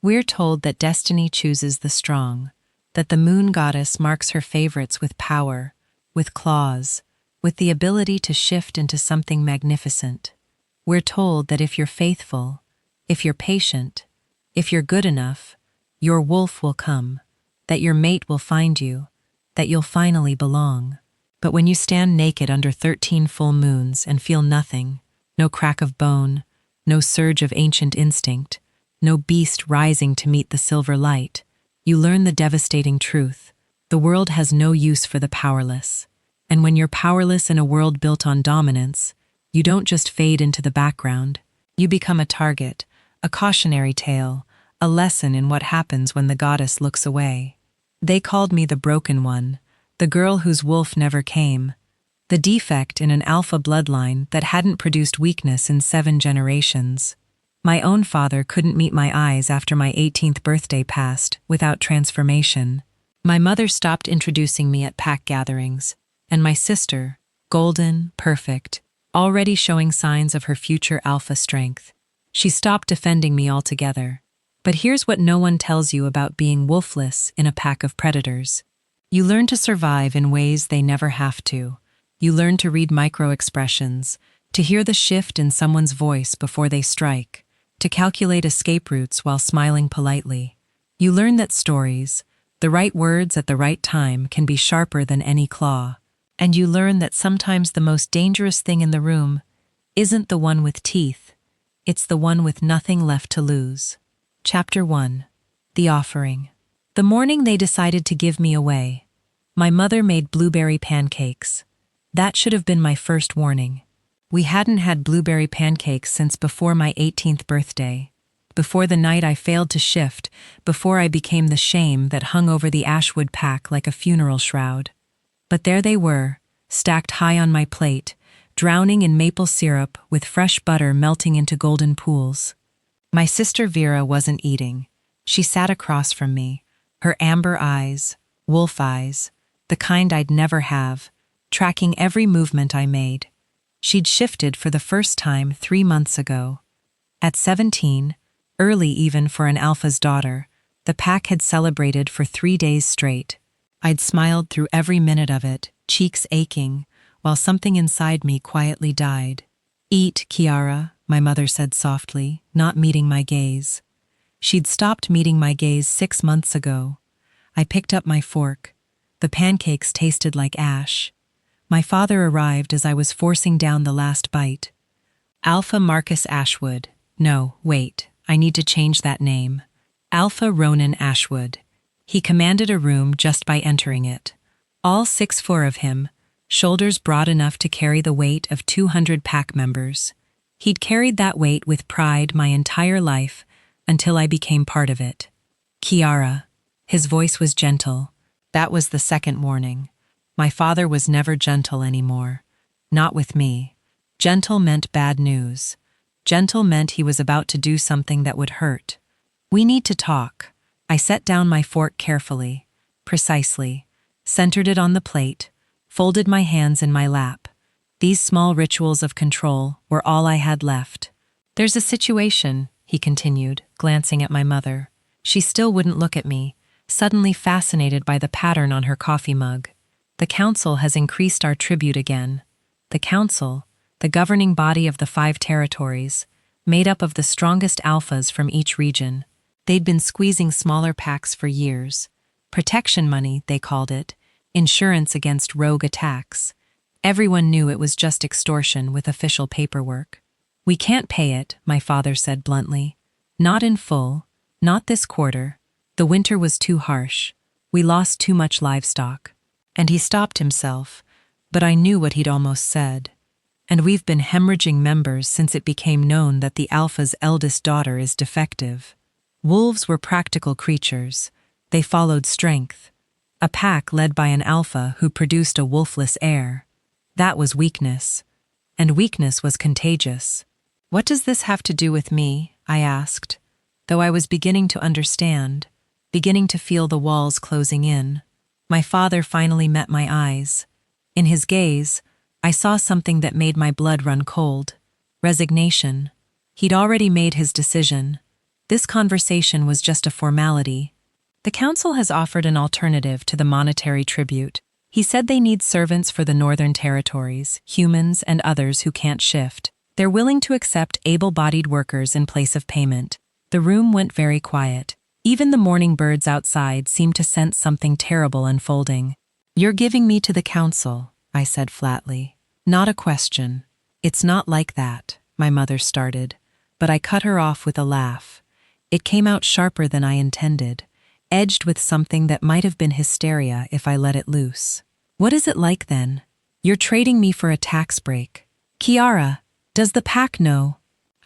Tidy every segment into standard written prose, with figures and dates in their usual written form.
We're told that destiny chooses the strong, that the moon goddess marks her favorites with power, with claws, with the ability to shift into something magnificent. We're told that if you're faithful, if you're patient, if you're good enough, your wolf will come, that your mate will find you, that you'll finally belong. But when you stand naked under 13 full moons and feel nothing, no crack of bone, no surge of ancient instinct, no beast rising to meet the silver light, you learn the devastating truth. The world has no use for the powerless. And when you're powerless in a world built on dominance, you don't just fade into the background. You become a target, a cautionary tale, a lesson in what happens when the goddess looks away. They called me the broken one, the girl whose wolf never came, the defect in an alpha bloodline that hadn't produced weakness in 7 generations. My own father couldn't meet my eyes after my 18th birthday passed without transformation. My mother stopped introducing me at pack gatherings, and my sister, golden, perfect, already showing signs of her future alpha strength. She stopped defending me altogether. But here's what no one tells you about being wolfless in a pack of predators. You learn to survive in ways they never have to. You learn to read micro-expressions, to hear the shift in someone's voice before they strike, to calculate escape routes while smiling politely. You learn that stories, the right words at the right time, can be sharper than any claw. And you learn that sometimes the most dangerous thing in the room isn't the one with teeth, it's the one with nothing left to lose. Chapter 1. The Offering. The morning they decided to give me away, my mother made blueberry pancakes. That should have been my first warning. We hadn't had blueberry pancakes since before my 18th birthday, before the night I failed to shift, before I became the shame that hung over the Ashwood pack like a funeral shroud. But there they were, stacked high on my plate, drowning in maple syrup with fresh butter melting into golden pools. My sister Vera wasn't eating. She sat across from me, her amber eyes, wolf eyes, the kind I'd never have, tracking every movement I made. She'd shifted for the first time 3 months ago. At 17, early even for an alpha's daughter, the pack had celebrated for 3 days straight. I'd smiled through every minute of it, cheeks aching, while something inside me quietly died. "Eat, Kiara," my mother said softly, not meeting my gaze. She'd stopped meeting my gaze 6 months ago. I picked up my fork. The pancakes tasted like ash. My father arrived as I was forcing down the last bite. Alpha Marcus Ashwood. No, wait, I need to change that name. Alpha Ronan Ashwood. He commanded a room just by entering it. All 6'4" of him, shoulders broad enough to carry the weight of 200 pack members. He'd carried that weight with pride my entire life until I became part of it. "Kiara." His voice was gentle. That was the second warning. My father was never gentle anymore. Not with me. Gentle meant bad news. Gentle meant he was about to do something that would hurt. "We need to talk." I set down my fork carefully, precisely, centered it on the plate, folded my hands in my lap. These small rituals of control were all I had left. "There's a situation," he continued, glancing at my mother. She still wouldn't look at me, suddenly fascinated by the pattern on her coffee mug. "The council has increased our tribute again." The council, the governing body of the 5 territories, made up of the strongest alphas from each region. They'd been squeezing smaller packs for years. Protection money, they called it, insurance against rogue attacks. Everyone knew it was just extortion with official paperwork. "We can't pay it," my father said bluntly. "Not in full, not this quarter. The winter was too harsh. We lost too much livestock." And he stopped himself, but I knew what he'd almost said. "And we've been hemorrhaging members since it became known that the alpha's eldest daughter is defective." Wolves were practical creatures. They followed strength. A pack led by an alpha who produced a wolfless heir. That was weakness. And weakness was contagious. "What does this have to do with me?" I asked, though I was beginning to understand, beginning to feel the walls closing in. My father finally met my eyes. In his gaze, I saw something that made my blood run cold. Resignation. He'd already made his decision. This conversation was just a formality. The council has offered an alternative to the monetary tribute. He said they need servants for the Northern Territories, humans and others who can't shift. They're willing to accept able-bodied workers in place of payment. The room went very quiet. Even the morning birds outside seemed to sense something terrible unfolding. "You're giving me to the council," I said flatly. "Not a question." "It's not like that," my mother started, but I cut her off with a laugh. It came out sharper than I intended, edged with something that might have been hysteria if I let it loose. "What is it like then? You're trading me for a tax break. Kiara, does the pack know?"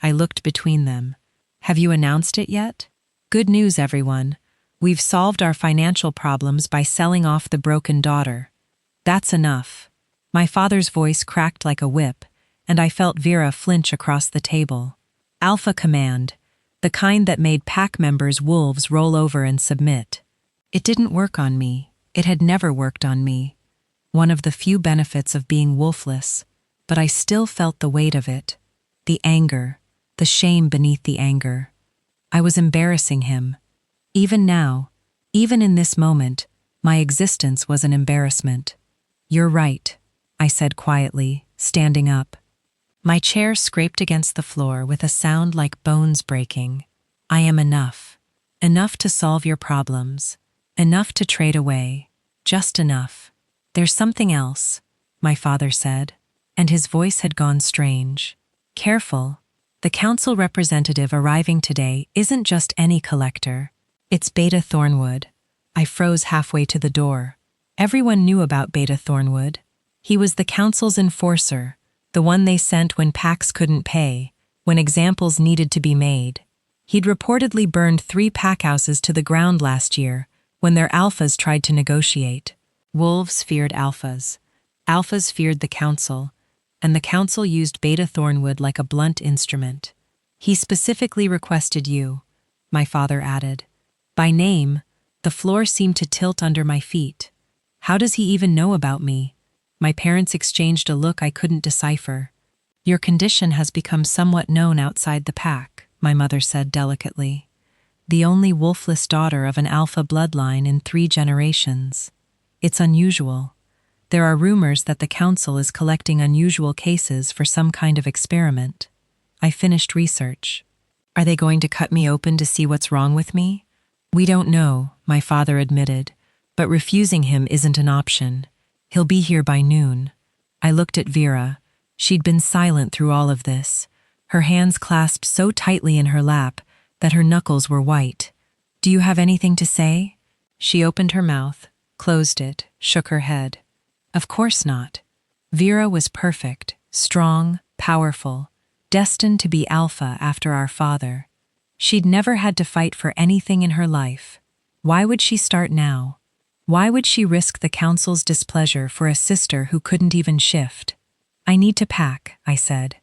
I looked between them. "Have you announced it yet?" "Good news, everyone. We've solved our financial problems by selling off the broken daughter. That's enough." My father's voice cracked like a whip, and I felt Vera flinch across the table. Alpha command, the kind that made pack members' wolves roll over and submit. It didn't work on me. It had never worked on me. One of the few benefits of being wolfless, but I still felt the weight of it. The anger, the shame beneath the anger. I was embarrassing him. Even now, even in this moment, my existence was an embarrassment. "You're right," I said quietly, standing up. My chair scraped against the floor with a sound like bones breaking. "I am enough. Enough to solve your problems. Enough to trade away. Just enough." "There's something else," my father said, and his voice had gone strange. "Careful. The council representative arriving today isn't just any collector. It's Beta Thornwood." I froze halfway to the door. Everyone knew about Beta Thornwood. He was the council's enforcer, the one they sent when packs couldn't pay, when examples needed to be made. He'd reportedly burned 3 packhouses to the ground last year when their alphas tried to negotiate. Wolves feared alphas. Alphas feared the council, and the council used Beta Thornwood like a blunt instrument. "He specifically requested you," my father added. By name, the floor seemed to tilt under my feet. How does he even know about me? My parents exchanged a look I couldn't decipher. "Your condition has become somewhat known outside the pack," my mother said delicately. "The only wolfless daughter of an alpha bloodline in 3 generations. It's unusual. There are rumors that the council is collecting unusual cases for some kind of experiment." I finished research. "Are they going to cut me open to see what's wrong with me?" "We don't know," my father admitted, "but refusing him isn't an option. He'll be here by noon." I looked at Vera. She'd been silent through all of this, her hands clasped so tightly in her lap that her knuckles were white. "Do you have anything to say?" She opened her mouth, closed it, shook her head. Of course not. Vera was perfect, strong, powerful, destined to be alpha after our father. She'd never had to fight for anything in her life. Why would she start now? Why would she risk the council's displeasure for a sister who couldn't even shift? "I need to pack," I said.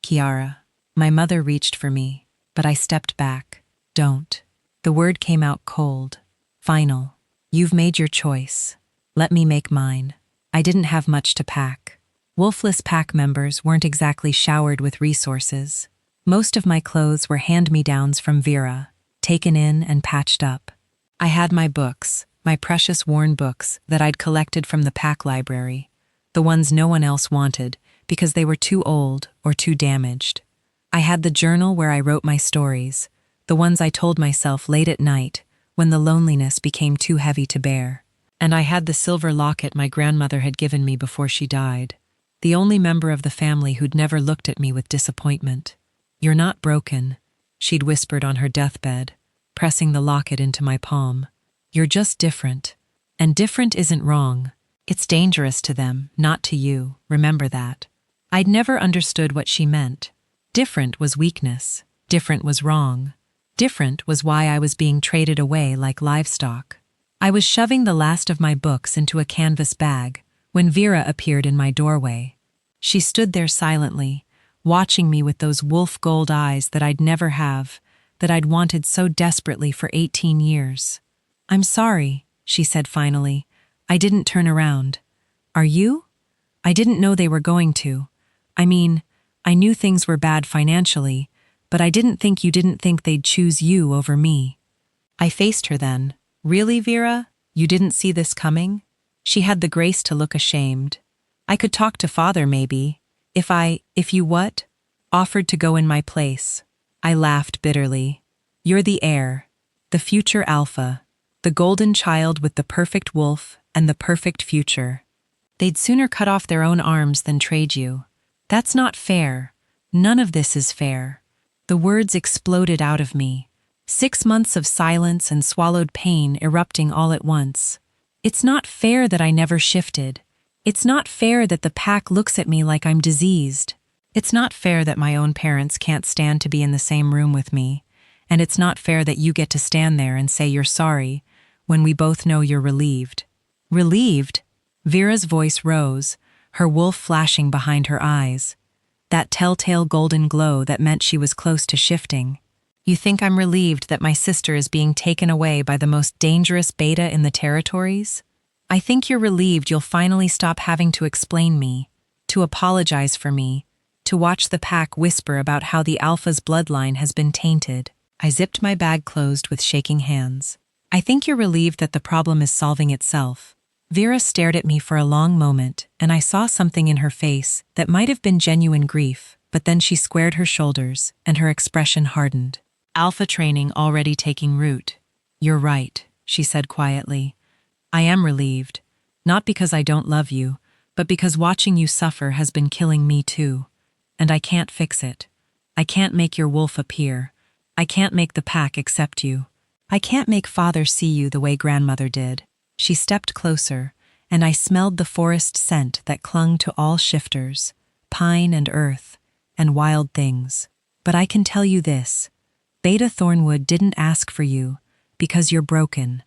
"Kiara." My mother reached for me, but I stepped back. "Don't." The word came out cold. Final. "You've made your choice. Let me make mine." I didn't have much to pack. Wolfless pack members weren't exactly showered with resources. Most of my clothes were hand-me-downs from Vera, taken in and patched up. I had my books, my precious worn books that I'd collected from the pack library, the ones no one else wanted because they were too old or too damaged. I had the journal where I wrote my stories, the ones I told myself late at night when the loneliness became too heavy to bear. And I had the silver locket my grandmother had given me before she died, the only member of the family who'd never looked at me with disappointment. "You're not broken," she'd whispered on her deathbed, pressing the locket into my palm. "You're just different. And different isn't wrong. It's dangerous to them, not to you. Remember that." I'd never understood what she meant. Different was weakness. Different was wrong. Different was why I was being traded away like livestock. I was shoving the last of my books into a canvas bag when Vera appeared in my doorway. She stood there silently, watching me with those wolf gold eyes that I'd never have, that I'd wanted so desperately for 18 years. "I'm sorry," she said finally. "I didn't turn around." "Are you?" "I didn't know they were going to. I mean, I knew things were bad financially, But I didn't think you didn't think they'd choose you over me. I faced her then. Really, Vera? You didn't see this coming? She had the grace to look ashamed. I could talk to father, maybe. If you what? Offered to go in my place. I laughed bitterly. You're the heir, the future alpha, the golden child with the perfect wolf and the perfect future. They'd sooner cut off their own arms than trade you. That's not fair. None of this is fair. The words exploded out of me. 6 months of silence and swallowed pain erupting all at once. It's not fair that I never shifted. It's not fair that the pack looks at me like I'm diseased. It's not fair that my own parents can't stand to be in the same room with me. And it's not fair that you get to stand there and say you're sorry when we both know you're relieved. Relieved? Vera's voice rose, her wolf flashing behind her eyes. That telltale golden glow that meant she was close to shifting. You think I'm relieved that my sister is being taken away by the most dangerous beta in the territories? I think you're relieved you'll finally stop having to explain me, to apologize for me, to watch the pack whisper about how the alpha's bloodline has been tainted. I zipped my bag closed with shaking hands. I think you're relieved that the problem is solving itself. Vera stared at me for a long moment, and I saw something in her face that might have been genuine grief, but then she squared her shoulders, and her expression hardened. Alpha training already taking root. You're right, she said quietly. I am relieved, not because I don't love you, but because watching you suffer has been killing me too. And I can't fix it. I can't make your wolf appear. I can't make the pack accept you. I can't make father see you the way grandmother did. She stepped closer, and I smelled the forest scent that clung to all shifters, pine and earth, and wild things. But I can tell you this. Beta Thornwood didn't ask for you because you're broken.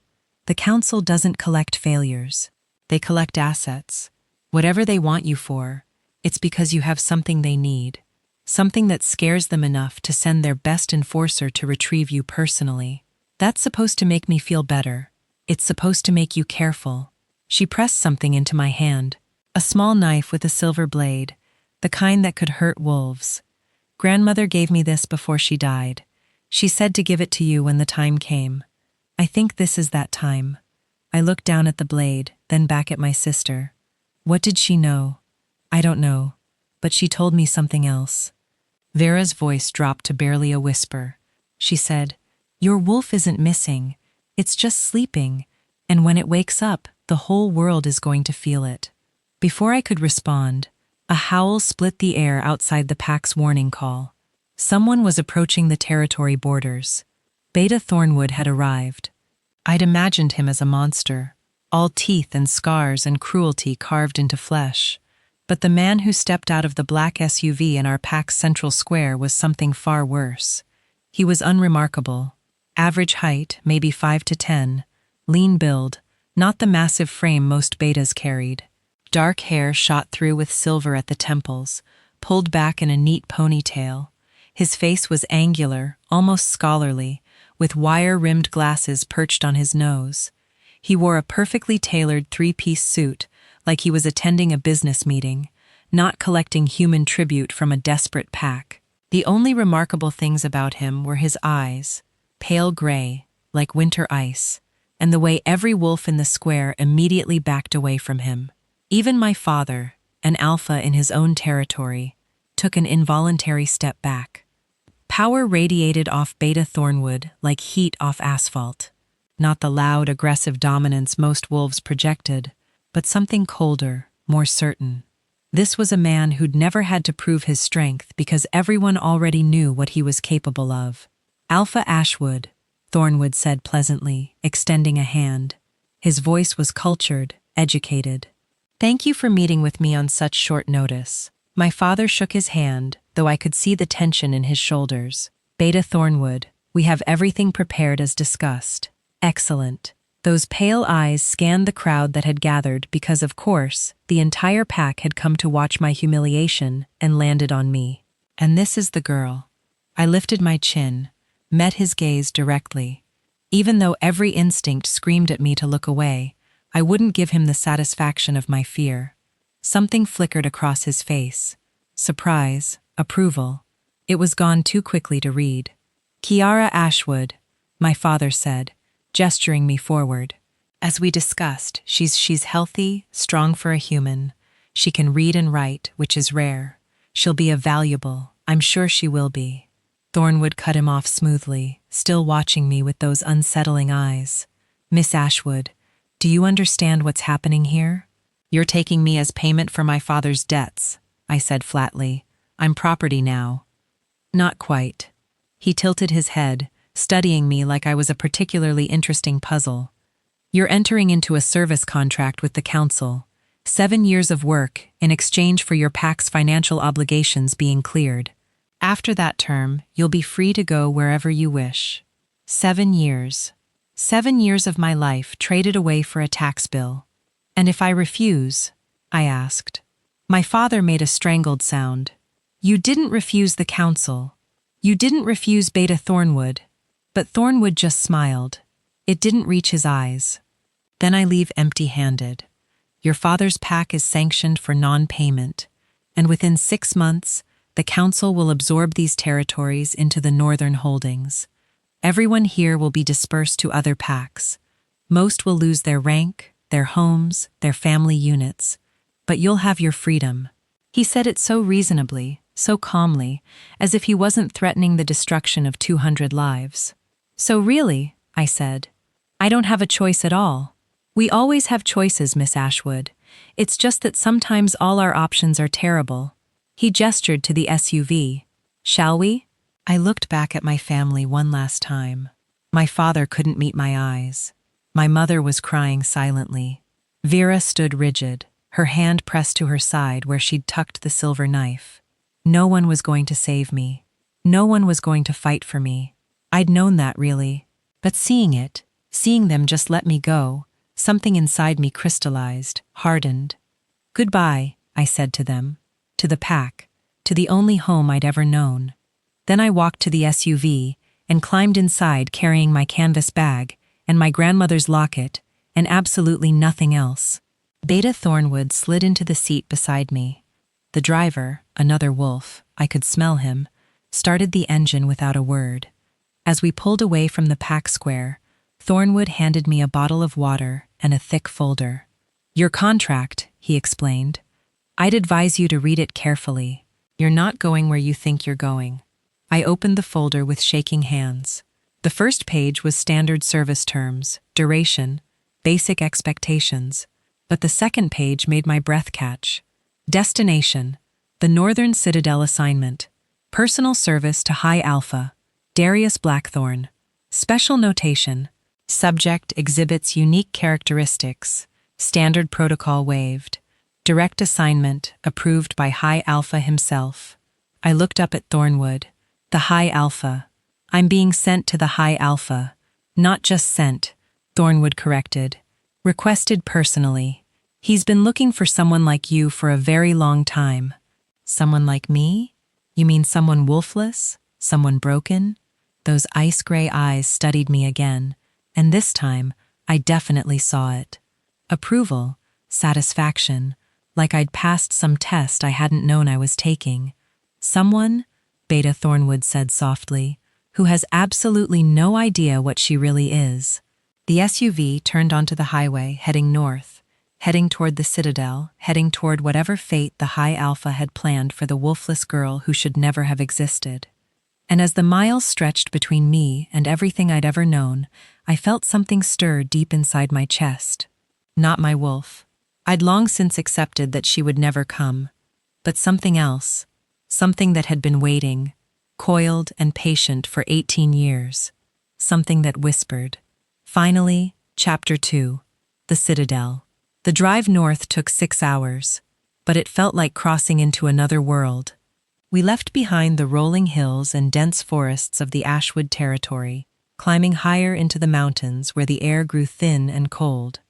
The council doesn't collect failures. They collect assets. Whatever they want you for, it's because you have something they need. Something that scares them enough to send their best enforcer to retrieve you personally. That's supposed to make me feel better. It's supposed to make you careful. She pressed something into my hand. A small knife with a silver blade, the kind that could hurt wolves. Grandmother gave me this before she died. She said to give it to you when the time came. I think this is that time. I looked down at the blade, then back at my sister. What did she know? I don't know, but she told me something else. Vera's voice dropped to barely a whisper. She said, "Your wolf isn't missing. It's just sleeping, and when it wakes up, the whole world is going to feel it." Before I could respond, a howl split the air outside the pack's warning call. Someone was approaching the territory borders. Beta Thornwood had arrived. I'd imagined him as a monster, all teeth and scars and cruelty carved into flesh. But the man who stepped out of the black SUV in our pack's central square was something far worse. He was unremarkable. Average height, maybe 5 to 10. Lean build, not the massive frame most betas carried. Dark hair shot through with silver at the temples, pulled back in a neat ponytail. His face was angular, almost scholarly, with wire-rimmed glasses perched on his nose. He wore a perfectly tailored 3-piece suit, like he was attending a business meeting, not collecting human tribute from a desperate pack. The only remarkable things about him were his eyes, pale gray, like winter ice, and the way every wolf in the square immediately backed away from him. Even my father, an alpha in his own territory, took an involuntary step back. Power radiated off Beta Thornwood like heat off asphalt. Not the loud, aggressive dominance most wolves projected, but something colder, more certain. This was a man who'd never had to prove his strength because everyone already knew what he was capable of. "Alpha Ashwood," Thornwood said pleasantly, extending a hand. His voice was cultured, educated. "Thank you for meeting with me on such short notice." My father shook his hand, though I could see the tension in his shoulders. "Beta Thornwood, we have everything prepared as discussed." "Excellent." Those pale eyes scanned the crowd that had gathered because, of course, the entire pack had come to watch my humiliation and landed on me. "And this is the girl." I lifted my chin, met his gaze directly. Even though every instinct screamed at me to look away, I wouldn't give him the satisfaction of my fear. Something flickered across his face. Surprise, approval. It was gone too quickly to read. Kiara Ashwood, my father said, gesturing me forward. As we discussed, she's healthy, strong for a human. She can read and write, which is rare. She'll be a valuable, I'm sure she will be. Thornwood cut him off smoothly, still watching me with those unsettling eyes. Miss Ashwood, do you understand what's happening here? You're taking me as payment for my father's debts, I said flatly. I'm property now. Not quite. He tilted his head, studying me like I was a particularly interesting puzzle. You're entering into a service contract with the council. 7 years of work in exchange for your PAC's financial obligations being cleared. After that term, you'll be free to go wherever you wish. 7 years. 7 years of my life traded away for a tax bill. And if I refuse? I asked. My father made a strangled sound. You didn't refuse the council. You didn't refuse Beta Thornwood. But Thornwood just smiled. It didn't reach his eyes. Then I leave empty-handed. Your father's PAC is sanctioned for non-payment, and within 6 months, the council will absorb these territories into the northern holdings. Everyone here will be dispersed to other PACs. Most will lose their rank, their homes, their family units, but you'll have your freedom. He said it so reasonably, so calmly, as if he wasn't threatening the destruction of 200 lives. So really, I said, I don't have a choice at all. We always have choices, Miss Ashwood. It's just that sometimes all our options are terrible. He gestured to the SUV. Shall we? I looked back at my family one last time. My father couldn't meet my eyes. My mother was crying silently. Vera stood rigid, her hand pressed to her side where she'd tucked the silver knife. No one was going to save me. No one was going to fight for me. I'd known that, really. But seeing them just let me go, something inside me crystallized, hardened. Goodbye, I said to them. To the PAC, to the only home I'd ever known. Then I walked to the SUV and climbed inside carrying my canvas bag and my grandmother's locket and absolutely nothing else. Beta Thornwood slid into the seat beside me. The driver, another wolf, I could smell him, started the engine without a word. As we pulled away from the PAC square, Thornwood handed me a bottle of water and a thick folder. Your contract, he explained. I'd advise you to read it carefully. You're not going where you think you're going. I opened the folder with shaking hands. The first page was standard service terms, duration, basic expectations, but the second page made my breath catch. Destination, the Northern Citadel assignment. Personal service to High Alpha, Darius Blackthorn. Special notation, subject exhibits unique characteristics, standard protocol waived. Direct assignment approved by High Alpha himself. I looked up at Thornwood. The High Alpha. I'm being sent to the High Alpha. Not just sent, Thornwood corrected. Requested personally. He's been looking for someone like you for a very long time. Someone like me? You mean someone wolfless? Someone broken? Those ice-gray eyes studied me again, and this time I definitely saw it. Approval, satisfaction, like I'd passed some test I hadn't known I was taking. Someone, Beta Thornwood said softly, who has absolutely no idea what she really is. The SUV turned onto the highway, heading north, heading toward the Citadel, heading toward whatever fate the High Alpha had planned for the wolfless girl who should never have existed. And as the miles stretched between me and everything I'd ever known, I felt something stir deep inside my chest. Not my wolf. I'd long since accepted that she would never come. But something else. Something that had been waiting, coiled and patient for 18 years. Something that whispered. Finally, Chapter 2. The Citadel. The drive north took 6 hours, but it felt like crossing into another world. We left behind the rolling hills and dense forests of the Ashwood territory, climbing higher into the mountains where the air grew thin and cold.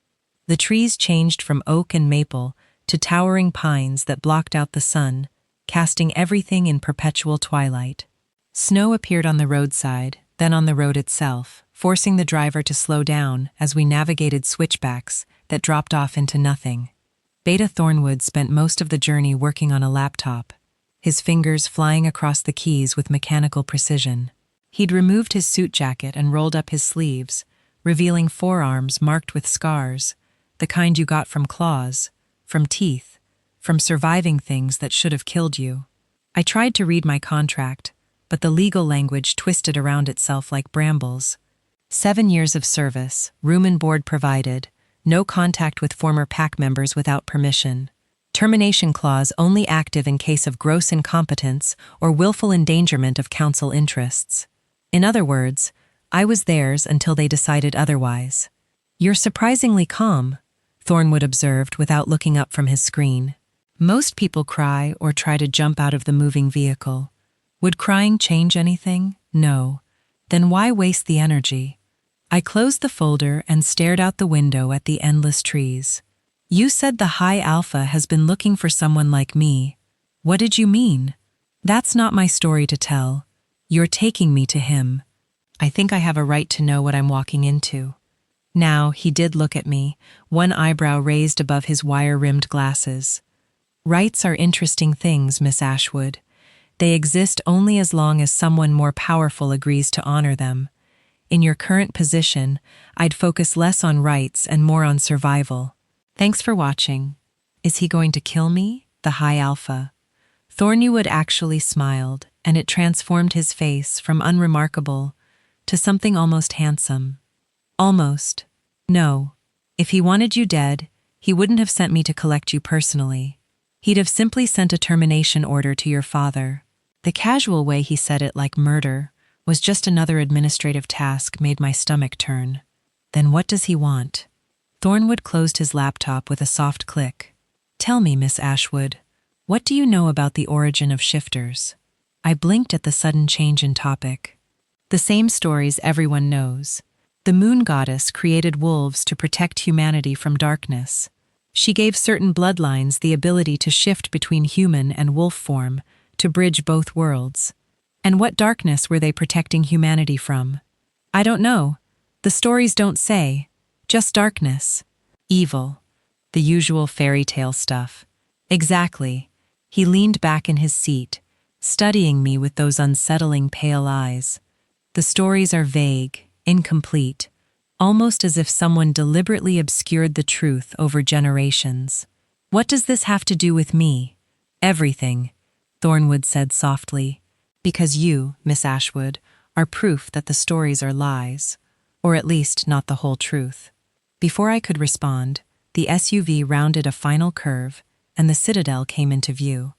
The trees changed from oak and maple to towering pines that blocked out the sun, casting everything in perpetual twilight. Snow appeared on the roadside, then on the road itself, forcing the driver to slow down as we navigated switchbacks that dropped off into nothing. Beta Thornwood spent most of the journey working on a laptop. his fingers flying across the keys with mechanical precision. He'd removed his suit jacket and rolled up his sleeves, revealing forearms marked with scars, the kind you got from claws, from teeth, from surviving things that should have killed you. I tried to read my contract, but the legal language twisted around itself like brambles. 7 years of service, room and board provided, no contact with former pack members without permission. Termination clause only active in case of gross incompetence or willful endangerment of council interests. In other words, I was theirs until they decided otherwise. "You're surprisingly calm," Thornwood observed without looking up from his screen. "Most people cry or try to jump out of the moving vehicle. Would crying change anything? No. Then why waste the energy?" I closed the folder and stared out the window at the endless trees. "You said the High Alpha has been looking for someone like me. What did you mean?" "That's not my story to tell. You're taking me to him. I think I have a right to know what I'm walking into." Now, he did look at me, one eyebrow raised above his wire-rimmed glasses. "Rights are interesting things, Miss Ashwood. They exist only as long as someone more powerful agrees to honor them. In your current position, I'd focus less on rights and more on survival. Thanks for watching. Is he going to kill me? The High Alpha." Thornwood actually smiled, and it transformed his face from unremarkable to something almost handsome. "Almost. No. If he wanted you dead, he wouldn't have sent me to collect you personally. He'd have simply sent a termination order to your father." The casual way he said it, like murder, was just another administrative task, made my stomach turn. Then what does he want? Thornwood closed his laptop with a soft click. "Tell me, Miss Ashwood, what do you know about the origin of shifters?" I blinked at the sudden change in topic. "The same stories everyone knows. The moon goddess created wolves to protect humanity from darkness. She gave certain bloodlines the ability to shift between human and wolf form, to bridge both worlds. And what darkness were they protecting humanity from? I don't know. The stories don't say. Just darkness. Evil. The usual fairy tale stuff." "Exactly." He leaned back in his seat, studying me with those unsettling pale eyes. "The stories are vague, incomplete, almost as if someone deliberately obscured the truth over generations." "What does this have to do with me?" "Everything," Thornwood said softly. "Because you, Miss Ashwood, are proof that the stories are lies, or at least not the whole truth." Before I could respond, the SUV rounded a final curve, and the Citadel came into view.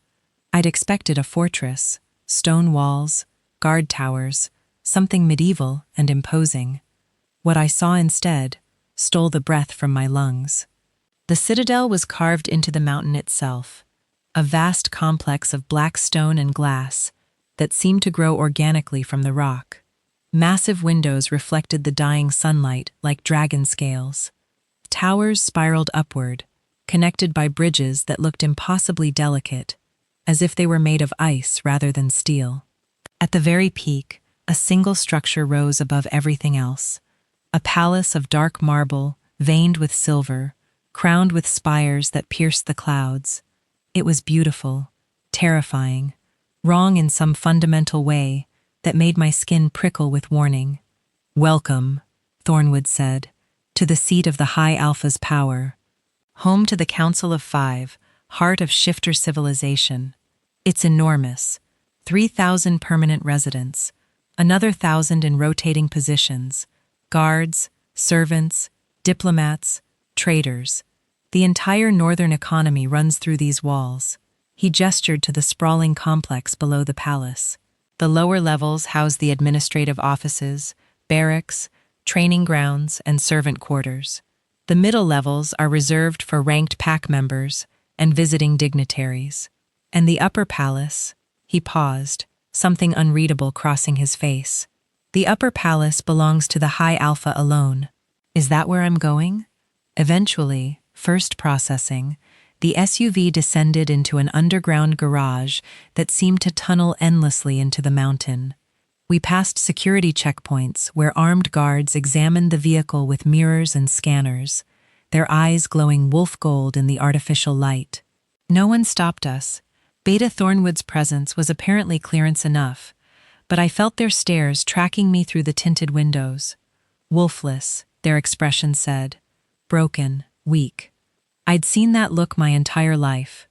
I'd expected a fortress, stone walls, guard towers, something medieval and imposing. What I saw instead stole the breath from my lungs. The Citadel was carved into the mountain itself, a vast complex of black stone and glass that seemed to grow organically from the rock. Massive windows reflected the dying sunlight like dragon scales. Towers spiraled upward, connected by bridges that looked impossibly delicate, as if they were made of ice rather than steel. At the very peak, a single structure rose above everything else, a palace of dark marble, veined with silver, crowned with spires that pierced the clouds. It was beautiful, terrifying, wrong in some fundamental way that made my skin prickle with warning. "Welcome," Thornwood said, "to the seat of the High Alpha's power. Home to the Council of Five, heart of shifter civilization. It's enormous. 3,000 permanent residents, another 1,000 in rotating positions, guards, servants, diplomats, traders. The entire northern economy runs through these walls." He gestured to the sprawling complex below the palace. The lower levels house the administrative offices, barracks, training grounds, and servant quarters. The middle levels are reserved for ranked pack members and visiting dignitaries. And the upper palace, he paused, something unreadable crossing his face. "The upper palace belongs to the High Alpha alone." "Is that where I'm going?" Eventually, first processing, the SUV descended into an underground garage that seemed to tunnel endlessly into the mountain. We passed security checkpoints where armed guards examined the vehicle with mirrors and scanners, their eyes glowing wolf gold in the artificial light. No one stopped us, Beta Thornwood's presence was apparently clearance enough, but I felt their stares tracking me through the tinted windows. Wolfless, their expression said. Broken, weak. I'd seen that look my entire life.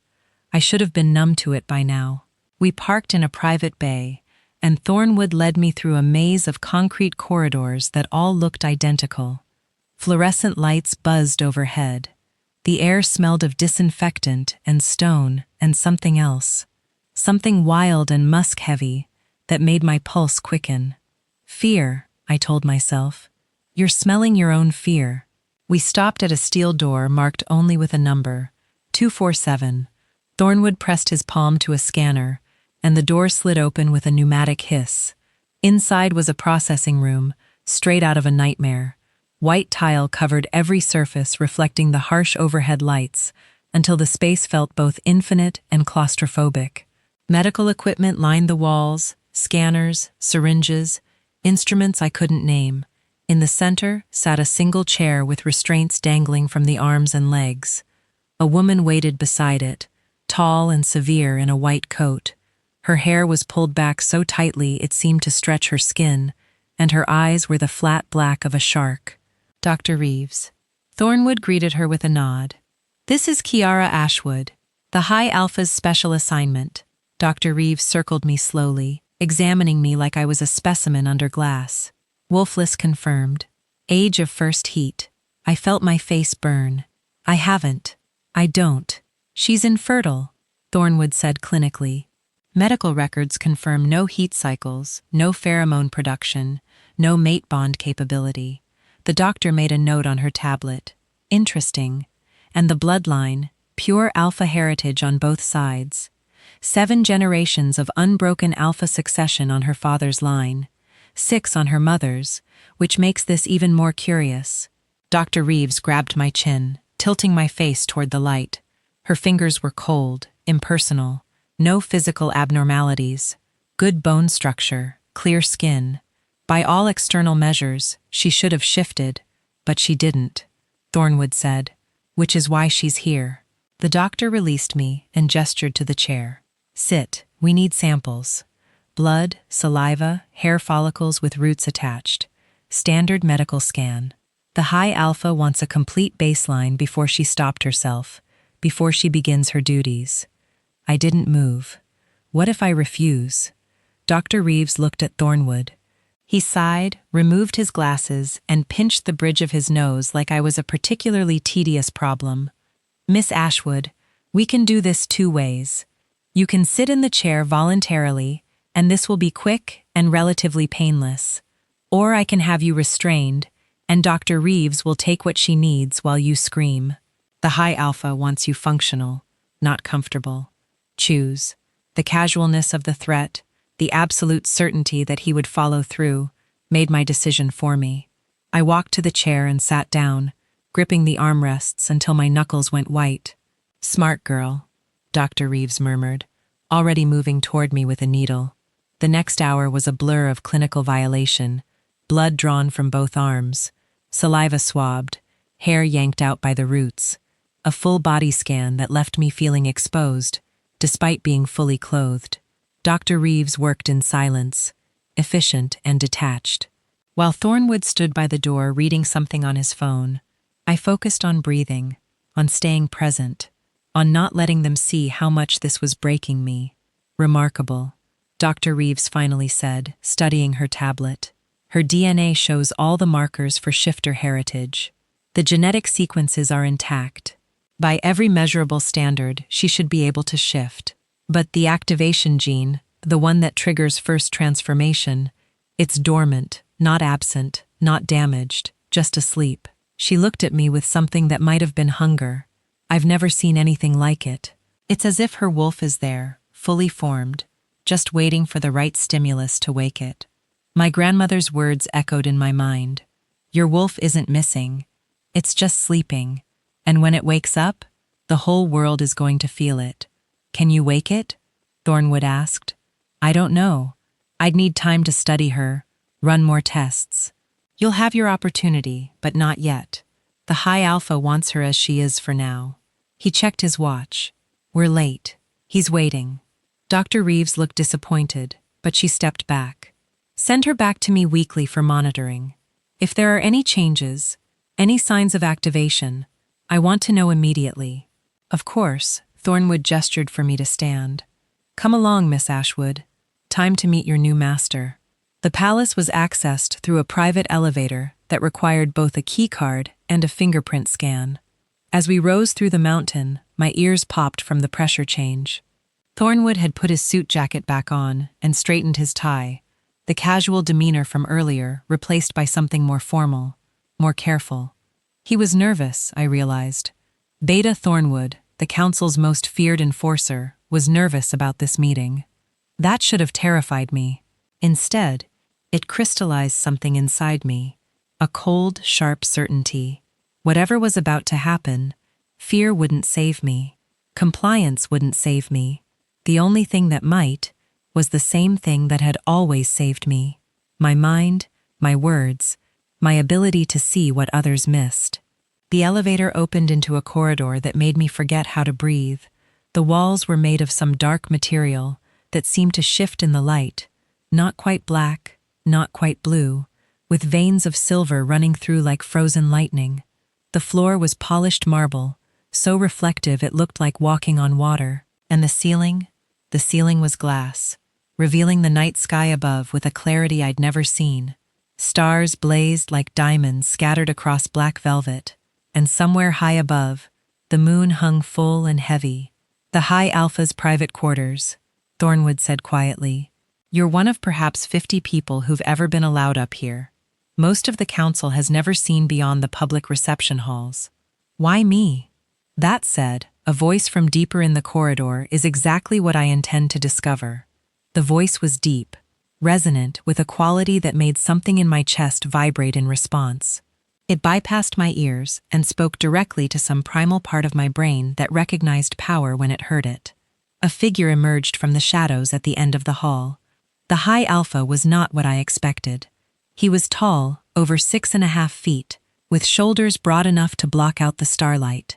I should have been numb to it by now. We parked in a private bay, and Thornwood led me through a maze of concrete corridors that all looked identical. Fluorescent lights buzzed overhead. The air smelled of disinfectant and stone and something else. Something wild and musk-heavy that made my pulse quicken. Fear, I told myself. You're smelling your own fear. We stopped at a steel door marked only with a number, 247. Thornwood pressed his palm to a scanner, and the door slid open with a pneumatic hiss. Inside was a processing room, straight out of a nightmare. White tile covered every surface, reflecting the harsh overhead lights, until the space felt both infinite and claustrophobic. Medical equipment lined the walls, scanners, syringes, instruments I couldn't name. In the center sat a single chair with restraints dangling from the arms and legs. A woman waited beside it, tall and severe in a white coat. Her hair was pulled back so tightly it seemed to stretch her skin, and her eyes were the flat black of a shark. Dr. Reeves. Thornwood greeted her with a nod. This is Kiara Ashwood, the High Alpha's special assignment. Dr. Reeves circled me slowly, examining me like I was a specimen under glass. Wolfless confirmed. Age of first heat. I felt my face burn. I haven't. I don't. She's infertile, Thornwood said clinically. Medical records confirm no heat cycles, no pheromone production, no mate bond capability. The doctor made a note on her tablet. Interesting. And the bloodline, pure alpha heritage on both sides. 7 generations of unbroken alpha succession on her father's line. 6 on her mother's, which makes this even more curious. Dr. Reeves grabbed my chin, tilting my face toward the light. Her fingers were cold, impersonal. No physical abnormalities. Good bone structure, clear skin. By all external measures, she should have shifted, but she didn't, Thornwood said, which is why she's here. The doctor released me and gestured to the chair. Sit, we need samples. Blood, saliva, hair follicles with roots attached. Standard medical scan. The High Alpha wants a complete baseline before she stopped herself, before she begins her duties. I didn't move. What if I refuse? Dr. Reeves looked at Thornwood. He sighed, removed his glasses, and pinched the bridge of his nose like I was a particularly tedious problem. Miss Ashwood, we can do this 2 ways. You can sit in the chair voluntarily, and this will be quick and relatively painless. Or I can have you restrained, and Dr. Reeves will take what she needs while you scream. The High Alpha wants you functional, not comfortable. Choose. The casualness of the threat, the absolute certainty that he would follow through, made my decision for me. I walked to the chair and sat down, gripping the armrests until my knuckles went white. Smart girl, Dr. Reeves murmured, already moving toward me with a needle. The next hour was a blur of clinical violation, blood drawn from both arms, saliva swabbed, hair yanked out by the roots, a full body scan that left me feeling exposed, despite being fully clothed. Dr. Reeves worked in silence, efficient and detached. While Thornwood stood by the door reading something on his phone, I focused on breathing, on staying present, on not letting them see how much this was breaking me. Remarkable, Dr. Reeves finally said, studying her tablet. Her DNA shows all the markers for shifter heritage. The genetic sequences are intact. By every measurable standard, she should be able to shift. But the activation gene, the one that triggers first transformation, it's dormant, not absent, not damaged, just asleep. She looked at me with something that might have been hunger. I've never seen anything like it. It's as if her wolf is there, fully formed, just waiting for the right stimulus to wake it. My grandmother's words echoed in my mind. Your wolf isn't missing. It's just sleeping. And when it wakes up, the whole world is going to feel it. Can you wake it? Thornwood asked. I don't know. I'd need time to study her, run more tests. You'll have your opportunity, but not yet. The High Alpha wants her as she is for now. He checked his watch. We're late. He's waiting. Dr. Reeves looked disappointed, but she stepped back. Send her back to me weekly for monitoring. If there are any changes, any signs of activation, I want to know immediately. Of course, Thornwood gestured for me to stand. Come along, Miss Ashwood. Time to meet your new master. The palace was accessed through a private elevator that required both a key card and a fingerprint scan. As we rose through the mountain, my ears popped from the pressure change. Thornwood had put his suit jacket back on and straightened his tie, the casual demeanor from earlier replaced by something more formal, more careful. He was nervous, I realized. Beta Thornwood, the council's most feared enforcer, was nervous about this meeting. That should have terrified me. Instead, it crystallized something inside me, a cold, sharp certainty. Whatever was about to happen, fear wouldn't save me. Compliance wouldn't save me. The only thing that might was the same thing that had always saved me: my mind, my words, my ability to see what others missed. The elevator opened into a corridor that made me forget how to breathe. The walls were made of some dark material that seemed to shift in the light, not quite black, not quite blue, with veins of silver running through like frozen lightning. The floor was polished marble, so reflective it looked like walking on water, and the ceiling was glass, revealing the night sky above with a clarity I'd never seen. Stars blazed like diamonds scattered across black velvet, and somewhere high above, the moon hung full and heavy. The High Alpha's private quarters, Thornwood said quietly. You're one of perhaps 50 people who've ever been allowed up here. Most of the council has never seen beyond the public reception halls. Why me? That said, a voice from deeper in the corridor is exactly what I intend to discover. The voice was deep, resonant, with a quality that made something in my chest vibrate in response. It bypassed my ears and spoke directly to some primal part of my brain that recognized power when it heard it. A figure emerged from the shadows at the end of the hall. The High Alpha was not what I expected. He was tall, over 6.5 feet, with shoulders broad enough to block out the starlight.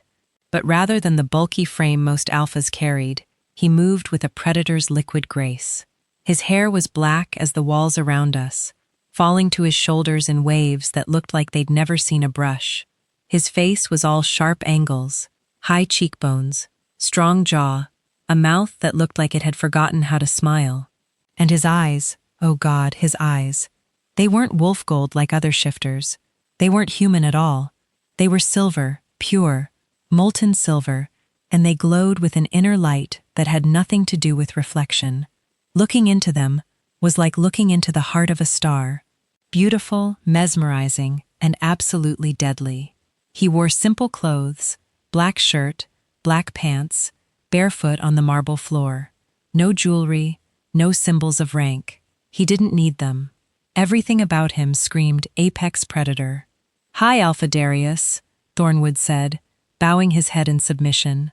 But rather than the bulky frame most alphas carried, he moved with a predator's liquid grace. His hair was black as the walls around us, falling to his shoulders in waves that looked like they'd never seen a brush. His face was all sharp angles, high cheekbones, strong jaw, a mouth that looked like it had forgotten how to smile. And his eyes, oh God, his eyes. They weren't wolf gold like other shifters. They weren't human at all. They were silver, pure, molten silver, and they glowed with an inner light that had nothing to do with reflection. Looking into them was like looking into the heart of a star, beautiful, mesmerizing, and absolutely deadly. He wore simple clothes, black shirt, black pants, barefoot on the marble floor. No jewelry, no symbols of rank. He didn't need them. Everything about him screamed apex predator. Hi, Alpha Darius, Thornwood said, bowing his head in submission.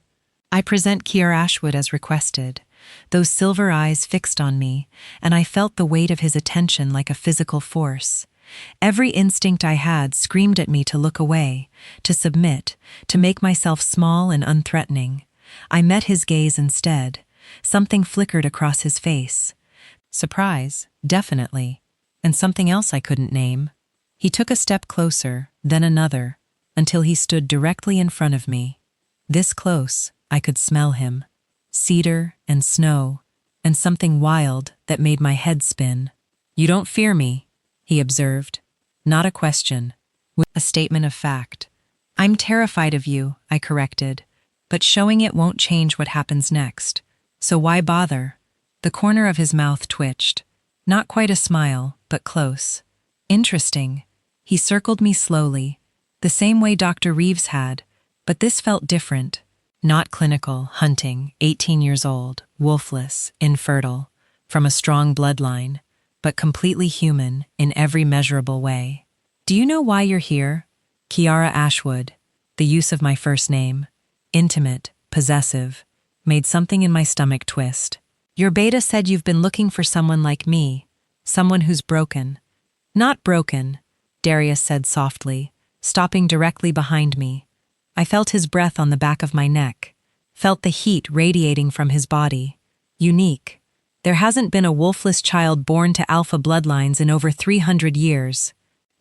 I present Kier Ashwood as requested. Those silver eyes fixed on me, and I felt the weight of his attention like a physical force. Every instinct I had screamed at me to look away, to submit, to make myself small and unthreatening. I met his gaze instead. Something flickered across his face. Surprise, definitely, and something else I couldn't name. He took a step closer, then another, until he stood directly in front of me. This close, I could smell him. Cedar and snow, and something wild that made my head spin. You don't fear me, he observed. Not a question, a statement of fact. I'm terrified of you, I corrected, but showing it won't change what happens next. So why bother? The corner of his mouth twitched. Not quite a smile, but close. Interesting. He circled me slowly, the same way Dr. Reeves had, but this felt different. Not clinical, hunting, 18 years old, wolfless, infertile, from a strong bloodline, but completely human in every measurable way. Do you know why you're here? Kiara Ashwood, the use of my first name, intimate, possessive, made something in my stomach twist. Your beta said you've been looking for someone like me, someone who's broken. Not broken, Darius said softly, stopping directly behind me. I felt his breath on the back of my neck, felt the heat radiating from his body. Unique. There hasn't been a wolfless child born to alpha bloodlines in over 300 years.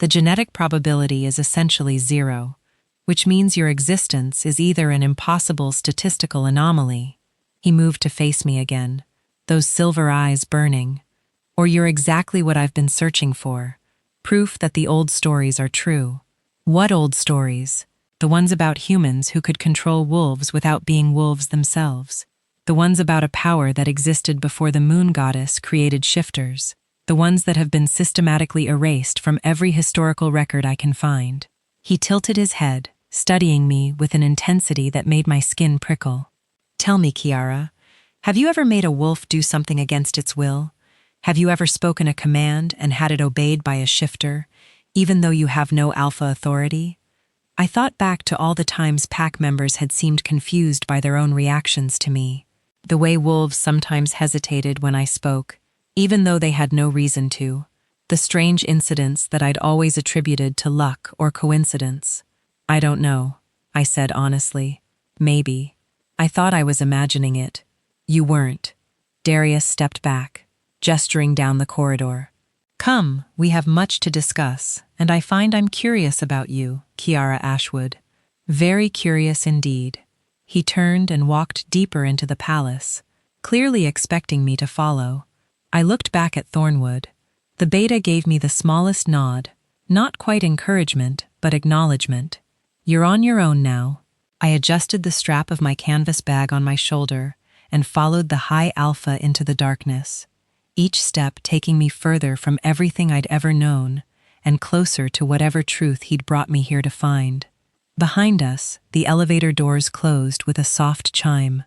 The genetic probability is essentially zero, which means your existence is either an impossible statistical anomaly. He moved to face me again, those silver eyes burning. Or you're exactly what I've been searching for, proof that the old stories are true. What old stories? The ones about humans who could control wolves without being wolves themselves. The ones about a power that existed before the moon goddess created shifters. The ones that have been systematically erased from every historical record I can find. He tilted his head, studying me with an intensity that made my skin prickle. Tell me, Kiara, have you ever made a wolf do something against its will? Have you ever spoken a command and had it obeyed by a shifter, even though you have no alpha authority? I thought back to all the times pack members had seemed confused by their own reactions to me. The way wolves sometimes hesitated when I spoke, even though they had no reason to. The strange incidents that I'd always attributed to luck or coincidence. I don't know, I said honestly. Maybe. I thought I was imagining it. You weren't. Darius stepped back, gesturing down the corridor. Come, we have much to discuss, and I find I'm curious about you, Kiara Ashwood. Very curious indeed. He turned and walked deeper into the palace, clearly expecting me to follow. I looked back at Thornwood. The beta gave me the smallest nod, not quite encouragement, but acknowledgement. You're on your own now. I adjusted the strap of my canvas bag on my shoulder and followed the high alpha into the darkness, each step taking me further from everything I'd ever known and closer to whatever truth he'd brought me here to find. Behind us, the elevator doors closed with a soft chime.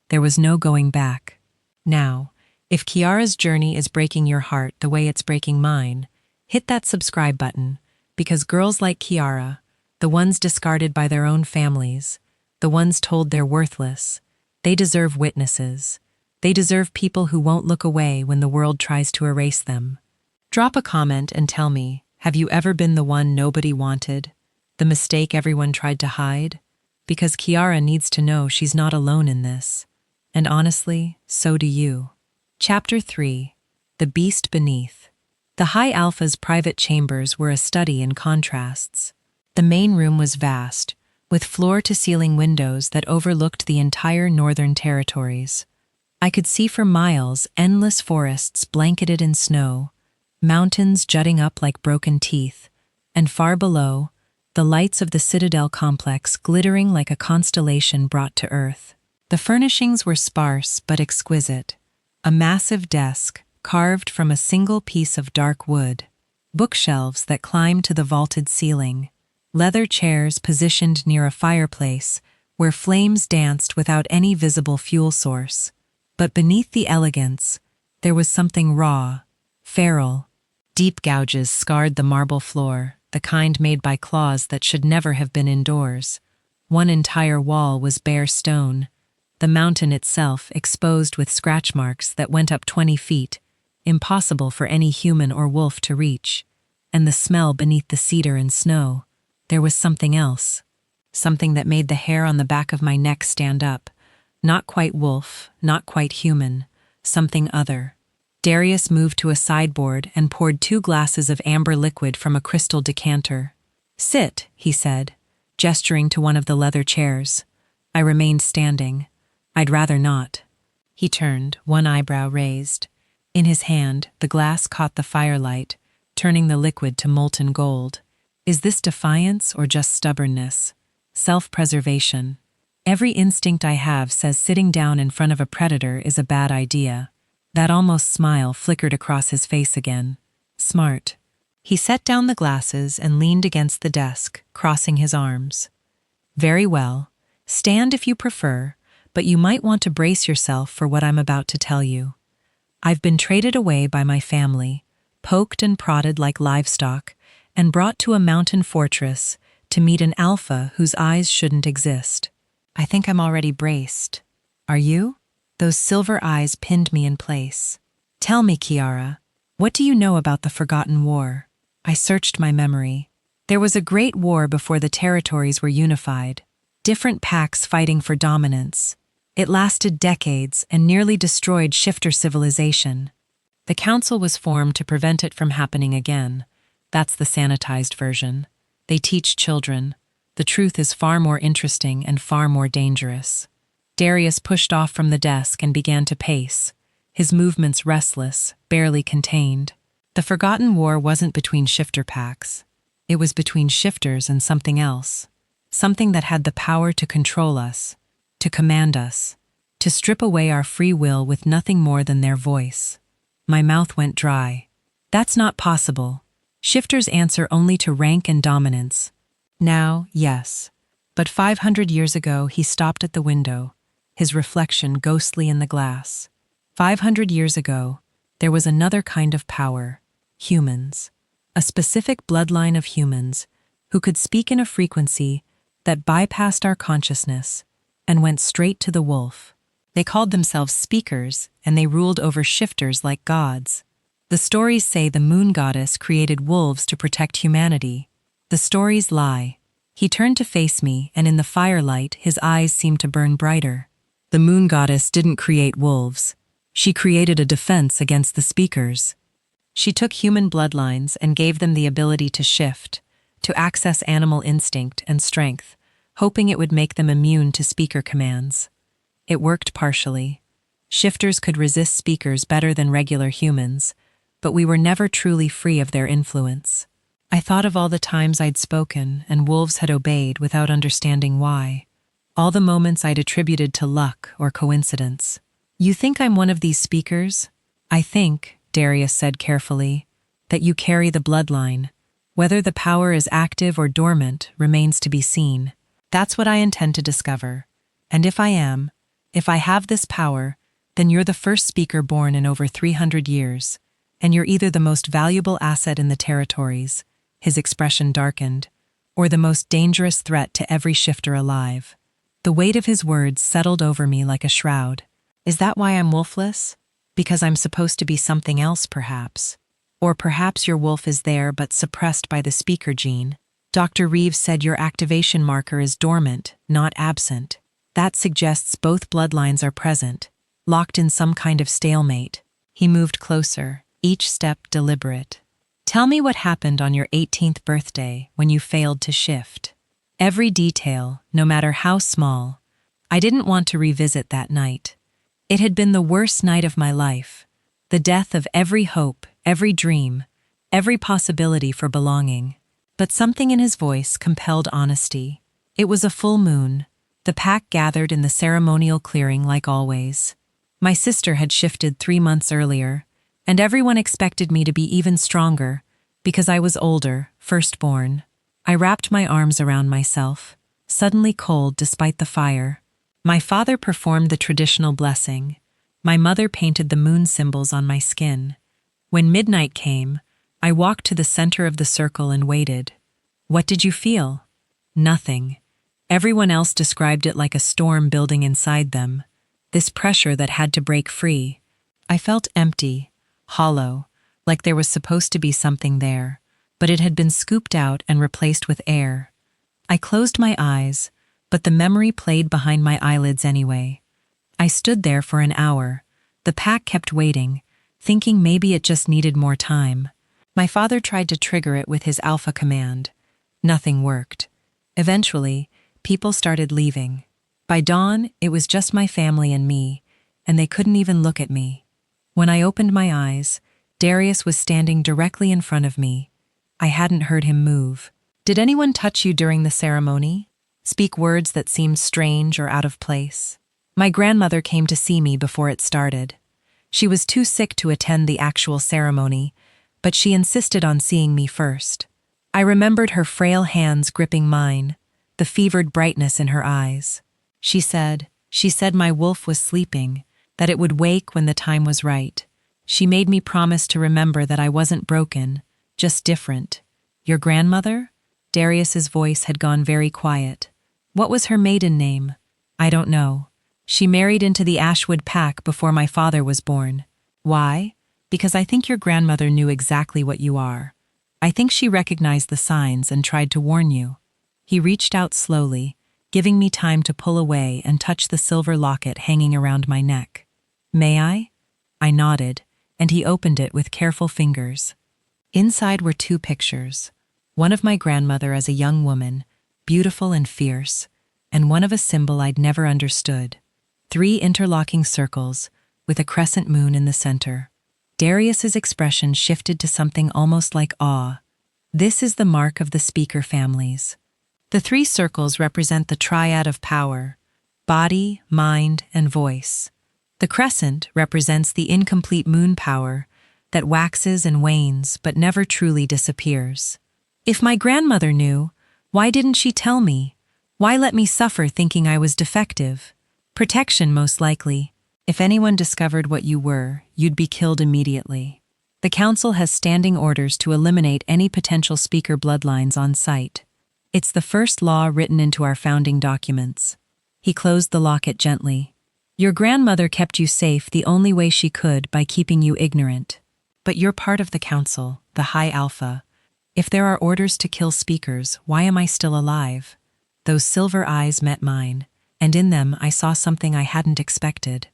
There was no going back. Now, if Kiara's journey is breaking your heart the way it's breaking mine, hit that subscribe button, because girls like Kiara, the ones discarded by their own families, the ones told they're worthless, they deserve witnesses. They deserve people who won't look away when the world tries to erase them. Drop a comment and tell me, have you ever been the one nobody wanted? The mistake everyone tried to hide? Because Kiara needs to know she's not alone in this. And honestly, so do you. Chapter 3. The Beast Beneath. The High Alpha's private chambers were a study in contrasts. The main room was vast, with floor-to-ceiling windows that overlooked the entire Northern Territories. I could see for miles endless forests blanketed in snow, mountains jutting up like broken teeth, and far below, the lights of the Citadel complex glittering like a constellation brought to Earth. The furnishings were sparse but exquisite. A massive desk, carved from a single piece of dark wood, bookshelves that climbed to the vaulted ceiling, leather chairs positioned near a fireplace where flames danced without any visible fuel source. But beneath the elegance, there was something raw, feral. Deep gouges scarred the marble floor, the kind made by claws that should never have been indoors. One entire wall was bare stone, the mountain itself exposed with scratch marks that went up 20 feet, impossible for any human or wolf to reach. And the smell beneath the cedar and snow. There was something else. Something that made the hair on the back of my neck stand up. Not quite wolf, not quite human, something other. Darius moved to a sideboard and poured 2 glasses of amber liquid from a crystal decanter. Sit, he said, gesturing to one of the leather chairs. I remained standing. I'd rather not. He turned, one eyebrow raised. In his hand, the glass caught the firelight, turning the liquid to molten gold. Is this defiance or just stubbornness? Self-preservation. Every instinct I have says sitting down in front of a predator is a bad idea. That almost smile flickered across his face again. Smart. He set down the glasses and leaned against the desk, crossing his arms. Very well. Stand if you prefer, but you might want to brace yourself for what I'm about to tell you. I've been traded away by my family, poked and prodded like livestock, and brought to a mountain fortress to meet an alpha whose eyes shouldn't exist. I think I'm already braced. Are you? Those silver eyes pinned me in place. Tell me, Kiara, what do you know about the Forgotten War? I searched my memory. There was a great war before the territories were unified. Different packs fighting for dominance. It lasted decades and nearly destroyed shifter civilization. The council was formed to prevent it from happening again. That's the sanitized version. They teach children. The truth is far more interesting and far more dangerous. Darius pushed off from the desk and began to pace, his movements restless, barely contained. The forgotten war wasn't between shifter packs. It was between shifters and something else. Something that had the power to control us, to command us, to strip away our free will with nothing more than their voice. My mouth went dry. That's not possible. Shifters answer only to rank and dominance. Now, yes. But 500 years ago, he stopped at the window, his reflection ghostly in the glass. 500 years ago, there was another kind of power, humans. A specific bloodline of humans who could speak in a frequency that bypassed our consciousness and went straight to the wolf. They called themselves speakers, and they ruled over shifters like gods. The stories say the moon goddess created wolves to protect humanity. The stories lie. He turned to face me, and in the firelight, his eyes seemed to burn brighter. The moon goddess didn't create wolves. She created a defense against the speakers. She took human bloodlines and gave them the ability to shift, to access animal instinct and strength, hoping it would make them immune to speaker commands. It worked partially. Shifters could resist speakers better than regular humans, but we were never truly free of their influence. I thought of all the times I'd spoken and wolves had obeyed without understanding why. All the moments I'd attributed to luck or coincidence. You think I'm one of these speakers? I think, Darius said carefully, that you carry the bloodline. Whether the power is active or dormant remains to be seen. That's what I intend to discover. And if I have this power, then you're the first speaker born in over 300 years, and you're either the most valuable asset in the territories, his expression darkened, or the most dangerous threat to every shifter alive. The weight of his words settled over me like a shroud. Is that why I'm wolfless? Because I'm supposed to be something else, perhaps? Or perhaps your wolf is there but suppressed by the speaker gene. Dr. Reeves said your activation marker is dormant, not absent. That suggests both bloodlines are present, locked in some kind of stalemate. He moved closer, each step deliberate. Tell me what happened on your 18th birthday when you failed to shift. Every detail, no matter how small. I didn't want to revisit that night. It had been the worst night of my life. The death of every hope, every dream, every possibility for belonging. But something in his voice compelled honesty. It was a full moon. The pack gathered in the ceremonial clearing like always. My sister had shifted 3 months earlier, and everyone expected me to be even stronger because I was older, firstborn. I wrapped my arms around myself, suddenly cold despite the fire. My father performed the traditional blessing. My mother painted the moon symbols on my skin. When midnight came, I walked to the center of the circle and waited. What did you feel? Nothing. Everyone else described it like a storm building inside them, this pressure that had to break free. I felt empty, hollow, like there was supposed to be something there, but it had been scooped out and replaced with air. I closed my eyes, but the memory played behind my eyelids anyway. I stood there for an hour. The pack kept waiting, thinking maybe it just needed more time. My father tried to trigger it with his alpha command. Nothing worked. Eventually, people started leaving. By dawn, it was just my family and me, and they couldn't even look at me. When I opened my eyes, Darius was standing directly in front of me. I hadn't heard him move. Did anyone touch you during the ceremony? Speak words that seemed strange or out of place? My grandmother came to see me before it started. She was too sick to attend the actual ceremony, but she insisted on seeing me first. I remembered her frail hands gripping mine, the fevered brightness in her eyes. She said my wolf was sleeping, that it would wake when the time was right. She made me promise to remember that I wasn't broken, just different. Your grandmother? Darius's voice had gone very quiet. What was her maiden name? I don't know. She married into the Ashwood pack before my father was born. Why? Because I think your grandmother knew exactly what you are. I think she recognized the signs and tried to warn you. He reached out slowly, giving me time to pull away and touch the silver locket hanging around my neck. "May I?" I nodded, and he opened it with careful fingers. Inside were two pictures, one of my grandmother as a young woman, beautiful and fierce, and one of a symbol I'd never understood. 3 interlocking circles, with a crescent moon in the center. Darius's expression shifted to something almost like awe. This is the mark of the speaker families. The 3 circles represent the triad of power: body, mind, and voice. The crescent represents the incomplete moon power that waxes and wanes but never truly disappears. If my grandmother knew, why didn't she tell me? Why let me suffer thinking I was defective? Protection, most likely. If anyone discovered what you were, you'd be killed immediately. The council has standing orders to eliminate any potential speaker bloodlines on sight. It's the first law written into our founding documents. He closed the locket gently. Your grandmother kept you safe the only way she could, by keeping you ignorant. But you're part of the council, the High Alpha. If there are orders to kill speakers, why am I still alive? Those silver eyes met mine, and in them I saw something I hadn't expected.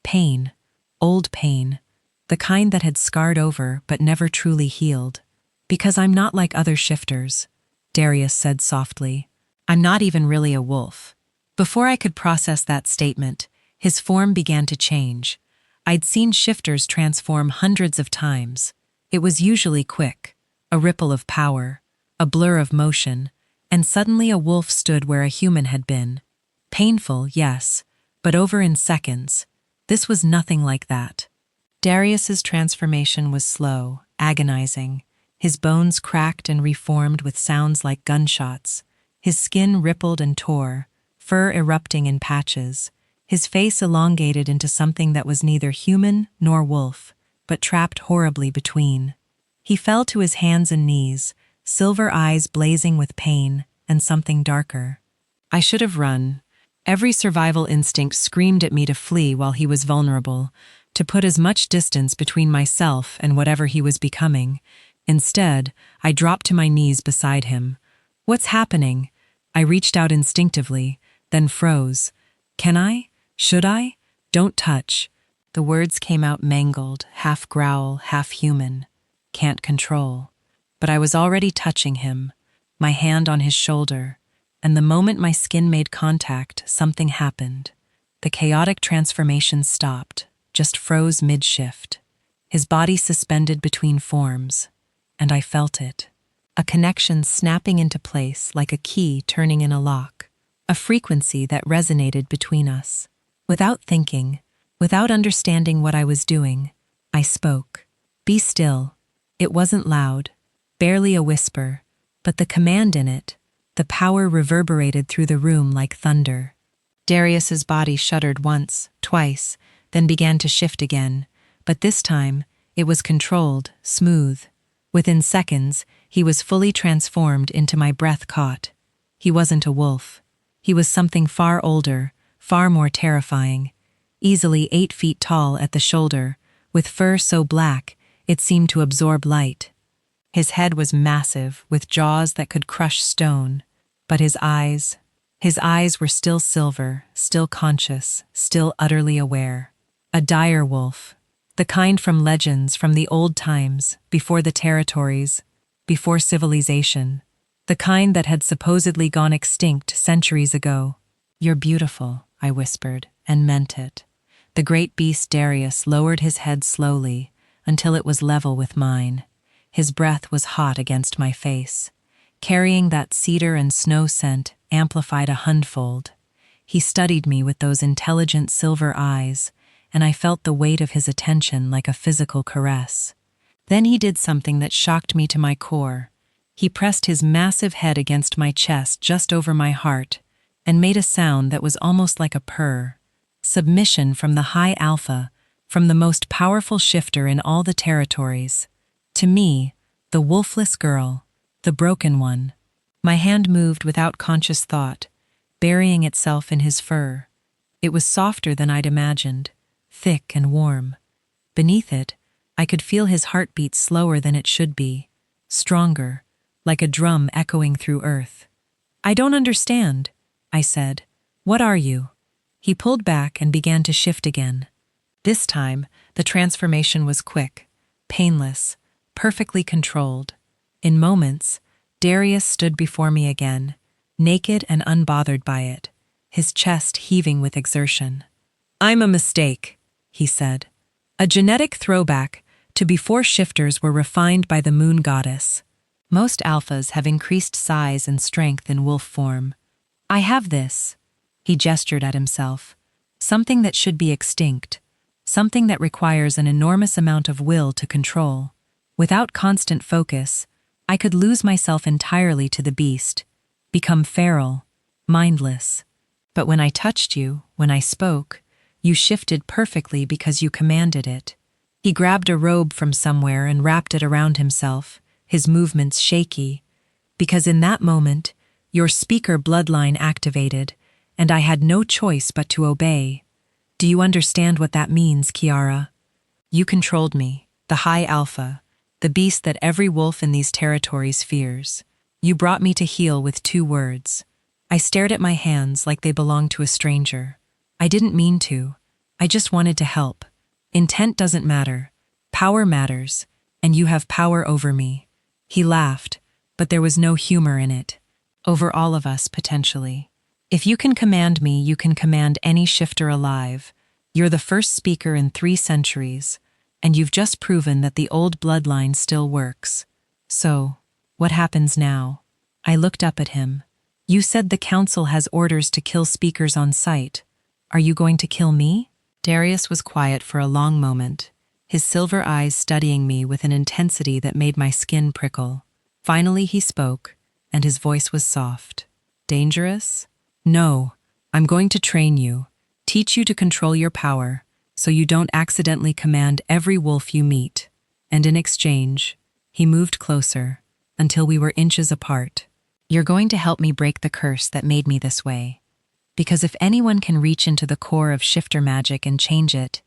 Pain. Old pain. The kind that had scarred over but never truly healed. Because I'm not like other shifters, Darius said softly. I'm not even really a wolf. Before I could process that statement, his form began to change. I'd seen shifters transform hundreds of times. It was usually quick, a ripple of power, a blur of motion, and suddenly a wolf stood where a human had been. Painful, yes, but over in seconds. This was nothing like that. Darius's transformation was slow, agonizing. His bones cracked and reformed with sounds like gunshots. His skin rippled and tore, fur erupting in patches. His face elongated into something that was neither human nor wolf, but trapped horribly between. He fell to his hands and knees, silver eyes blazing with pain and something darker. I should have run. Every survival instinct screamed at me to flee while he was vulnerable, to put as much distance between myself and whatever he was becoming. Instead, I dropped to my knees beside him. What's happening? I reached out instinctively, then froze. Can I? Should I? Don't touch. The words came out mangled, half growl, half human. Can't control. But I was already touching him, my hand on his shoulder, and the moment my skin made contact, something happened. The chaotic transformation stopped, just froze mid-shift. His body suspended between forms, and I felt it. A connection snapping into place like a key turning in a lock. A frequency that resonated between us. Without thinking, without understanding what I was doing, I spoke. Be still. It wasn't loud, barely a whisper, but the command in it, the power reverberated through the room like thunder. Darius's body shuddered once, twice, then began to shift again, but this time, it was controlled, smooth. Within seconds, he was fully transformed into my breath caught. He wasn't a wolf. He was something far older, far more terrifying. Easily 8 feet tall at the shoulder, with fur so black it seemed to absorb light. His head was massive, with jaws that could crush stone, but his eyes were still silver, still conscious, still utterly aware. A dire wolf, the kind from legends from the old times, before the territories, before civilization, the kind that had supposedly gone extinct centuries ago. You're beautiful, I whispered, and meant it. The great beast Darius lowered his head slowly, until it was level with mine. His breath was hot against my face, carrying that cedar and snow scent amplified 100-fold. He studied me with those intelligent silver eyes, and I felt the weight of his attention like a physical caress. Then he did something that shocked me to my core. He pressed his massive head against my chest just over my heart, and made a sound that was almost like a purr. Submission from the High Alpha, from the most powerful shifter in all the territories. To me, the wolfless girl, the broken one. My hand moved without conscious thought, burying itself in his fur. It was softer than I'd imagined, thick and warm. Beneath it, I could feel his heartbeat slower than it should be, stronger, like a drum echoing through earth. I don't understand, I said. What are you? He pulled back and began to shift again. This time, the transformation was quick, painless, perfectly controlled. In moments, Darius stood before me again, naked and unbothered by it, his chest heaving with exertion. I'm a mistake, he said. A genetic throwback to before shifters were refined by the moon goddess. Most alphas have increased size and strength in wolf form. I have this, he gestured at himself, something that should be extinct, something that requires an enormous amount of will to control. Without constant focus, I could lose myself entirely to the beast, become feral, mindless. But when I touched you, when I spoke, you shifted perfectly because you commanded it. He grabbed a robe from somewhere and wrapped it around himself, his movements shaky, because in that moment, your speaker bloodline activated, and I had no choice but to obey. Do you understand what that means, Kiara? You controlled me, the high alpha, the beast that every wolf in these territories fears. You brought me to heel with 2 words. I stared at my hands like they belonged to a stranger. I didn't mean to. I just wanted to help. Intent doesn't matter. Power matters, and you have power over me. He laughed, but there was no humor in it. Over all of us, potentially. If you can command me, you can command any shifter alive. You're the first speaker in 3 centuries, and you've just proven that the old bloodline still works. So, what happens now? I looked up at him. You said the council has orders to kill speakers on sight. Are you going to kill me? Darius was quiet for a long moment, his silver eyes studying me with an intensity that made my skin prickle. Finally he spoke, and his voice was soft. Dangerous? No, I'm going to train you, teach you to control your power, so you don't accidentally command every wolf you meet. And in exchange, he moved closer, until we were inches apart. You're going to help me break the curse that made me this way. Because if anyone can reach into the core of shifter magic and change it,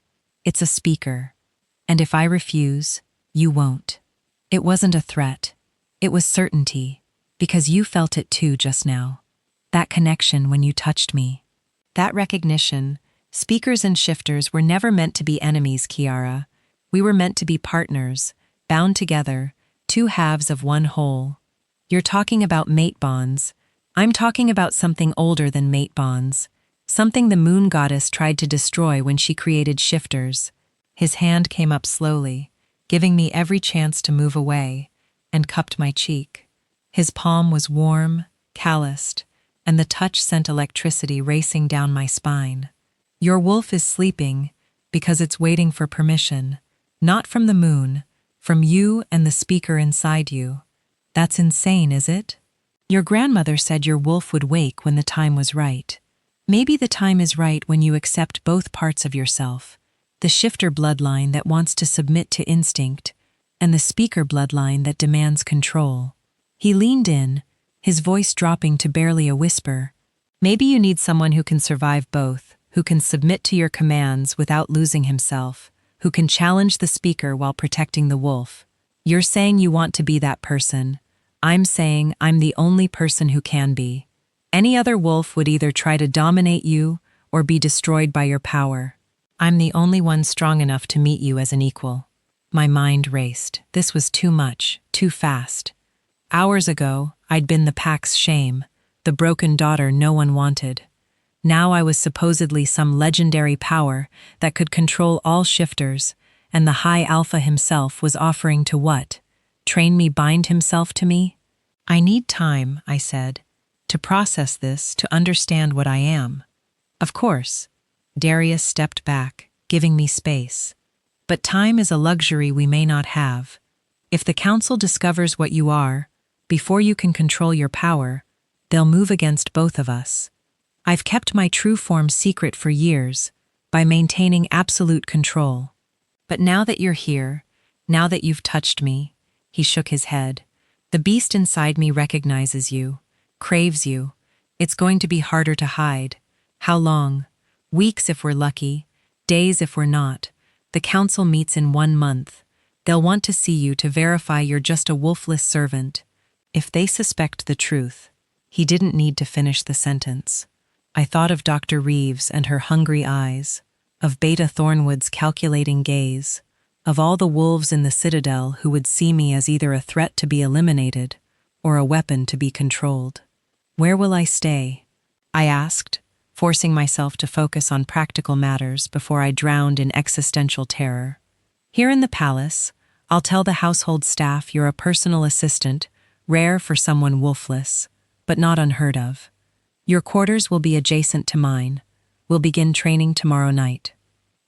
it's a speaker. And if I refuse, you won't. It wasn't a threat. It was certainty, because you felt it too just now. That connection when you touched me. That recognition, speakers and shifters were never meant to be enemies, Kiara. We were meant to be partners, bound together, 2 halves of one whole. You're talking about mate bonds. I'm talking about something older than mate bonds, something the moon goddess tried to destroy when she created shifters. His hand came up slowly, giving me every chance to move away, and cupped my cheek. His palm was warm, calloused, and the touch sent electricity racing down my spine. Your wolf is sleeping because it's waiting for permission, not from the moon, from you and the speaker inside you. That's insane, is it? Your grandmother said your wolf would wake when the time was right. Maybe the time is right when you accept both parts of yourself, the shifter bloodline that wants to submit to instinct, and the speaker bloodline that demands control. He leaned in, his voice dropping to barely a whisper. Maybe you need someone who can survive both, who can submit to your commands without losing himself, who can challenge the speaker while protecting the wolf. You're saying you want to be that person. I'm saying I'm the only person who can be. Any other wolf would either try to dominate you or be destroyed by your power. I'm the only one strong enough to meet you as an equal. My mind raced. This was too much, too fast. Hours ago, I'd been the pack's shame, the broken daughter no one wanted. Now I was supposedly some legendary power that could control all shifters, and the high alpha himself was offering to what? Train me, bind himself to me? I need time, I said, to process this, to understand what I am. Of course. Darius stepped back, giving me space. But time is a luxury we may not have. If the council discovers what you are, before you can control your power, they'll move against both of us. I've kept my true form secret for years, by maintaining absolute control. But now that you're here, now that you've touched me, he shook his head. The beast inside me recognizes you, craves you. It's going to be harder to hide. How long? Weeks if we're lucky, days if we're not. The council meets in 1 month. They'll want to see you to verify you're just a wolfless servant. If they suspect the truth, he didn't need to finish the sentence. I thought of Dr. Reeves and her hungry eyes, of Beta Thornwood's calculating gaze, of all the wolves in the citadel who would see me as either a threat to be eliminated or a weapon to be controlled. Where will I stay? I asked, forcing myself to focus on practical matters before I drowned in existential terror. Here in the palace, I'll tell the household staff you're a personal assistant, rare for someone wolfless, but not unheard of. Your quarters will be adjacent to mine. We'll begin training tomorrow night.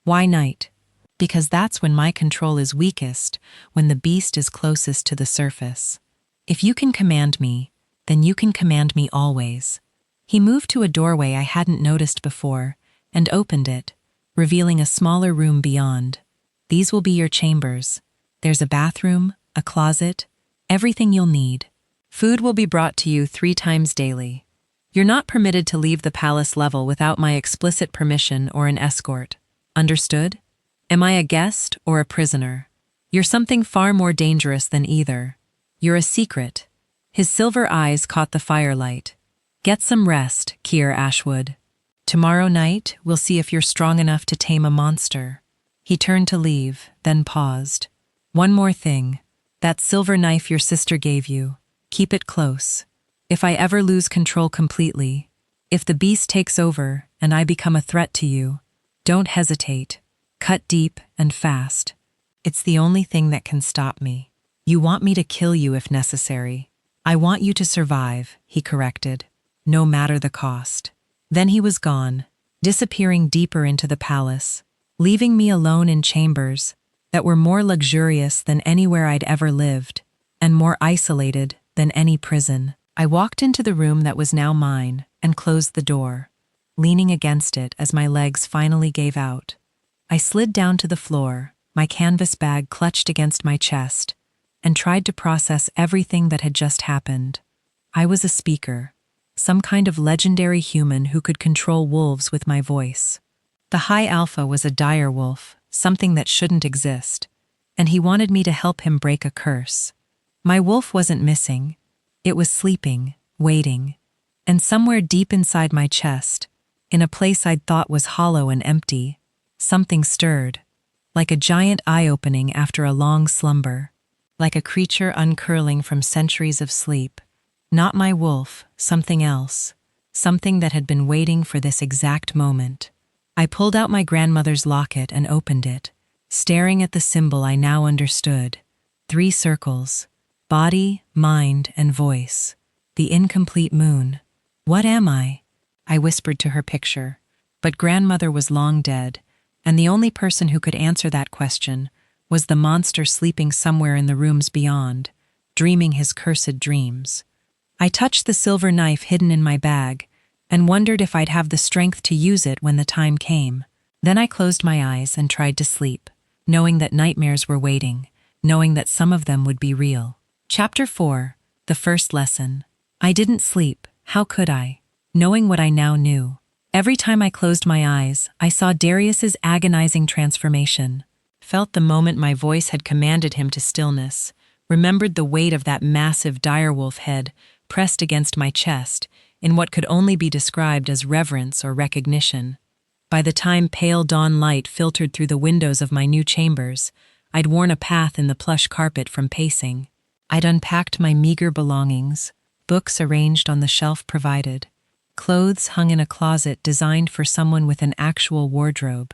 Why night? Because that's when my control is weakest, when the beast is closest to the surface. If you can command me, then you can command me always. He moved to a doorway I hadn't noticed before and opened it, revealing a smaller room beyond. These will be your chambers. There's a bathroom, a closet, everything you'll need. Food will be brought to you 3 times daily. You're not permitted to leave the palace level without my explicit permission or an escort. Understood? Am I a guest or a prisoner? You're something far more dangerous than either. You're a secret. His silver eyes caught the firelight. Get some rest, Kier Ashwood. Tomorrow night, we'll see if you're strong enough to tame a monster. He turned to leave, then paused. One more thing. That silver knife your sister gave you. Keep it close. If I ever lose control completely, if the beast takes over and I become a threat to you, don't hesitate. Cut deep and fast. It's the only thing that can stop me. You want me to kill you if necessary. I want you to survive, he corrected, no matter the cost. Then he was gone, disappearing deeper into the palace, leaving me alone in chambers that were more luxurious than anywhere I'd ever lived, and more isolated than any prison. I walked into the room that was now mine and closed the door, leaning against it as my legs finally gave out. I slid down to the floor, my canvas bag clutched against my chest, and tried to process everything that had just happened. I was a speaker, some kind of legendary human who could control wolves with my voice. The High Alpha was a dire wolf, something that shouldn't exist, and he wanted me to help him break a curse. My wolf wasn't missing. It was sleeping, waiting, and somewhere deep inside my chest, in a place I'd thought was hollow and empty, something stirred, like a giant eye-opening after a long slumber, like a creature uncurling from centuries of sleep. Not my wolf, something else, something that had been waiting for this exact moment. I pulled out my grandmother's locket and opened it, staring at the symbol I now understood. 3 circles. Body, mind, and voice. The incomplete moon. What am I? I whispered to her picture. But grandmother was long dead, and the only person who could answer that question was the monster sleeping somewhere in the rooms beyond, dreaming his cursed dreams. I touched the silver knife hidden in my bag and wondered if I'd have the strength to use it when the time came. Then I closed my eyes and tried to sleep, knowing that nightmares were waiting, knowing that some of them would be real. Chapter 4, The First Lesson. I didn't sleep. How could I? Knowing what I now knew. Every time I closed my eyes, I saw Darius's agonizing transformation. Felt the moment my voice had commanded him to stillness. Remembered the weight of that massive direwolf head pressed against my chest in what could only be described as reverence or recognition. By the time pale dawn light filtered through the windows of my new chambers, I'd worn a path in the plush carpet from pacing. I'd unpacked my meager belongings, books arranged on the shelf provided, clothes hung in a closet designed for someone with an actual wardrobe,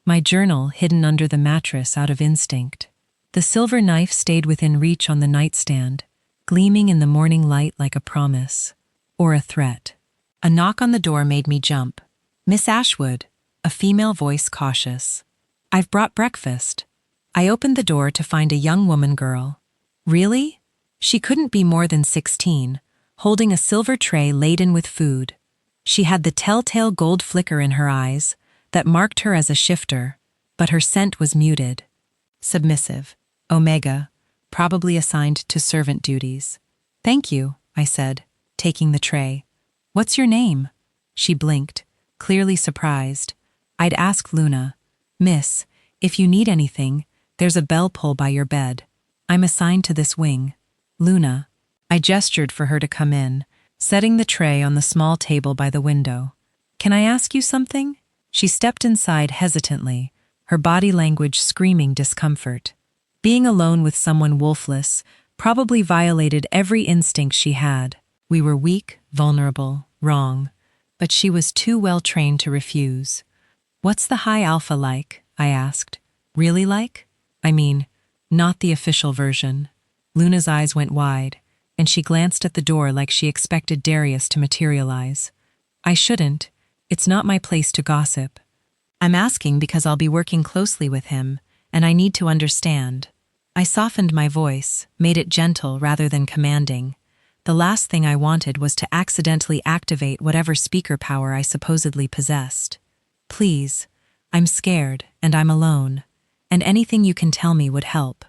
my journal hidden under the mattress out of instinct. The silver knife stayed within reach on the nightstand, gleaming in the morning light like a promise, or a threat. A knock on the door made me jump. Miss Ashwood, a female voice cautious. I've brought breakfast. I opened the door to find a young woman girl. Really? She couldn't be more than 16, holding a silver tray laden with food. She had the telltale gold flicker in her eyes that marked her as a shifter, but her scent was muted. Submissive. Omega, probably assigned to servant duties. Thank you, I said, taking the tray. What's your name? She blinked, clearly surprised. I'd asked Luna, Miss, if you need anything, there's a bell pull by your bed. I'm assigned to this wing. Luna. I gestured for her to come in, setting the tray on the small table by the window. "Can I ask you something?" She stepped inside hesitantly, her body language screaming discomfort. Being alone with someone wolfless probably violated every instinct she had. We were weak, vulnerable, wrong, but she was too well trained to refuse. "What's the high alpha like?" I asked. "Really like? I mean, not the official version." Luna's eyes went wide, and she glanced at the door like she expected Darius to materialize. "I shouldn't. It's not my place to gossip. I'm asking because I'll be working closely with him, and I need to understand." I softened my voice, made it gentle rather than commanding. The last thing I wanted was to accidentally activate whatever speaker power I supposedly possessed. "Please, I'm scared, and I'm alone, and anything you can tell me would help."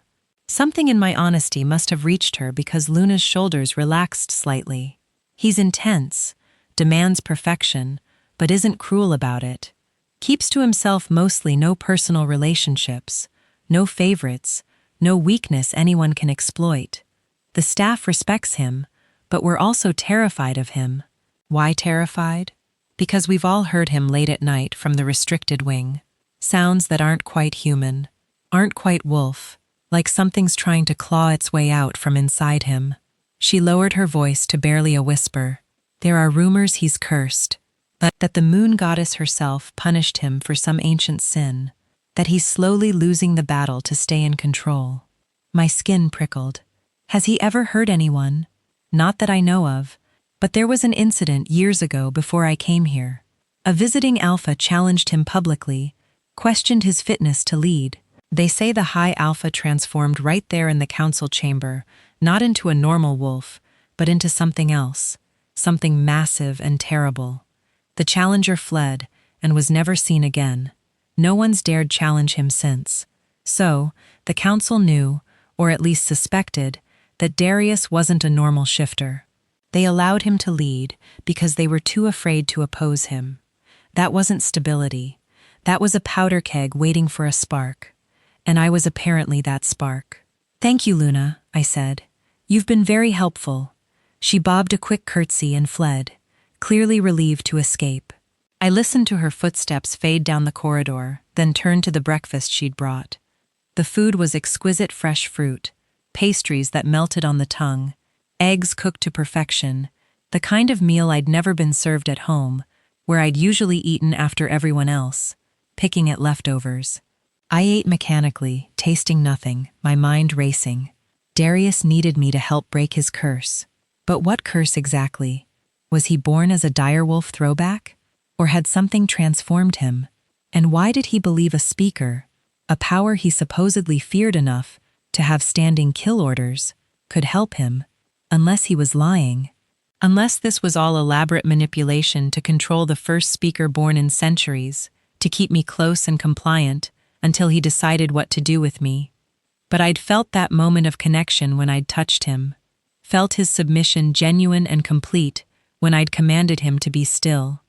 Something in my honesty must have reached her because Luna's shoulders relaxed slightly. "He's intense, demands perfection, but isn't cruel about it. Keeps to himself mostly, no personal relationships, no favorites, no weakness anyone can exploit. The staff respects him, but we're also terrified of him." Why terrified? Because we've all heard him late at night from the restricted wing. Sounds that aren't quite human, aren't quite wolf, like something's trying to claw its way out from inside him. She lowered her voice to barely a whisper. "There are rumors he's cursed, that the moon goddess herself punished him for some ancient sin, that he's slowly losing the battle to stay in control." My skin prickled. Has he ever hurt anyone? Not that I know of, but there was an incident years ago before I came here. A visiting alpha challenged him publicly, questioned his fitness to lead. They say the high alpha transformed right there in the council chamber, not into a normal wolf, but into something else, something massive and terrible. The challenger fled and was never seen again. No one's dared challenge him since. So, the council knew, or at least suspected, that Darius wasn't a normal shifter. They allowed him to lead because they were too afraid to oppose him. That wasn't stability. That was a powder keg waiting for a spark. And I was apparently that spark. "Thank you, Luna," I said. "You've been very helpful." She bobbed a quick curtsy and fled, clearly relieved to escape. I listened to her footsteps fade down the corridor, then turned to the breakfast she'd brought. The food was exquisite fresh fruit, pastries that melted on the tongue, eggs cooked to perfection, the kind of meal I'd never been served at home, where I'd usually eaten after everyone else, picking at leftovers. I ate mechanically, tasting nothing, my mind racing. Darius needed me to help break his curse. But what curse exactly? Was he born as a direwolf throwback? Or had something transformed him? And why did he believe a speaker, a power he supposedly feared enough to have standing kill orders, could help him, unless he was lying? Unless this was all elaborate manipulation to control the first speaker born in centuries, to keep me close and compliant until he decided what to do with me. But I'd felt that moment of connection when I'd touched him, felt his submission genuine and complete when I'd commanded him to be still.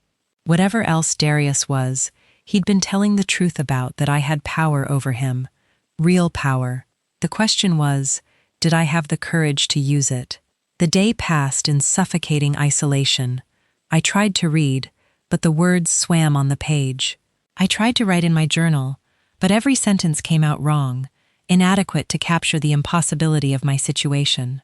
Whatever else Darius was, he'd been telling the truth about that I had power over him. Real power. The question was, did I have the courage to use it? The day passed in suffocating isolation. I tried to read, but the words swam on the page. I tried to write in my journal, but every sentence came out wrong, inadequate to capture the impossibility of my situation.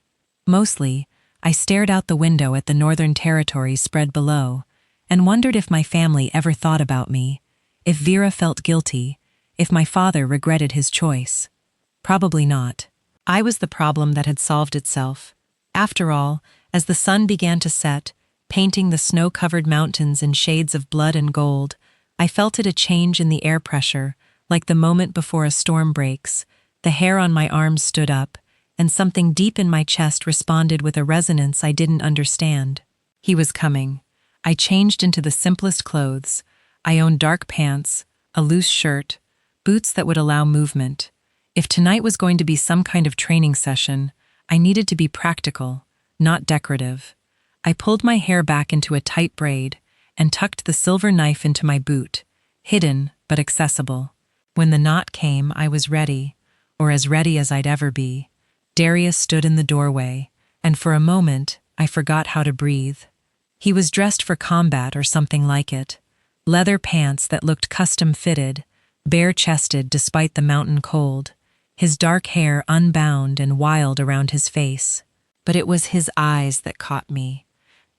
Mostly, I stared out the window at the northern territories spread below, and wondered if my family ever thought about me, if Vera felt guilty, if my father regretted his choice. Probably not. I was the problem that had solved itself. After all, as the sun began to set, painting the snow-covered mountains in shades of blood and gold, I felt it a change in the air pressure, like the moment before a storm breaks. The hair on my arms stood up, and something deep in my chest responded with a resonance I didn't understand. He was coming. I changed into the simplest clothes. I owned dark pants, a loose shirt, boots that would allow movement. If tonight was going to be some kind of training session, I needed to be practical, not decorative. I pulled my hair back into a tight braid and tucked the silver knife into my boot, hidden but accessible. When the knot came, I was ready, or as ready as I'd ever be. Darius stood in the doorway, and for a moment, I forgot how to breathe. He was dressed for combat or something like it. leather pants that looked custom-fitted, bare-chested despite the mountain cold, his dark hair unbound and wild around his face. But it was his eyes that caught me.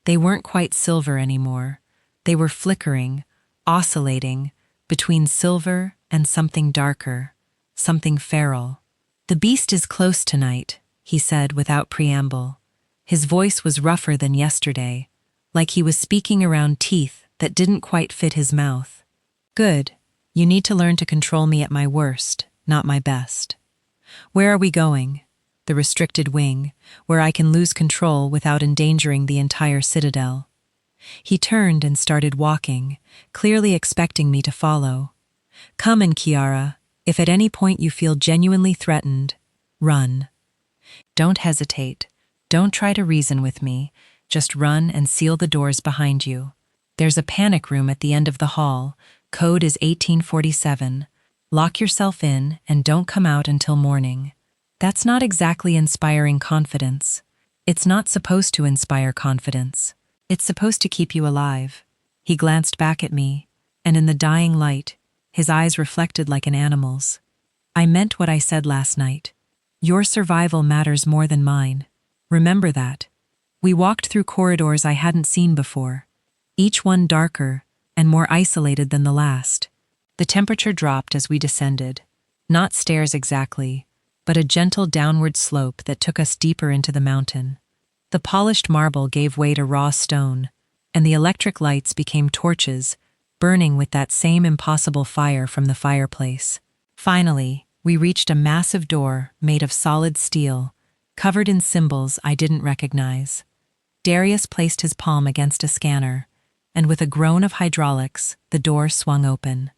They weren't quite silver anymore. They were flickering, oscillating, between silver and something darker, something feral. "The beast is close tonight," he said without preamble. His voice was rougher than yesterday, like he was speaking around teeth that didn't quite fit his mouth. "Good. You need to learn to control me at my worst, not my best." "Where are we going?" "The restricted wing, where I can lose control without endangering the entire citadel." He turned and started walking, clearly expecting me to follow. "Come in, Kiara. If at any point you feel genuinely threatened, run. Don't hesitate. Don't try to reason with me. Just run and seal the doors behind you. There's a panic room at the end of the hall. Code is 1847. Lock yourself in and don't come out until morning." That's not exactly inspiring confidence. It's not supposed to inspire confidence. It's supposed to keep you alive. He glanced back at me, and in the dying light, his eyes reflected like an animal's. "I meant what I said last night. Your survival matters more than mine. Remember that." We walked through corridors I hadn't seen before, each one darker and more isolated than the last. The temperature dropped as we descended. Not stairs exactly, but a gentle downward slope that took us deeper into the mountain. The polished marble gave way to raw stone, and the electric lights became torches, burning with that same impossible fire from the fireplace. Finally, we reached a massive door made of solid steel, covered in symbols I didn't recognize. Darius placed his palm against a scanner, and with a groan of hydraulics, the door swung open.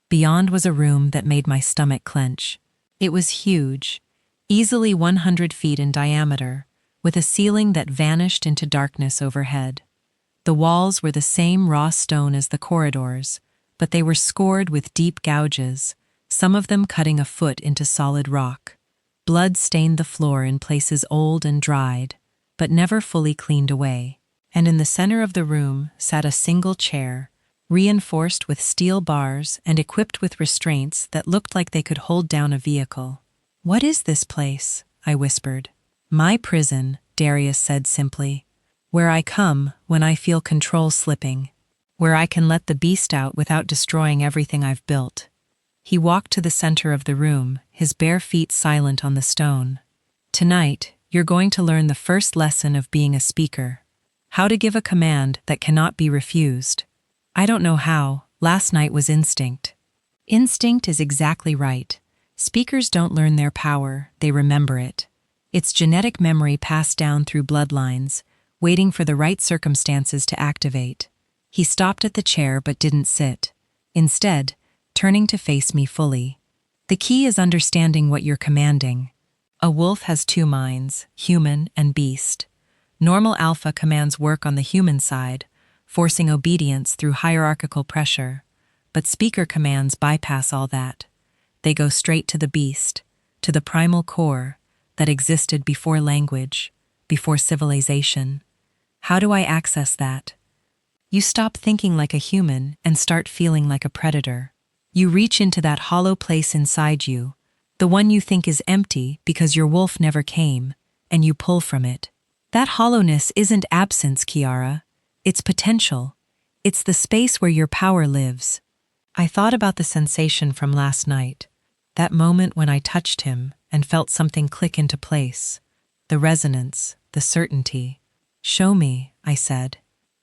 Beyond was a room that made my stomach clench. It was huge, easily 100 feet in diameter, with a ceiling that vanished into darkness overhead. The walls were the same raw stone as the corridors, but they were scored with deep gouges, some of them cutting a foot into solid rock. Blood stained the floor in places old and dried, but never fully cleaned away. And in the center of the room sat a single chair, reinforced with steel bars and equipped with restraints that looked like they could hold down a vehicle. "What is this place?" I whispered. "My prison," Darius said simply. "Where I come when I feel control slipping. Where I can let the beast out without destroying everything I've built." He walked to the center of the room, his bare feet silent on the stone. "Tonight, you're going to learn the first lesson of being a speaker. How to give a command that cannot be refused. I don't know how. Last night was instinct." Instinct is exactly right. Speakers don't learn their power, they remember it. It's genetic memory passed down through bloodlines, waiting for the right circumstances to activate. He stopped at the chair but didn't sit. Instead, turning to face me fully. "The key is understanding what you're commanding. A wolf has two minds, human and beast. Normal alpha commands work on the human side, forcing obedience through hierarchical pressure. But speaker commands bypass all that. They go straight to the beast, to the primal core that existed before language, before civilization. How do I access that? You stop thinking like a human and start feeling like a predator. You reach into that hollow place inside you, the one you think is empty because your wolf never came, and you pull from it. That hollowness isn't absence, Kiara. It's potential. It's the space where your power lives." I thought about the sensation from last night, that moment when I touched him and felt something click into place. The resonance, the certainty. "Show me," I said.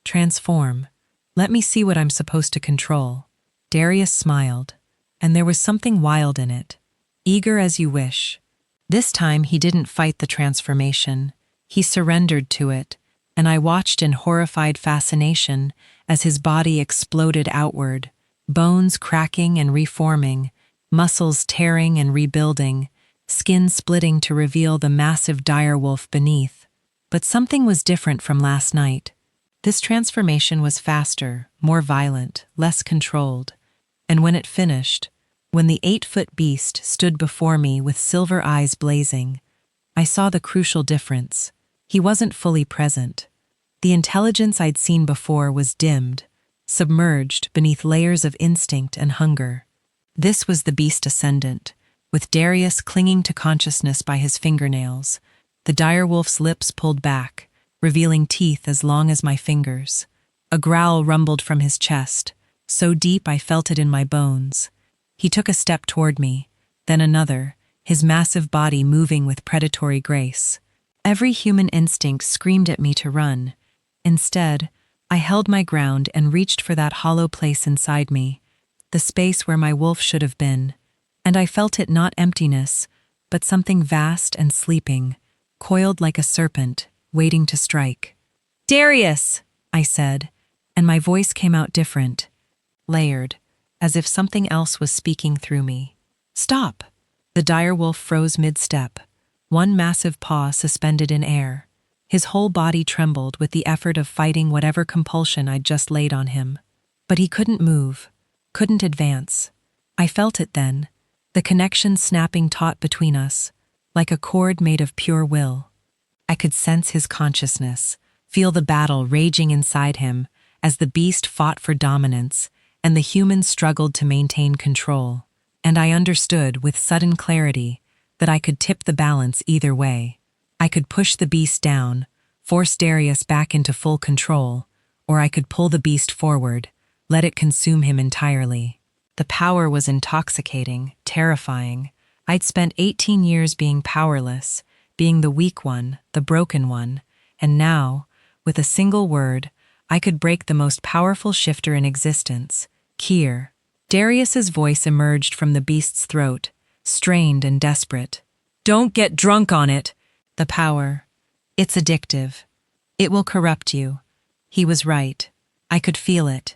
"Transform. Let me see what I'm supposed to control." Darius smiled, and there was something wild in it. "Eager as you wish." This time he didn't fight the transformation. He surrendered to it, and I watched in horrified fascination as his body exploded outward, bones cracking and reforming, muscles tearing and rebuilding, skin splitting to reveal the massive direwolf beneath. But something was different from last night. This transformation was faster, more violent, less controlled. And when it finished, when the 8-foot beast stood before me with silver eyes blazing, I saw the crucial difference. He wasn't fully present. The intelligence I'd seen before was dimmed, submerged beneath layers of instinct and hunger. This was the beast ascendant, with Darius clinging to consciousness by his fingernails, the direwolf's lips pulled back, revealing teeth as long as my fingers. A growl rumbled from his chest, so deep I felt it in my bones. He took a step toward me, then another, his massive body moving with predatory grace. Every human instinct screamed at me to run. Instead, I held my ground and reached for that hollow place inside me, the space where my wolf should have been. And I felt it not emptiness, but something vast and sleeping, coiled like a serpent, waiting to strike. "Darius!" I said, and my voice came out different, layered, as if something else was speaking through me. "Stop!" The direwolf froze mid-step, one massive paw suspended in air. His whole body trembled with the effort of fighting whatever compulsion I'd just laid on him. But he couldn't move, couldn't advance. I felt it then, the connection snapping taut between us, like a cord made of pure will. I could sense his consciousness, feel the battle raging inside him as the beast fought for dominance and the human struggled to maintain control. And I understood with sudden clarity that I could tip the balance either way. I could push the beast down, force Darius back into full control, or I could pull the beast forward, let it consume him entirely. The power was intoxicating, terrifying. I'd spent 18 years being powerless, being the weak one, the broken one, and now, with a single word, I could break the most powerful shifter in existence, Kier. Darius's voice emerged from the beast's throat, strained and desperate. "Don't get drunk on it!" The power. It's addictive. It will corrupt you. He was right. I could feel it.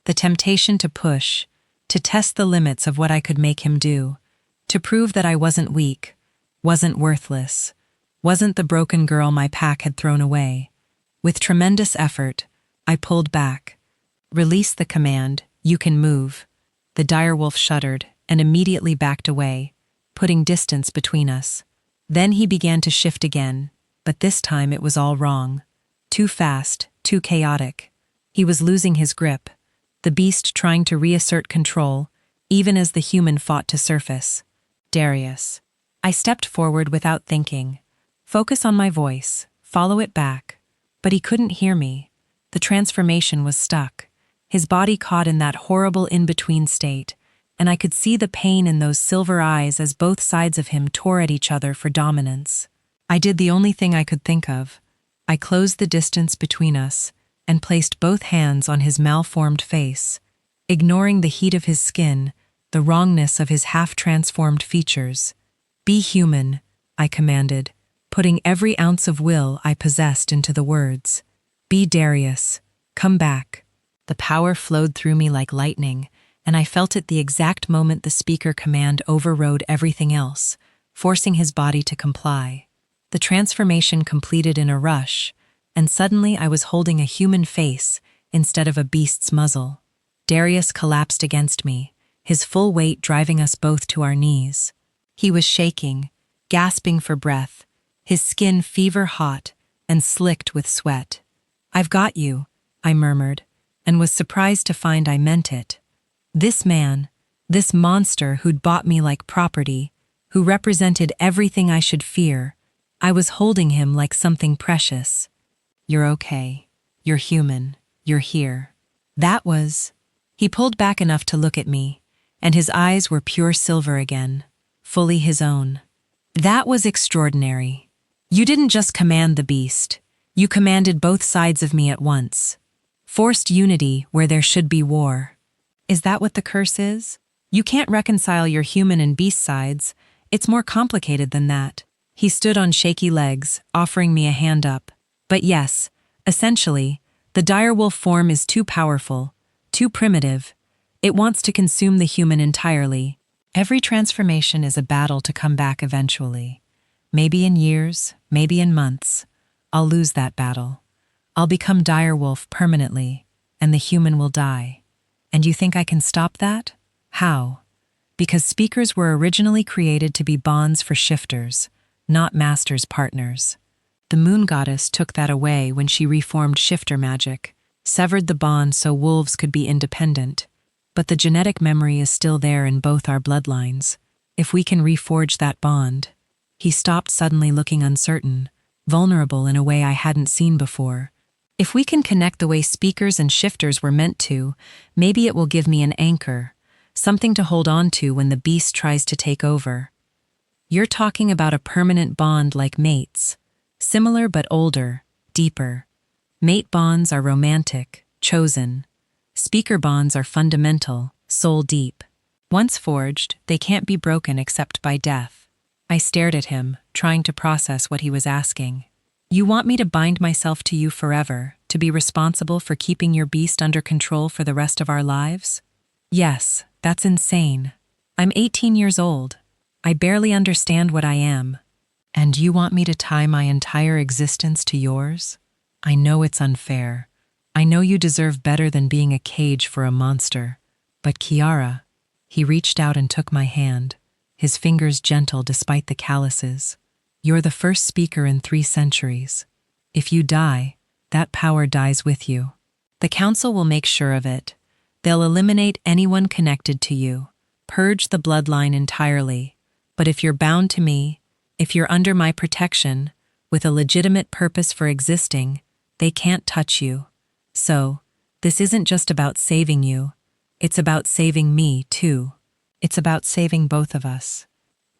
The temptation to push, to test the limits of what I could make him do, to prove that I wasn't weak, wasn't worthless, wasn't the broken girl my pack had thrown away. With tremendous effort, I pulled back. Release the command, "You can move." The direwolf shuddered and immediately backed away, putting distance between us. Then he began to shift again, but this time it was all wrong. Too fast, too chaotic. He was losing his grip, the beast trying to reassert control, even as the human fought to surface. "Darius." I stepped forward without thinking. Focus on my voice, follow it back. But he couldn't hear me. The transformation was stuck. His body caught in that horrible in-between state, and I could see the pain in those silver eyes as both sides of him tore at each other for dominance. I did the only thing I could think of. I closed the distance between us and placed both hands on his malformed face, ignoring the heat of his skin, the wrongness of his half-transformed features. "Be human," I commanded, putting every ounce of will I possessed into the words. "Be Darius. Come back." The power flowed through me like lightning, and I felt it the exact moment the speaker command overrode everything else, forcing his body to comply. The transformation completed in a rush, and suddenly I was holding a human face instead of a beast's muzzle. Darius collapsed against me, his full weight driving us both to our knees. He was shaking, gasping for breath, his skin fever-hot and slicked with sweat. "I've got you," I murmured, and was surprised to find I meant it. This man, this monster who'd bought me like property, who represented everything I should fear, I was holding him like something precious. "You're okay. You're human. You're here." That was... He pulled back enough to look at me, and his eyes were pure silver again, fully his own. "That was extraordinary. You didn't just command the beast. You commanded both sides of me at once. Forced unity where there should be war. Is that what the curse is? You can't reconcile your human and beast sides. It's more complicated than that." He stood on shaky legs, offering me a hand up. "But yes, essentially, the direwolf form is too powerful, too primitive. It wants to consume the human entirely. Every transformation is a battle to come back eventually. Maybe in years, maybe in months. I'll lose that battle. I'll become direwolf permanently, and the human will die. And you think I can stop that? How? Because speakers were originally created to be bonds for shifters, not masters' partners. The moon goddess took that away when she reformed shifter magic, severed the bond so wolves could be independent. But the genetic memory is still there in both our bloodlines. If we can reforge that bond. He stopped, suddenly looking uncertain, vulnerable in a way I hadn't seen before. If we can connect the way speakers and shifters were meant to, maybe it will give me an anchor, something to hold on to when the beast tries to take over. You're talking about a permanent bond like mates. Similar but older, deeper. Mate bonds are romantic, chosen. Speaker bonds are fundamental, soul deep. Once forged, they can't be broken except by death. I stared at him, trying to process what he was asking. You want me to bind myself to you forever, to be responsible for keeping your beast under control for the rest of our lives? Yes, that's insane. I'm 18 years old. I barely understand what I am. And you want me to tie my entire existence to yours? I know it's unfair. I know you deserve better than being a cage for a monster. But Kiara, he reached out and took my hand, his fingers gentle despite the calluses. You're the first speaker in 3 centuries. If you die, that power dies with you. The council will make sure of it. They'll eliminate anyone connected to you, purge the bloodline entirely. But if you're bound to me, if you're under my protection, with a legitimate purpose for existing, they can't touch you. So, this isn't just about saving you. It's about saving me, too. It's about saving both of us.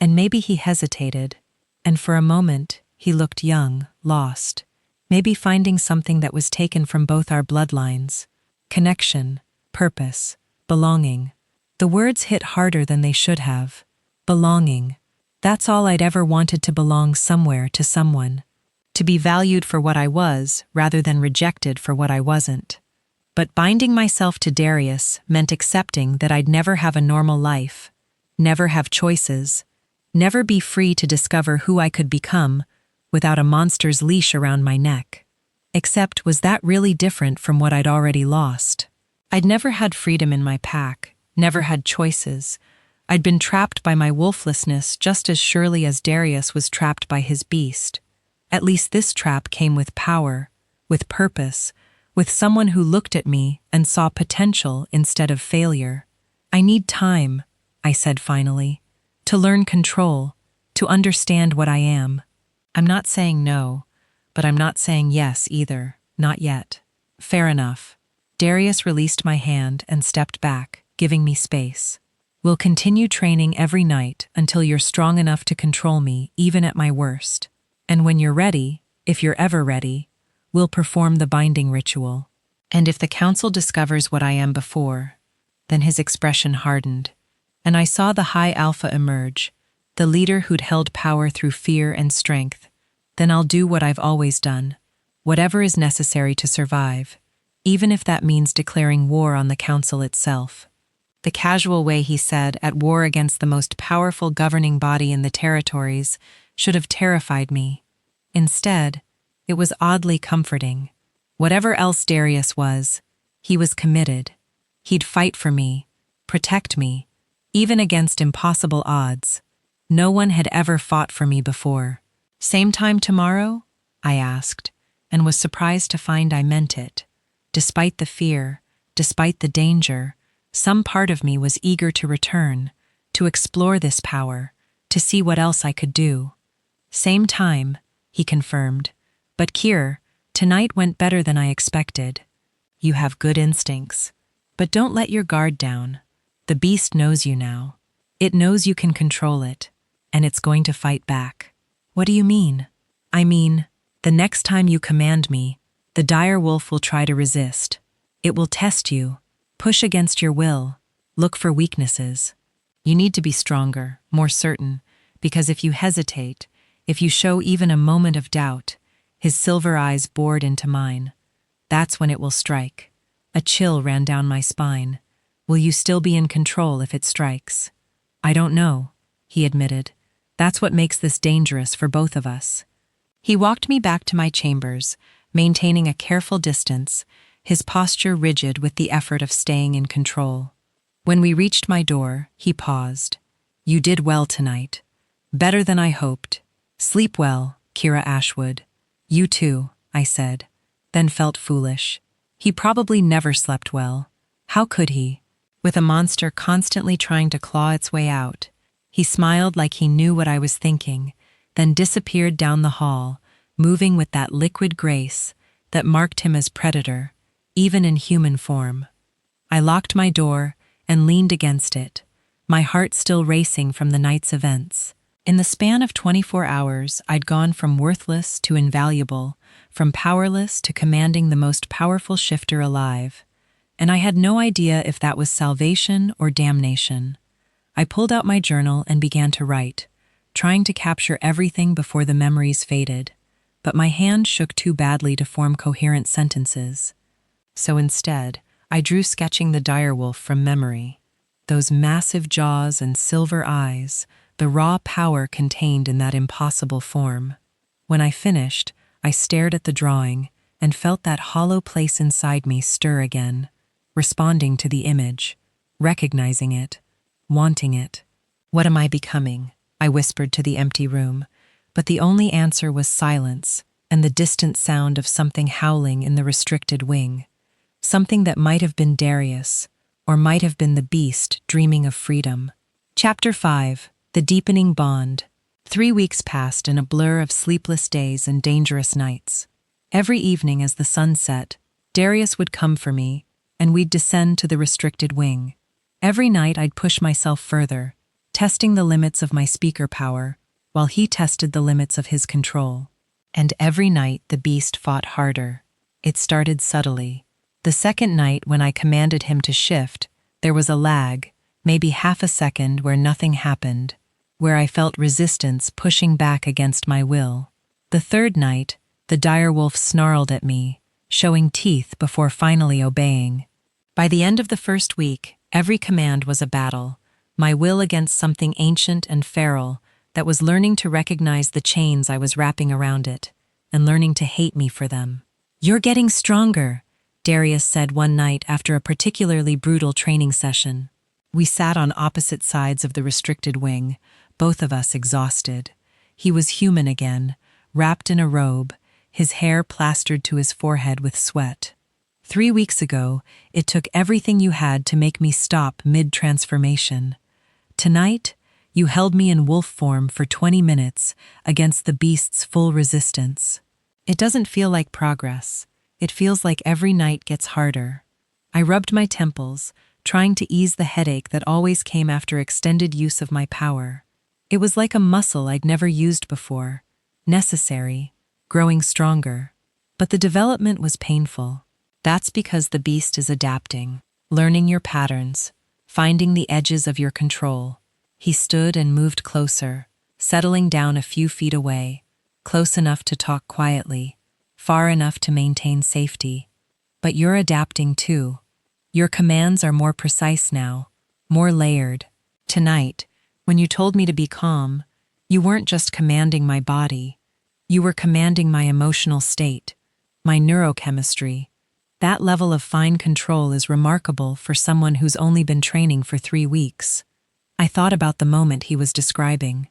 And maybe he hesitated, and for a moment, he looked young, lost. Maybe finding something that was taken from both our bloodlines. Connection, purpose, belonging. The words hit harder than they should have. Belonging. That's all I'd ever wanted, to belong somewhere to someone. To be valued for what I was, rather than rejected for what I wasn't. But binding myself to Darius meant accepting that I'd never have a normal life, never have choices, never be free to discover who I could become without a monster's leash around my neck. Except, was that really different from what I'd already lost? I'd never had freedom in my pack, never had choices. I'd been trapped by my wolflessness just as surely as Darius was trapped by his beast. At least this trap came with power, with purpose, with someone who looked at me and saw potential instead of failure. I need time, I said finally, to learn control, to understand what I am. I'm not saying no, but I'm not saying yes either, not yet. Fair enough. Darius released my hand and stepped back, giving me space. We'll continue training every night until you're strong enough to control me, even at my worst. And when you're ready, if you're ever ready, we'll perform the binding ritual. And if the council discovers what I am before, then his expression hardened, and I saw the high alpha emerge, the leader who'd held power through fear and strength. Then I'll do what I've always done, whatever is necessary to survive, even if that means declaring war on the council itself. The casual way he said, at war against the most powerful governing body in the territories, should have terrified me. Instead, it was oddly comforting. Whatever else Darius was, he was committed. He'd fight for me, protect me, even against impossible odds. No one had ever fought for me before. Same time tomorrow? I asked, and was surprised to find I meant it. Despite the fear, despite the danger, some part of me was eager to return, to explore this power, to see what else I could do. Same time, he confirmed. But Kier, tonight went better than I expected. You have good instincts. But don't let your guard down. The beast knows you now. It knows you can control it, and it's going to fight back. What do you mean? I mean, the next time you command me, the dire wolf will try to resist. It will test you, push against your will, look for weaknesses. You need to be stronger, more certain, because if you hesitate, if you show even a moment of doubt, his silver eyes bored into mine. That's when it will strike. A chill ran down my spine. Will you still be in control if it strikes? I don't know, he admitted. That's what makes this dangerous for both of us. He walked me back to my chambers, maintaining a careful distance, his posture rigid with the effort of staying in control. When we reached my door, he paused. You did well tonight. Better than I hoped. Sleep well, Kira Ashwood. You too, I said, then felt foolish. He probably never slept well. How could he? With a monster constantly trying to claw its way out. He smiled like he knew what I was thinking, then disappeared down the hall, moving with that liquid grace that marked him as predator, even in human form. I locked my door and leaned against it, my heart still racing from the night's events. In the span of 24 hours, I'd gone from worthless to invaluable, from powerless to commanding the most powerful shifter alive. And I had no idea if that was salvation or damnation. I pulled out my journal and began to write, trying to capture everything before the memories faded, but my hand shook too badly to form coherent sentences. So instead, I drew sketching the direwolf from memory. Those massive jaws and silver eyes, the raw power contained in that impossible form. When I finished, I stared at the drawing and felt that hollow place inside me stir again, responding to the image, recognizing it, wanting it. What am I becoming? I whispered to the empty room, but the only answer was silence and the distant sound of something howling in the restricted wing. Something that might have been Darius, or might have been the beast dreaming of freedom. Chapter 5. The Deepening Bond. 3 weeks passed in a blur of sleepless days and dangerous nights. Every evening as the sun set, Darius would come for me, and we'd descend to the restricted wing. Every night I'd push myself further, testing the limits of my speaker power, while he tested the limits of his control. And every night the beast fought harder. It started subtly. The second night when I commanded him to shift, there was a lag, maybe half a second where nothing happened, where I felt resistance pushing back against my will. The third night, the direwolf snarled at me, showing teeth before finally obeying. By the end of the first week, every command was a battle, my will against something ancient and feral that was learning to recognize the chains I was wrapping around it, and learning to hate me for them. "You're getting stronger," Darius said one night after a particularly brutal training session. We sat on opposite sides of the restricted wing, both of us exhausted. He was human again, wrapped in a robe, his hair plastered to his forehead with sweat. 3 weeks ago, it took everything you had to make me stop mid-transformation. Tonight, you held me in wolf form for 20 minutes against the beast's full resistance. It doesn't feel like progress. It feels like every night gets harder. I rubbed my temples, trying to ease the headache that always came after extended use of my power. It was like a muscle I'd never used before, necessary, growing stronger. But the development was painful. That's because the beast is adapting, learning your patterns, finding the edges of your control. He stood and moved closer, settling down a few feet away, close enough to talk quietly, far enough to maintain safety. But you're adapting too. Your commands are more precise now, more layered. Tonight, when you told me to be calm, you weren't just commanding my body. You were commanding my emotional state, my neurochemistry. That level of fine control is remarkable for someone who's only been training for 3 weeks. I thought about the moment he was describing.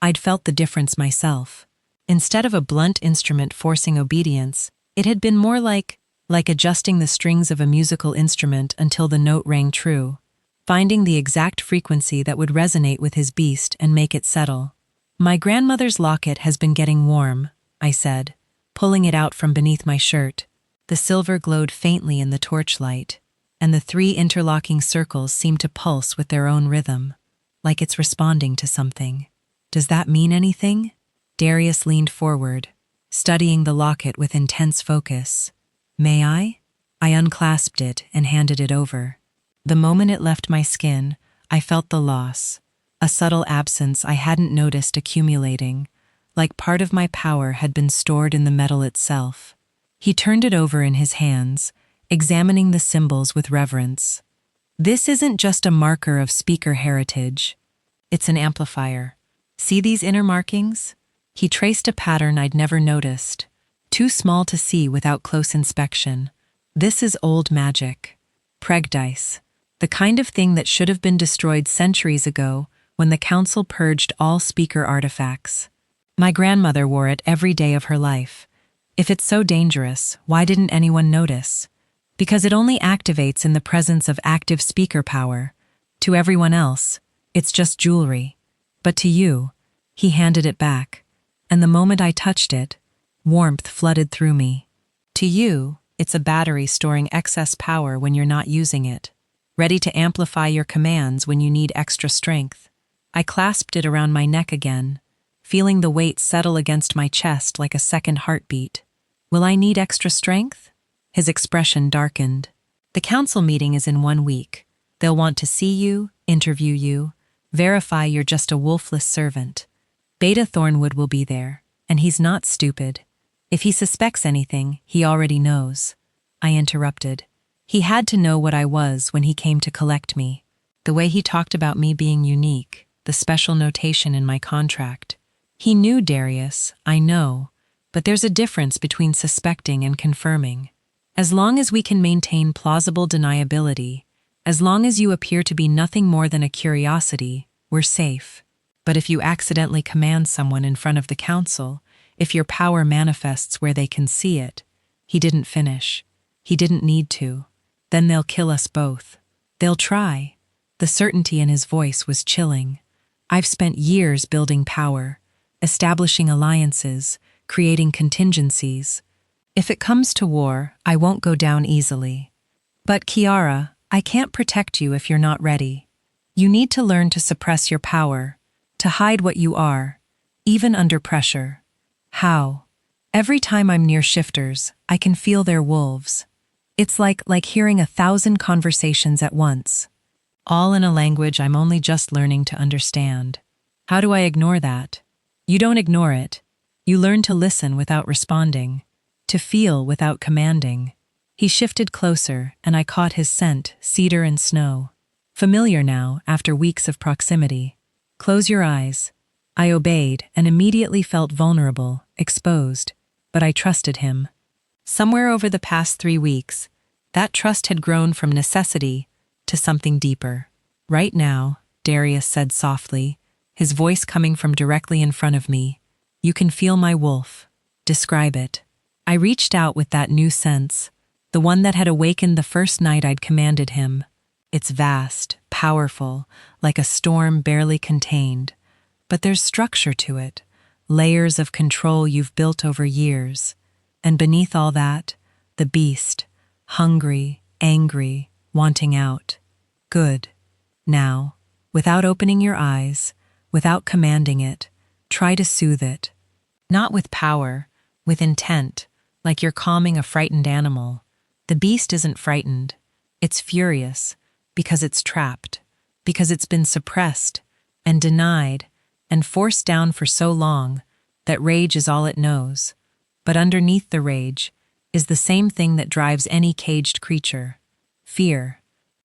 I'd felt the difference myself. Instead of a blunt instrument forcing obedience, it had been more like adjusting the strings of a musical instrument until the note rang true, finding the exact frequency that would resonate with his beast and make it settle. "My grandmother's locket has been getting warm," I said, pulling it out from beneath my shirt. The silver glowed faintly in the torchlight, and the 3 interlocking circles seemed to pulse with their own rhythm, like it's responding to something. "Does that mean anything?" Darius leaned forward, studying the locket with intense focus. "May I?" I unclasped it and handed it over. The moment it left my skin, I felt the loss, a subtle absence I hadn't noticed accumulating, like part of my power had been stored in the metal itself. He turned it over in his hands, examining the symbols with reverence. "This isn't just a marker of speaker heritage. It's an amplifier. See these inner markings?" He traced a pattern I'd never noticed, too small to see without close inspection. "This is old magic. Pregdice. The kind of thing that should have been destroyed centuries ago when the council purged all speaker artifacts. My grandmother wore it every day of her life. If it's so dangerous, why didn't anyone notice?" because it only activates in the presence of active speaker power. To everyone else, it's just jewelry. But to you, he handed it back, and the moment I touched it, warmth flooded through me. To you, it's a battery storing excess power when you're not using it, ready to amplify your commands when you need extra strength. I clasped it around my neck again, feeling the weight settle against my chest like a second heartbeat. Will I need extra strength? His expression darkened. The council meeting is in 1 week. They'll want to see you, interview you, verify you're just a Wolfless servant. Beta Thornwood will be there, and he's not stupid. If he suspects anything, he already knows. I interrupted. He had to know what I was when he came to collect me. The way he talked about me being unique, the special notation in my contract. He knew Darius, I know, but there's a difference between suspecting and confirming. As long as we can maintain plausible deniability, as long as you appear to be nothing more than a curiosity, we're safe. But if you accidentally command someone in front of the council, if your power manifests where they can see it, he didn't finish. He didn't need to. Then they'll kill us both. They'll try. The certainty in his voice was chilling. I've spent years building power, establishing alliances, creating contingencies. If it comes to war, I won't go down easily. But Kiara, I can't protect you if you're not ready. You need to learn to suppress your power, to hide what you are, even under pressure. How? Every time I'm near shifters, I can feel their wolves. It's like hearing 1,000 conversations at once, all in a language I'm only just learning to understand. How do I ignore that? You don't ignore it. You learn to listen without responding, to feel without commanding. He shifted closer, and I caught his scent, cedar and snow. Familiar now, after weeks of proximity. Close your eyes. I obeyed and immediately felt vulnerable, exposed, but I trusted him. Somewhere over the past 3 weeks, that trust had grown from necessity to something deeper. Right now, Darius said softly, his voice coming from directly in front of me, you can feel my wolf. Describe it. I reached out with that new sense, the one that had awakened the first night I'd commanded him. It's vast, powerful, like a storm barely contained. But there's structure to it, layers of control you've built over years. And beneath all that, the beast, hungry, angry, wanting out. Good. Now, without opening your eyes, without commanding it, try to soothe it. Not with power, with intent, like you're calming a frightened animal. The beast isn't frightened. It's furious, because it's trapped, because it's been suppressed and denied and forced down for so long that rage is all it knows. But underneath the rage is the same thing that drives any caged creature. Fear.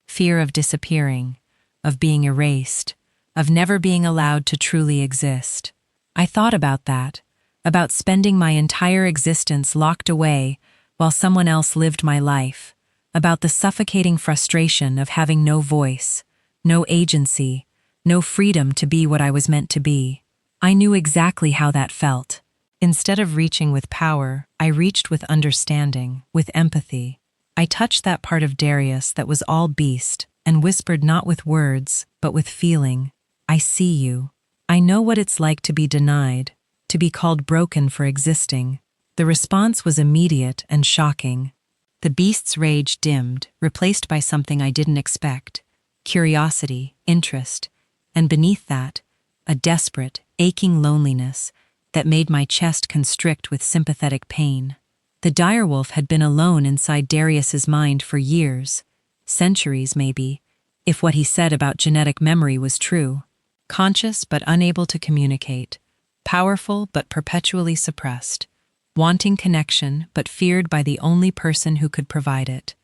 Fear of disappearing, of being erased, of never being allowed to truly exist. I thought about that, about spending my entire existence locked away while someone else lived my life, about the suffocating frustration of having no voice, no agency, no freedom to be what I was meant to be. I knew exactly how that felt. Instead of reaching with power, I reached with understanding, with empathy. I touched that part of Darius that was all beast and whispered not with words, but with feeling. I see you. I know what it's like to be denied, to be called broken for existing. The response was immediate and shocking. The beast's rage dimmed, replaced by something I didn't expect. Curiosity, interest, and beneath that, a desperate, aching loneliness that made my chest constrict with sympathetic pain. The direwolf had been alone inside Darius's mind for years, centuries maybe, if what he said about genetic memory was true. Conscious but unable to communicate, powerful but perpetually suppressed, wanting connection but feared by the only person who could provide it.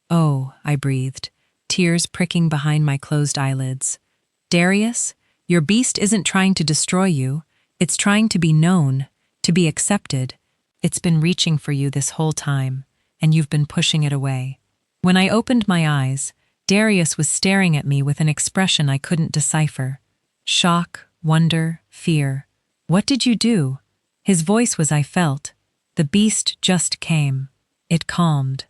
Oh, I breathed, tears pricking behind my closed eyelids. Darius, your beast isn't trying to destroy you. It's trying to be known, to be accepted. It's been reaching for you this whole time, and you've been pushing it away. When I opened my eyes, Darius was staring at me with an expression I couldn't decipher. Shock, wonder, fear. What did you do? His voice was I felt. The beast just came. It calmed.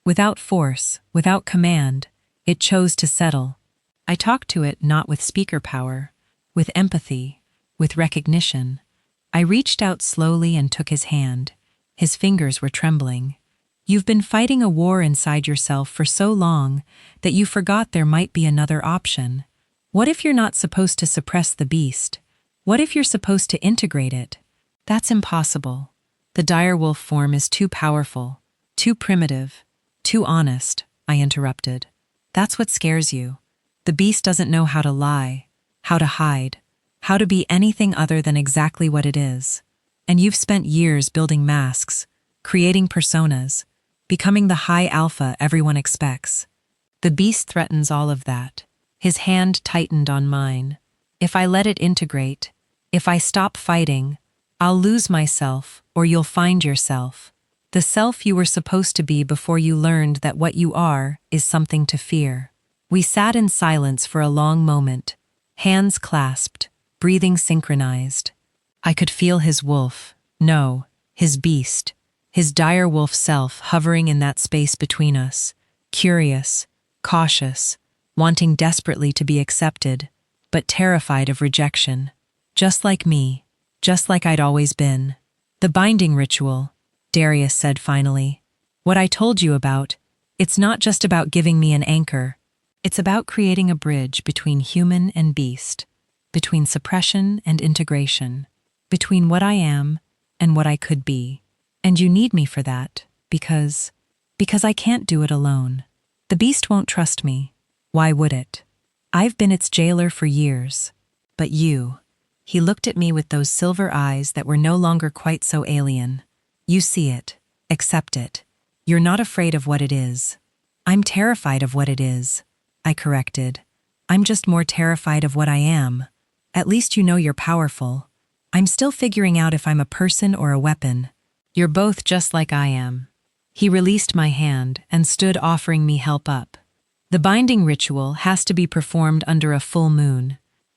Without force, without command, it chose to settle. I talked to it not with speaker power, with empathy, with recognition. I reached out slowly and took his hand. His fingers were trembling. You've been fighting a war inside yourself for so long that you forgot there might be another option. What if you're not supposed to suppress the beast? What if you're supposed to integrate it? That's impossible. The direwolf form is too powerful, too primitive, too honest, I interrupted. That's what scares you. The beast doesn't know how to lie, how to hide, how to be anything other than exactly what it is. And you've spent years building masks, creating personas, becoming the high alpha everyone expects. The beast threatens all of that. His hand tightened on mine. If I let it integrate, if I stop fighting, I'll lose myself, or you'll find yourself. The self you were supposed to be before you learned that what you are is something to fear. We sat in silence for a long moment, hands clasped, breathing synchronized. I could feel his wolf, no, his beast, his dire wolf self hovering in that space between us, curious, cautious, wanting desperately to be accepted, but terrified of rejection. Just like me, just like I'd always been. The binding ritual, Darius said finally. What I told you about, it's not just about giving me an anchor. It's about creating a bridge between human and beast, between suppression and integration, between what I am and what I could be. And you need me for that, because I can't do it alone. The beast won't trust me. Why would it? I've been its jailer for years. But you, he looked at me with those silver eyes that were no longer quite so alien. You see it, accept it. You're not afraid of what it is. I'm terrified of what it is, I corrected. I'm just more terrified of what I am. At least you know you're powerful. I'm still figuring out if I'm a person or a weapon. You're both just like I am. He released my hand and stood offering me help up. The binding ritual has to be performed under a full moon.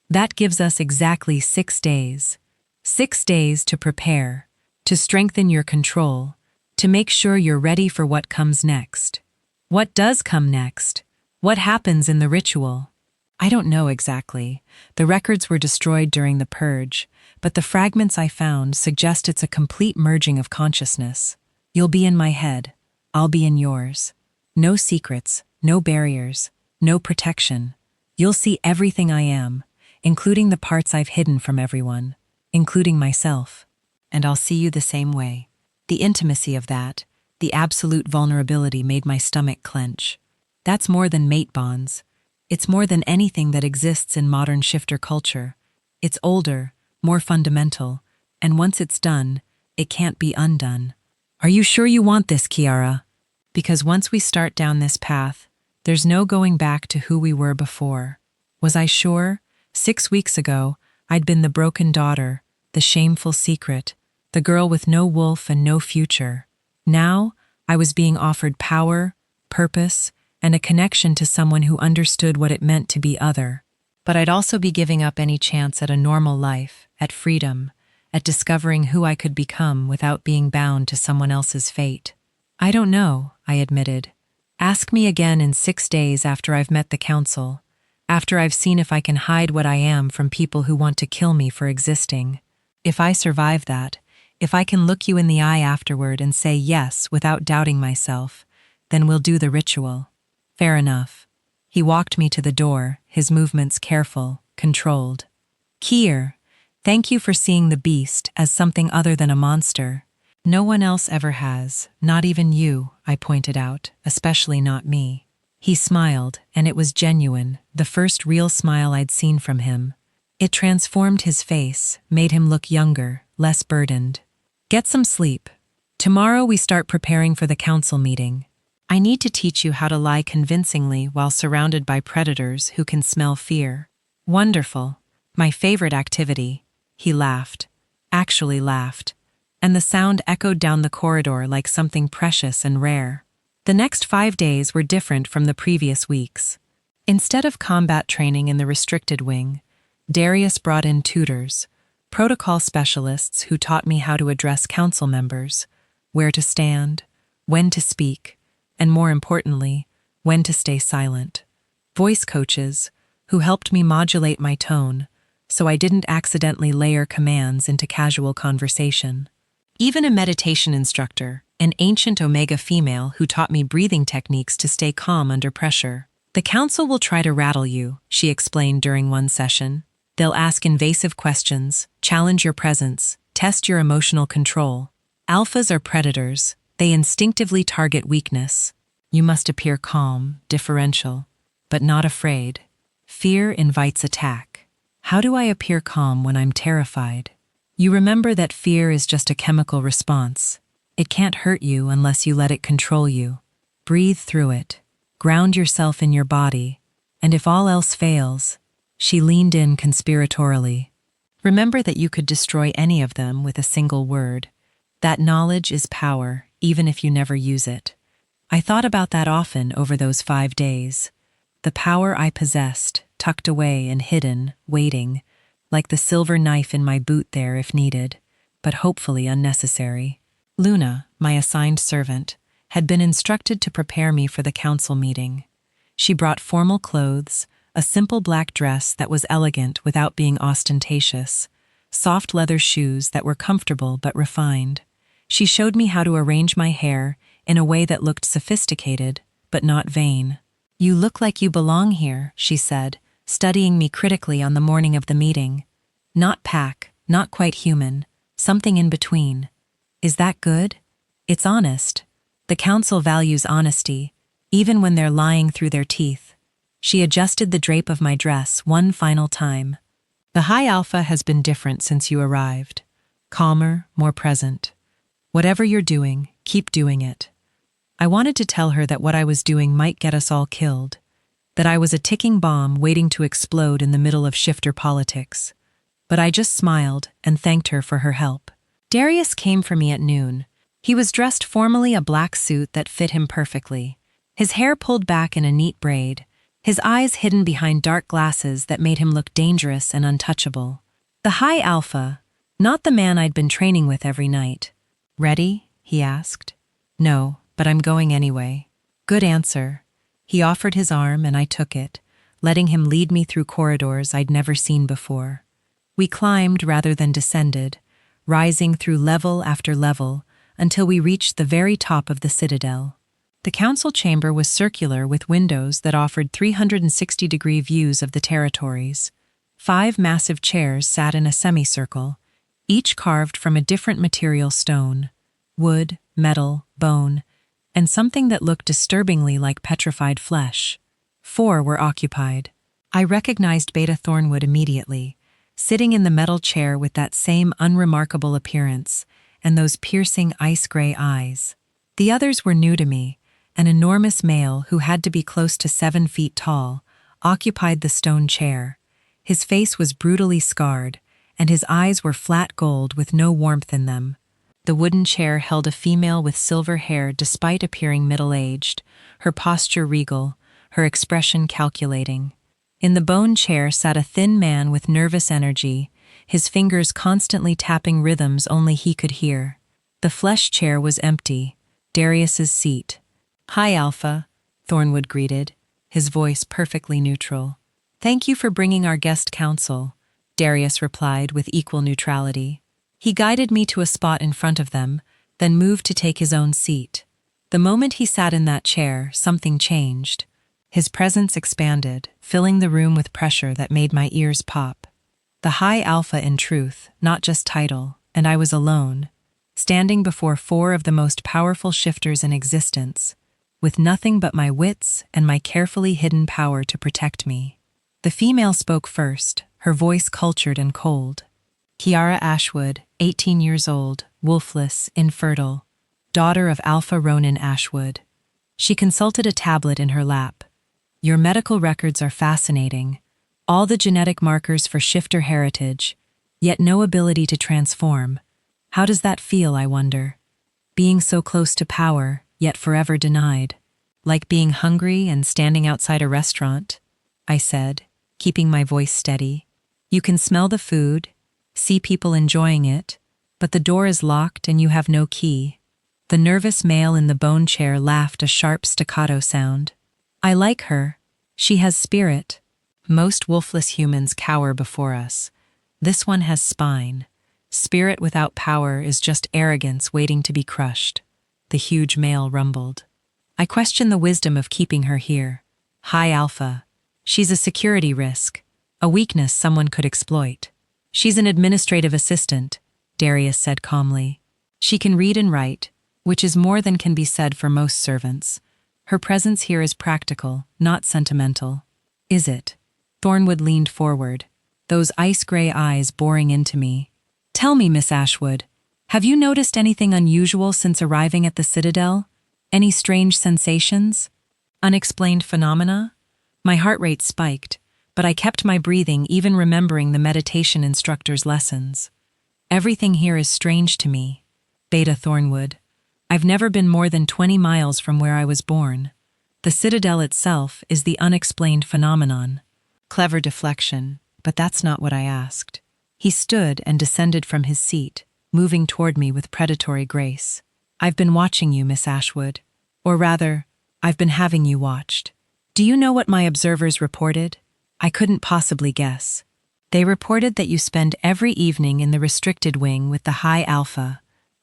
That gives us exactly 6 days. 6 days to prepare, to strengthen your control, to make sure you're ready for what comes next. What does come next? What happens in the ritual? I don't know exactly. The records were destroyed during the purge, but the fragments I found suggest it's a complete merging of consciousness. You'll be in my head. I'll be in yours. No secrets, no barriers, no protection. You'll see everything I am, including the parts I've hidden from everyone, including myself. And I'll see you the same way. The intimacy of that, the absolute vulnerability made my stomach clench. That's more than mate bonds. It's more than anything that exists in modern shifter culture. It's older, more fundamental, and once it's done, it can't be undone. Are you sure you want this, Kiara? Because once we start down this path, there's no going back to who we were before. Was I sure? 6 weeks ago, I'd been the broken daughter, the shameful secret, the girl with no wolf and no future. Now, I was being offered power, purpose, and a connection to someone who understood what it meant to be other. But I'd also be giving up any chance at a normal life, at freedom, at discovering who I could become without being bound to someone else's fate. I don't know, I admitted. Ask me again in 6 days after I've met the council, after I've seen if I can hide what I am from people who want to kill me for existing. If I survive that, if I can look you in the eye afterward and say yes without doubting myself, then we'll do the ritual. Fair enough. He walked me to the door, his movements careful, controlled. Kier, thank you for seeing the beast as something other than a monster. No one else ever has, not even you, I pointed out, especially not me. He smiled, and it was genuine, the first real smile I'd seen from him. It transformed his face, made him look younger, less burdened. Get some sleep. Tomorrow we start preparing for the council meeting. I need to teach you how to lie convincingly while surrounded by predators who can smell fear. Wonderful. My favorite activity. He laughed. Actually laughed. And the sound echoed down the corridor like something precious and rare. The next 5 days were different from the previous weeks. Instead of combat training in the restricted wing, Darius brought in tutors, protocol specialists who taught me how to address council members, where to stand, when to speak, and more importantly, when to stay silent. Voice coaches, who helped me modulate my tone so I didn't accidentally layer commands into casual conversation. Even a meditation instructor, an ancient Omega female who taught me breathing techniques to stay calm under pressure. The council will try to rattle you, she explained during one session. They'll ask invasive questions, challenge your presence, test your emotional control. Alphas are predators. They instinctively target weakness. You must appear calm, differential, but not afraid. Fear invites attack. How do I appear calm when I'm terrified? You remember that fear is just a chemical response. It can't hurt you unless you let it control you. Breathe through it. Ground yourself in your body. And if all else fails, she leaned in conspiratorially. Remember that you could destroy any of them with a single word. That knowledge is power, even if you never use it. I thought about that often over those 5 days. The power I possessed, tucked away and hidden, waiting, like the silver knife in my boot there if needed, but hopefully unnecessary. Luna, my assigned servant, had been instructed to prepare me for the council meeting. She brought formal clothes, a simple black dress that was elegant without being ostentatious, soft leather shoes that were comfortable but refined. She showed me how to arrange my hair in a way that looked sophisticated, but not vain. "You look like you belong here," she said, studying me critically on the morning of the meeting. "Not pack, not quite human, something in between. Is that good? It's honest. The council values honesty, even when they're lying through their teeth." She adjusted the drape of my dress one final time. "The High Alpha has been different since you arrived. Calmer, more present. Whatever you're doing, keep doing it." I wanted to tell her that what I was doing might get us all killed, that I was a ticking bomb waiting to explode in the middle of shifter politics. But I just smiled and thanked her for her help. Darius came for me at noon. He was dressed formally, a black suit that fit him perfectly. His hair pulled back in a neat braid, his eyes hidden behind dark glasses that made him look dangerous and untouchable. The High Alpha, not the man I'd been training with every night. "Ready?" he asked. "No, but I'm going anyway." "Good answer." He offered his arm and I took it, letting him lead me through corridors I'd never seen before. We climbed rather than descended, rising through level after level until we reached the very top of the citadel. The council chamber was circular with windows that offered 360-degree views of the territories. 5 massive chairs sat in a semicircle, each carved from a different material stone: wood, metal, bone, and something that looked disturbingly like petrified flesh. 4 were occupied. I recognized Beta Thornwood immediately, sitting in the metal chair with that same unremarkable appearance and those piercing ice-gray eyes. The others were new to me. An enormous male who had to be close to 7 feet tall occupied the stone chair. His face was brutally scarred, and his eyes were flat gold with no warmth in them. The wooden chair held a female with silver hair despite appearing middle-aged, her posture regal, her expression calculating. In the bone chair sat a thin man with nervous energy, his fingers constantly tapping rhythms only he could hear. The flesh chair was empty, Darius's seat. "Hi, Alpha," Thornwood greeted, his voice perfectly neutral. "Thank you for bringing our guest counsel," Darius replied with equal neutrality. He guided me to a spot in front of them, then moved to take his own seat. The moment he sat in that chair, something changed. His presence expanded, filling the room with pressure that made my ears pop. The High Alpha in truth, not just title, and I was alone, standing before 4 of the most powerful shifters in existence, with nothing but my wits and my carefully hidden power to protect me. The female spoke first, her voice cultured and cold. Kiara Ashwood, 18 years old, wolfless, infertile, daughter of Alpha Ronin Ashwood. She consulted a tablet in her lap. "Your medical records are fascinating. All the genetic markers for shifter heritage, yet no ability to transform. How does that feel, I wonder? Being so close to power, yet forever denied. Like being hungry and standing outside a restaurant," I said, keeping my voice steady. "You can smell the food, see people enjoying it, but the door is locked and you have no key." The nervous male in the bone chair laughed a sharp staccato sound. I like her. She has spirit. Most wolfless humans cower before us. This one has spine. Spirit without power is just arrogance waiting to be crushed. The huge male rumbled. I question the wisdom of keeping her here. High alpha. She's a security risk, a weakness someone could exploit. She's an administrative assistant, Darius said calmly. She can read and write, which is more than can be said for most servants. Her presence here is practical, not sentimental. Is it? Thornwood leaned forward, those ice-gray eyes boring into me. Tell me, Miss Ashwood, have you noticed anything unusual since arriving at the Citadel? Any strange sensations? Unexplained phenomena? My heart rate spiked, but I kept my breathing even remembering the meditation instructor's lessons. Everything here is strange to me. Beta Thornwood. I've never been more than 20 miles from where I was born. The Citadel itself is the unexplained phenomenon. Clever deflection, but that's not what I asked. He stood and descended from his seat, moving toward me with predatory grace. I've been watching you, Miss Ashwood. Or rather, I've been having you watched. Do you know what my observers reported? I couldn't possibly guess. They reported that you spend every evening in the restricted wing with the high alpha,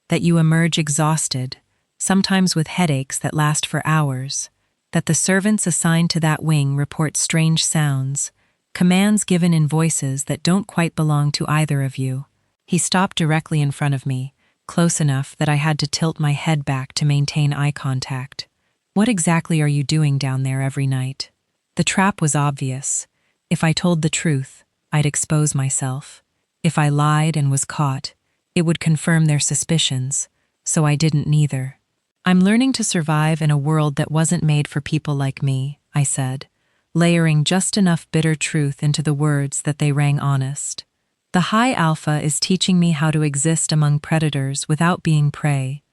that you emerge exhausted, sometimes with headaches that last for hours, that the servants assigned to that wing report strange sounds, commands given in voices that don't quite belong to either of you. He stopped directly in front of me, close enough that I had to tilt my head back to maintain eye contact. What exactly are you doing down there every night? The trap was obvious. If I told the truth, I'd expose myself. If I lied and was caught, it would confirm their suspicions, so I didn't neither. I'm learning to survive in a world that wasn't made for people like me, I said, layering just enough bitter truth into the words that they rang honest. The high alpha is teaching me how to exist among predators without being prey.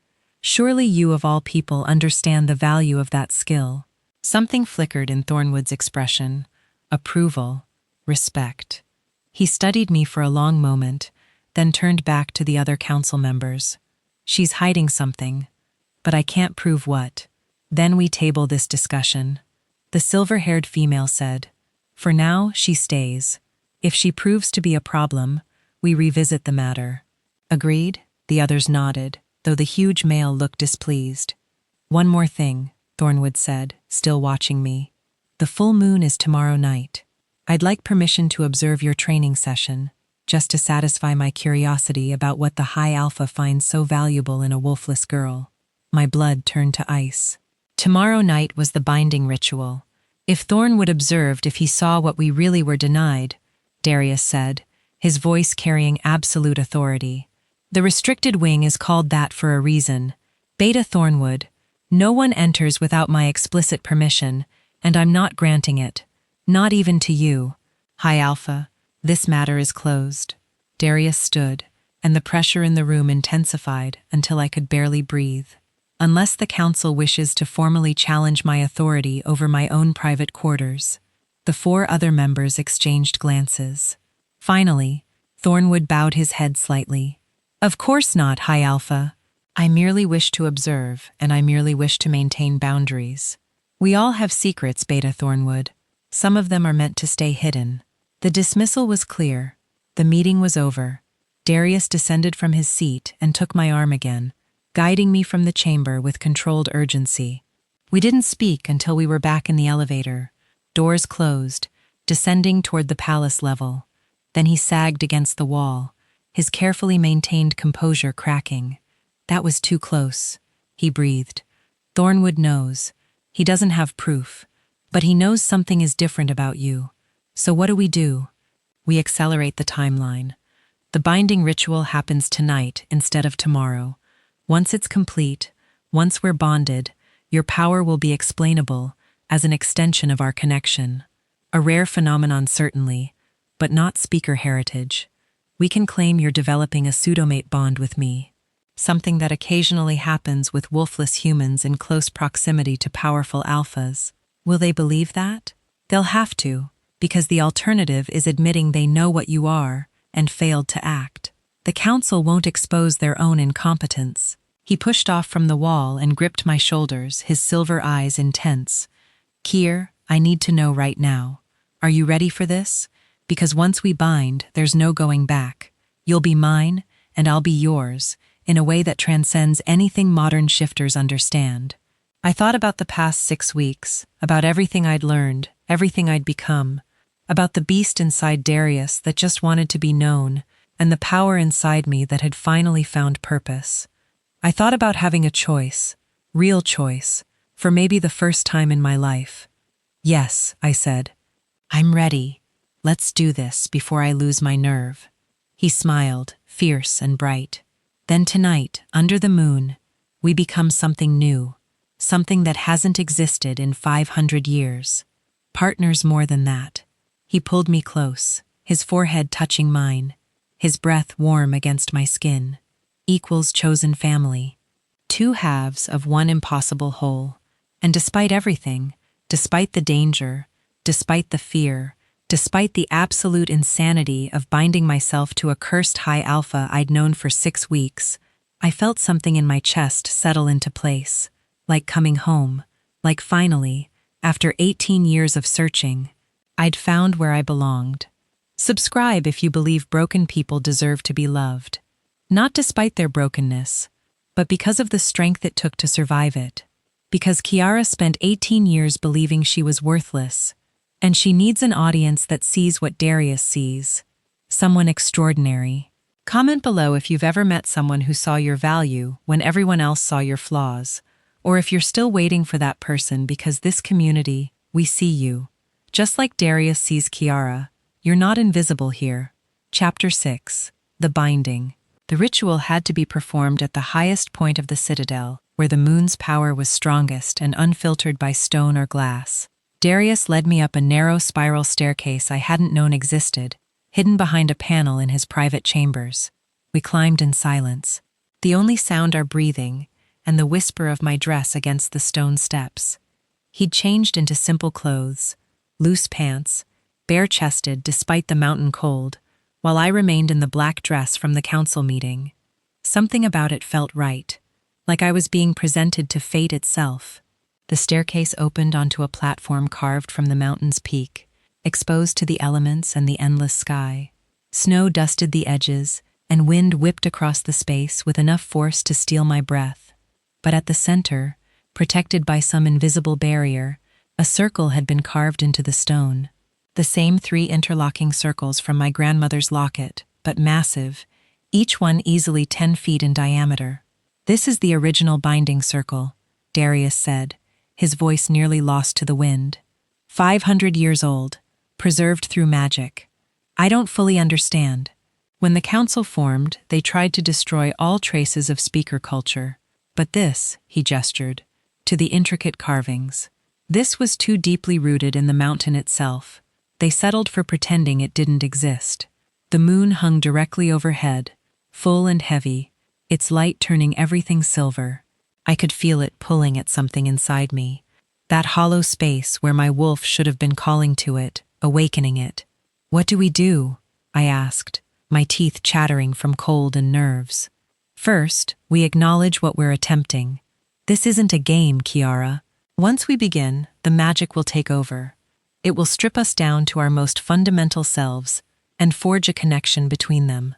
Surely you of all people understand the value of that skill. Something flickered in Thornwood's expression. Approval. Respect. He studied me for a long moment, then turned back to the other council members. She's hiding something, but I can't prove what. Then we table this discussion. The silver-haired female said, For now, she stays. If she proves to be a problem, we revisit the matter. Agreed? The others nodded, though the huge male looked displeased. One more thing, Thornwood said, still watching me. The full moon is tomorrow night. I'd like permission to observe your training session, just to satisfy my curiosity about what the high alpha finds so valuable in a wolfless girl. My blood turned to ice. Tomorrow night was the binding ritual. If Thornwood observed if he saw what we really were denied, Darius said, his voice carrying absolute authority. The restricted wing is called that for a reason. Beta Thornwood. No one enters without my explicit permission, and I'm not granting it. Not even to you. High Alpha, this matter is closed. Darius stood, and the pressure in the room intensified until I could barely breathe. Unless the council wishes to formally challenge my authority over my own private quarters. The 4 other members exchanged glances. Finally, Thornwood bowed his head slightly. Of course not, High Alpha. I merely wish to observe, and I merely wish to maintain boundaries. We all have secrets, Beta Thornwood. Some of them are meant to stay hidden. The dismissal was clear. The meeting was over. Darius descended from his seat and took my arm again, guiding me from the chamber with controlled urgency. We didn't speak until we were back in the elevator. Doors closed, descending toward the palace level. Then he sagged against the wall, his carefully maintained composure cracking. That was too close, he breathed. Thornwood knows. He doesn't have proof, but he knows something is different about you. So what do? We accelerate the timeline. The binding ritual happens tonight instead of tomorrow. Once it's complete, once we're bonded, your power will be explainable as an extension of our connection. A rare phenomenon certainly, but not speaker heritage. We can claim you're developing a pseudomate bond with me, something that occasionally happens with wolfless humans in close proximity to powerful alphas. Will they believe that? They'll have to, because the alternative is admitting they know what you are and failed to act. The council won't expose their own incompetence. He pushed off from the wall and gripped my shoulders, his silver eyes intense. "Kier, I need to know right now. Are you ready for this? Because once we bind, there's no going back. You'll be mine, and I'll be yours, in a way that transcends anything modern shifters understand." I thought about the past 6 weeks, about everything I'd learned, everything I'd become, about the beast inside Darius that just wanted to be known, and the power inside me that had finally found purpose. I thought about having a choice, real choice, for maybe the first time in my life. "Yes," I said. "I'm ready. Let's do this before I lose my nerve." He smiled, fierce and bright. "Then tonight, under the moon, we become something new. Something that hasn't existed in 500 years. Partners more than that." He pulled me close, his forehead touching mine, his breath warm against my skin. Equals chosen family. 2 halves of one impossible whole. And despite everything, despite the danger, despite the fear, despite the absolute insanity of binding myself to a cursed high alpha I'd known for 6 weeks, I felt something in my chest settle into place. Like coming home, like finally, after 18 years of searching, I'd found where I belonged. Subscribe if you believe broken people deserve to be loved. Not despite their brokenness, but because of the strength it took to survive it. Because Kiara spent 18 years believing she was worthless, and she needs an audience that sees what Darius sees. Someone extraordinary. Comment below if you've ever met someone who saw your value when everyone else saw your flaws. Or if you're still waiting for that person, because this community, we see you. Just like Darius sees Kiara, you're not invisible here. Chapter 6. The Binding. The ritual had to be performed at the highest point of the citadel, where the moon's power was strongest and unfiltered by stone or glass. Darius led me up a narrow spiral staircase I hadn't known existed, hidden behind a panel in his private chambers. We climbed in silence. The only sound our breathing, and the whisper of my dress against the stone steps. He'd changed into simple clothes, loose pants, bare-chested despite the mountain cold, while I remained in the black dress from the council meeting. Something about it felt right, like I was being presented to fate itself. The staircase opened onto a platform carved from the mountain's peak, exposed to the elements and the endless sky. Snow dusted the edges, and wind whipped across the space with enough force to steal my breath. But at the center, protected by some invisible barrier, a circle had been carved into the stone. The same 3 interlocking circles from my grandmother's locket, but massive, each one easily 10 feet in diameter. "This is the original binding circle," Darius said, his voice nearly lost to the wind. 500 years old, preserved through magic. I don't fully understand. When the council formed, they tried to destroy all traces of speaker culture. But this, he gestured, to the intricate carvings. This was too deeply rooted in the mountain itself. They settled for pretending it didn't exist. The moon hung directly overhead, full and heavy, its light turning everything silver. I could feel it pulling at something inside me. That hollow space where my wolf should have been calling to it, awakening it. "What do we do?" I asked, my teeth chattering from cold and nerves. "First, we acknowledge what we're attempting. This isn't a game, Kiara. Once we begin, the magic will take over. It will strip us down to our most fundamental selves and forge a connection between them.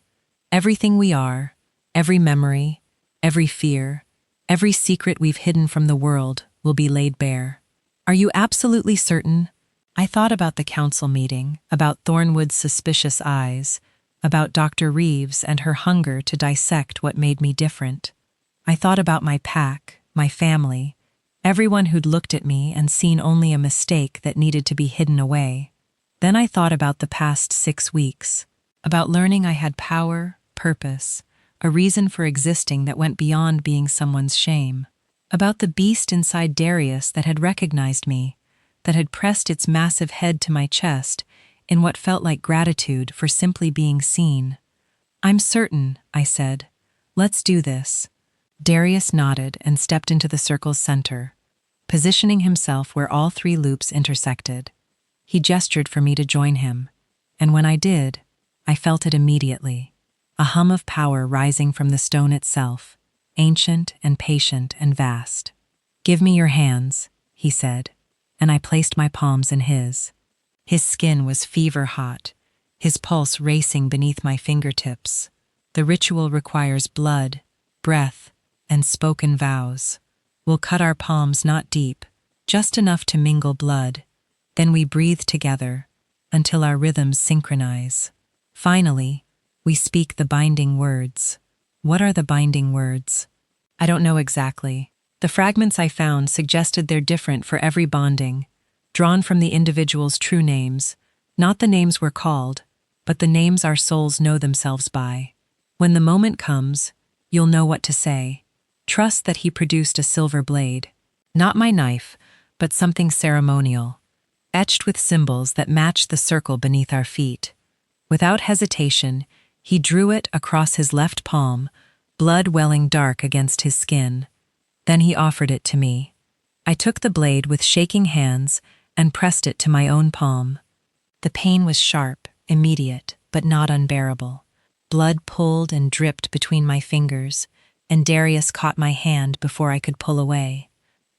Everything we are, every memory, every fear, every secret we've hidden from the world will be laid bare." "Are you absolutely certain?" I thought about the council meeting, about Thornwood's suspicious eyes, about Dr. Reeves and her hunger to dissect what made me different. I thought about my pack, my family, everyone who'd looked at me and seen only a mistake that needed to be hidden away. Then I thought about the past 6 weeks, about learning I had power, purpose, a reason for existing that went beyond being someone's shame, about the beast inside Darius that had recognized me, that had pressed its massive head to my chest in what felt like gratitude for simply being seen. "I'm certain," I said. "Let's do this." Darius nodded and stepped into the circle's center, positioning himself where all 3 loops intersected. He gestured for me to join him, and when I did, I felt it immediately, a hum of power rising from the stone itself, ancient and patient and vast. "Give me your hands," he said, and I placed my palms in his. His skin was fever hot, his pulse racing beneath my fingertips. The ritual requires blood, breath, and spoken vows. We'll cut our palms not deep, just enough to mingle blood. Then we breathe together until our rhythms synchronize. Finally, we speak the binding words. What are the binding words? I don't know exactly. The fragments I found suggested they're different for every bonding, drawn from the individual's true names, not the names we're called, but the names our souls know themselves by. When the moment comes, you'll know what to say. Trust that he produced a silver blade, not my knife, but something ceremonial, etched with symbols that matched the circle beneath our feet. Without hesitation, he drew it across his left palm, blood welling dark against his skin. Then he offered it to me. I took the blade with shaking hands and pressed it to my own palm. The pain was sharp, immediate, but not unbearable. Blood pulled and dripped between my fingers, and Darius caught my hand before I could pull away.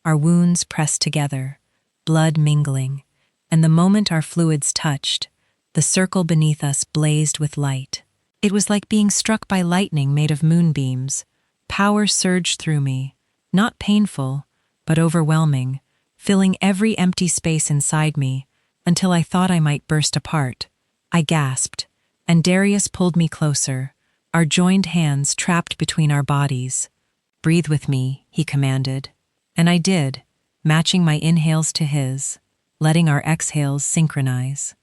Our wounds pressed together, blood mingling, and the moment our fluids touched, the circle beneath us blazed with light. It was like being struck by lightning made of moonbeams. Power surged through me, not painful, but overwhelming, filling every empty space inside me, until I thought I might burst apart. I gasped, and Darius pulled me closer, our joined hands trapped between our bodies. "Breathe with me," he commanded. And I did, matching my inhales to his, letting our exhales synchronize.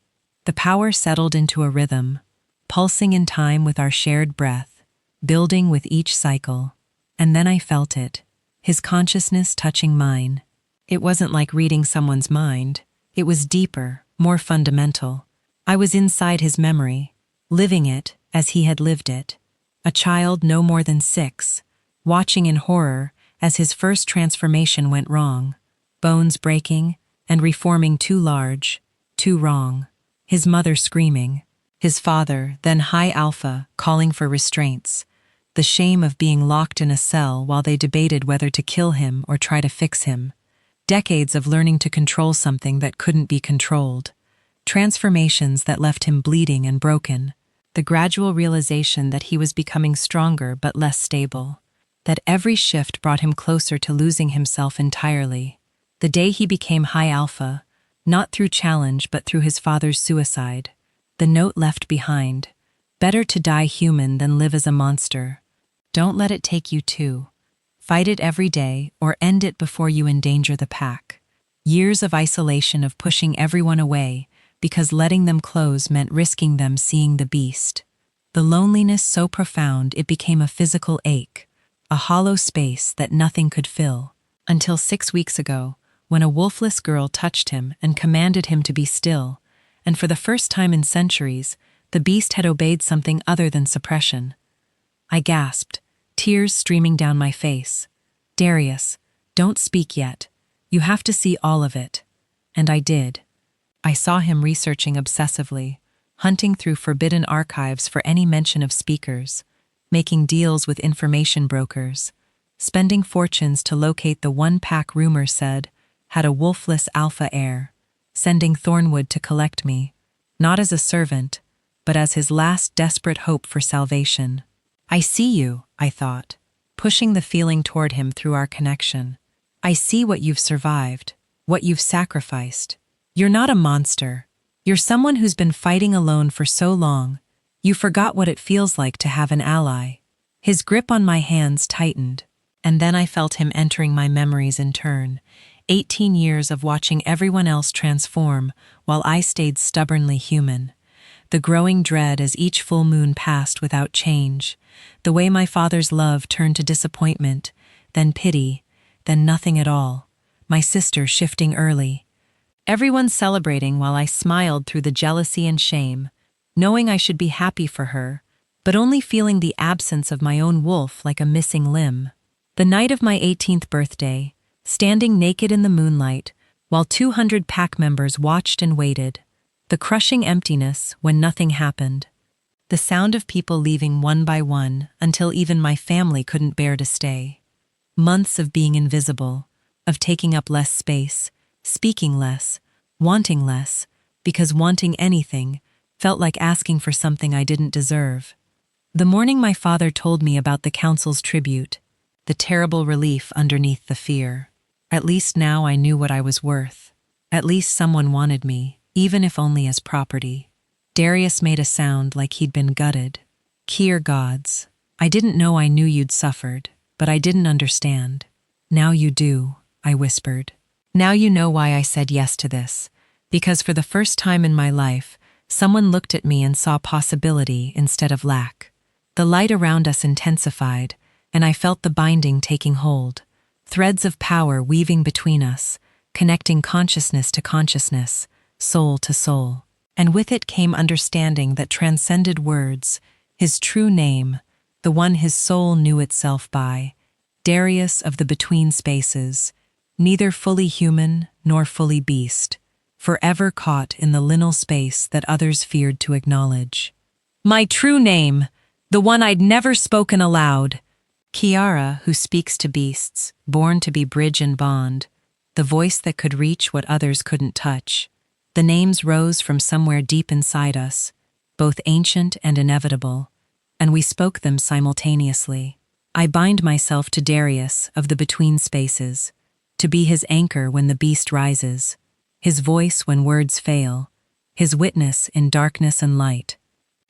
The power settled into a rhythm, pulsing in time with our shared breath, building with each cycle. And then I felt it, his consciousness touching mine. It wasn't like reading someone's mind. It was deeper, more fundamental. I was inside his memory, living it as he had lived it. A child no more than 6, watching in horror as his first transformation went wrong, bones breaking and reforming too large, too wrong. His mother screaming, his father, then high alpha, calling for restraints, the shame of being locked in a cell while they debated whether to kill him or try to fix him. Decades of learning to control something that couldn't be controlled. Transformations that left him bleeding and broken. The gradual realization that he was becoming stronger but less stable. That every shift brought him closer to losing himself entirely. The day he became high alpha, not through challenge but through his father's suicide. The note left behind. Better to die human than live as a monster. Don't let it take you too. Fight it every day or end it before you endanger the pack. Years of isolation of pushing everyone away because letting them close meant risking them seeing the beast. The loneliness so profound it became a physical ache, a hollow space that nothing could fill. Until 6 weeks ago, when a wolfless girl touched him and commanded him to be still, and for the first time in centuries, the beast had obeyed something other than suppression. I gasped, tears streaming down my face. "Darius, don't speak yet. You have to see all of it." And I did. I saw him researching obsessively, hunting through forbidden archives for any mention of speakers, making deals with information brokers, spending fortunes to locate the one pack rumor said had a wolfless alpha heir, sending Thornwood to collect me, not as a servant, but as his last desperate hope for salvation. "I see you," I thought, pushing the feeling toward him through our connection. "I see what you've survived, what you've sacrificed. You're not a monster. You're someone who's been fighting alone for so long, you forgot what it feels like to have an ally." His grip on my hands tightened, and then I felt him entering my memories in turn. 18 years of watching everyone else transform while I stayed stubbornly human. The growing dread as each full moon passed without change. The way my father's love turned to disappointment, then pity, then nothing at all. My sister shifting early. Everyone celebrating while I smiled through the jealousy and shame, knowing I should be happy for her, but only feeling the absence of my own wolf like a missing limb. The night of my 18th birthday, standing naked in the moonlight, while 200 pack members watched and waited. The crushing emptiness when nothing happened. The sound of people leaving one by one until even my family couldn't bear to stay. Months of being invisible, of taking up less space, speaking less, wanting less, because wanting anything felt like asking for something I didn't deserve. The morning my father told me about the council's tribute, the terrible relief underneath the fear. At least now I knew what I was worth. At least someone wanted me, even if only as property. Darius made a sound like he'd been gutted. Kier gods, I didn't know I knew you'd suffered, but I didn't understand. Now you do, I whispered. Now you know why I said yes to this. Because for the first time in my life, someone looked at me and saw possibility instead of lack. The light around us intensified, and I felt the binding taking hold. Threads of power weaving between us, connecting consciousness to consciousness, soul to soul. And with it came understanding that transcended words, his true name, the one his soul knew itself by, Darius of the between spaces, neither fully human nor fully beast, forever caught in the liminal space that others feared to acknowledge. My true name, the one I'd never spoken aloud. Kiara, who speaks to beasts, born to be bridge and bond, the voice that could reach what others couldn't touch. The names rose from somewhere deep inside us, both ancient and inevitable, and we spoke them simultaneously. I bind myself to Darius of the between spaces, to be his anchor when the beast rises, his voice when words fail, his witness in darkness and light.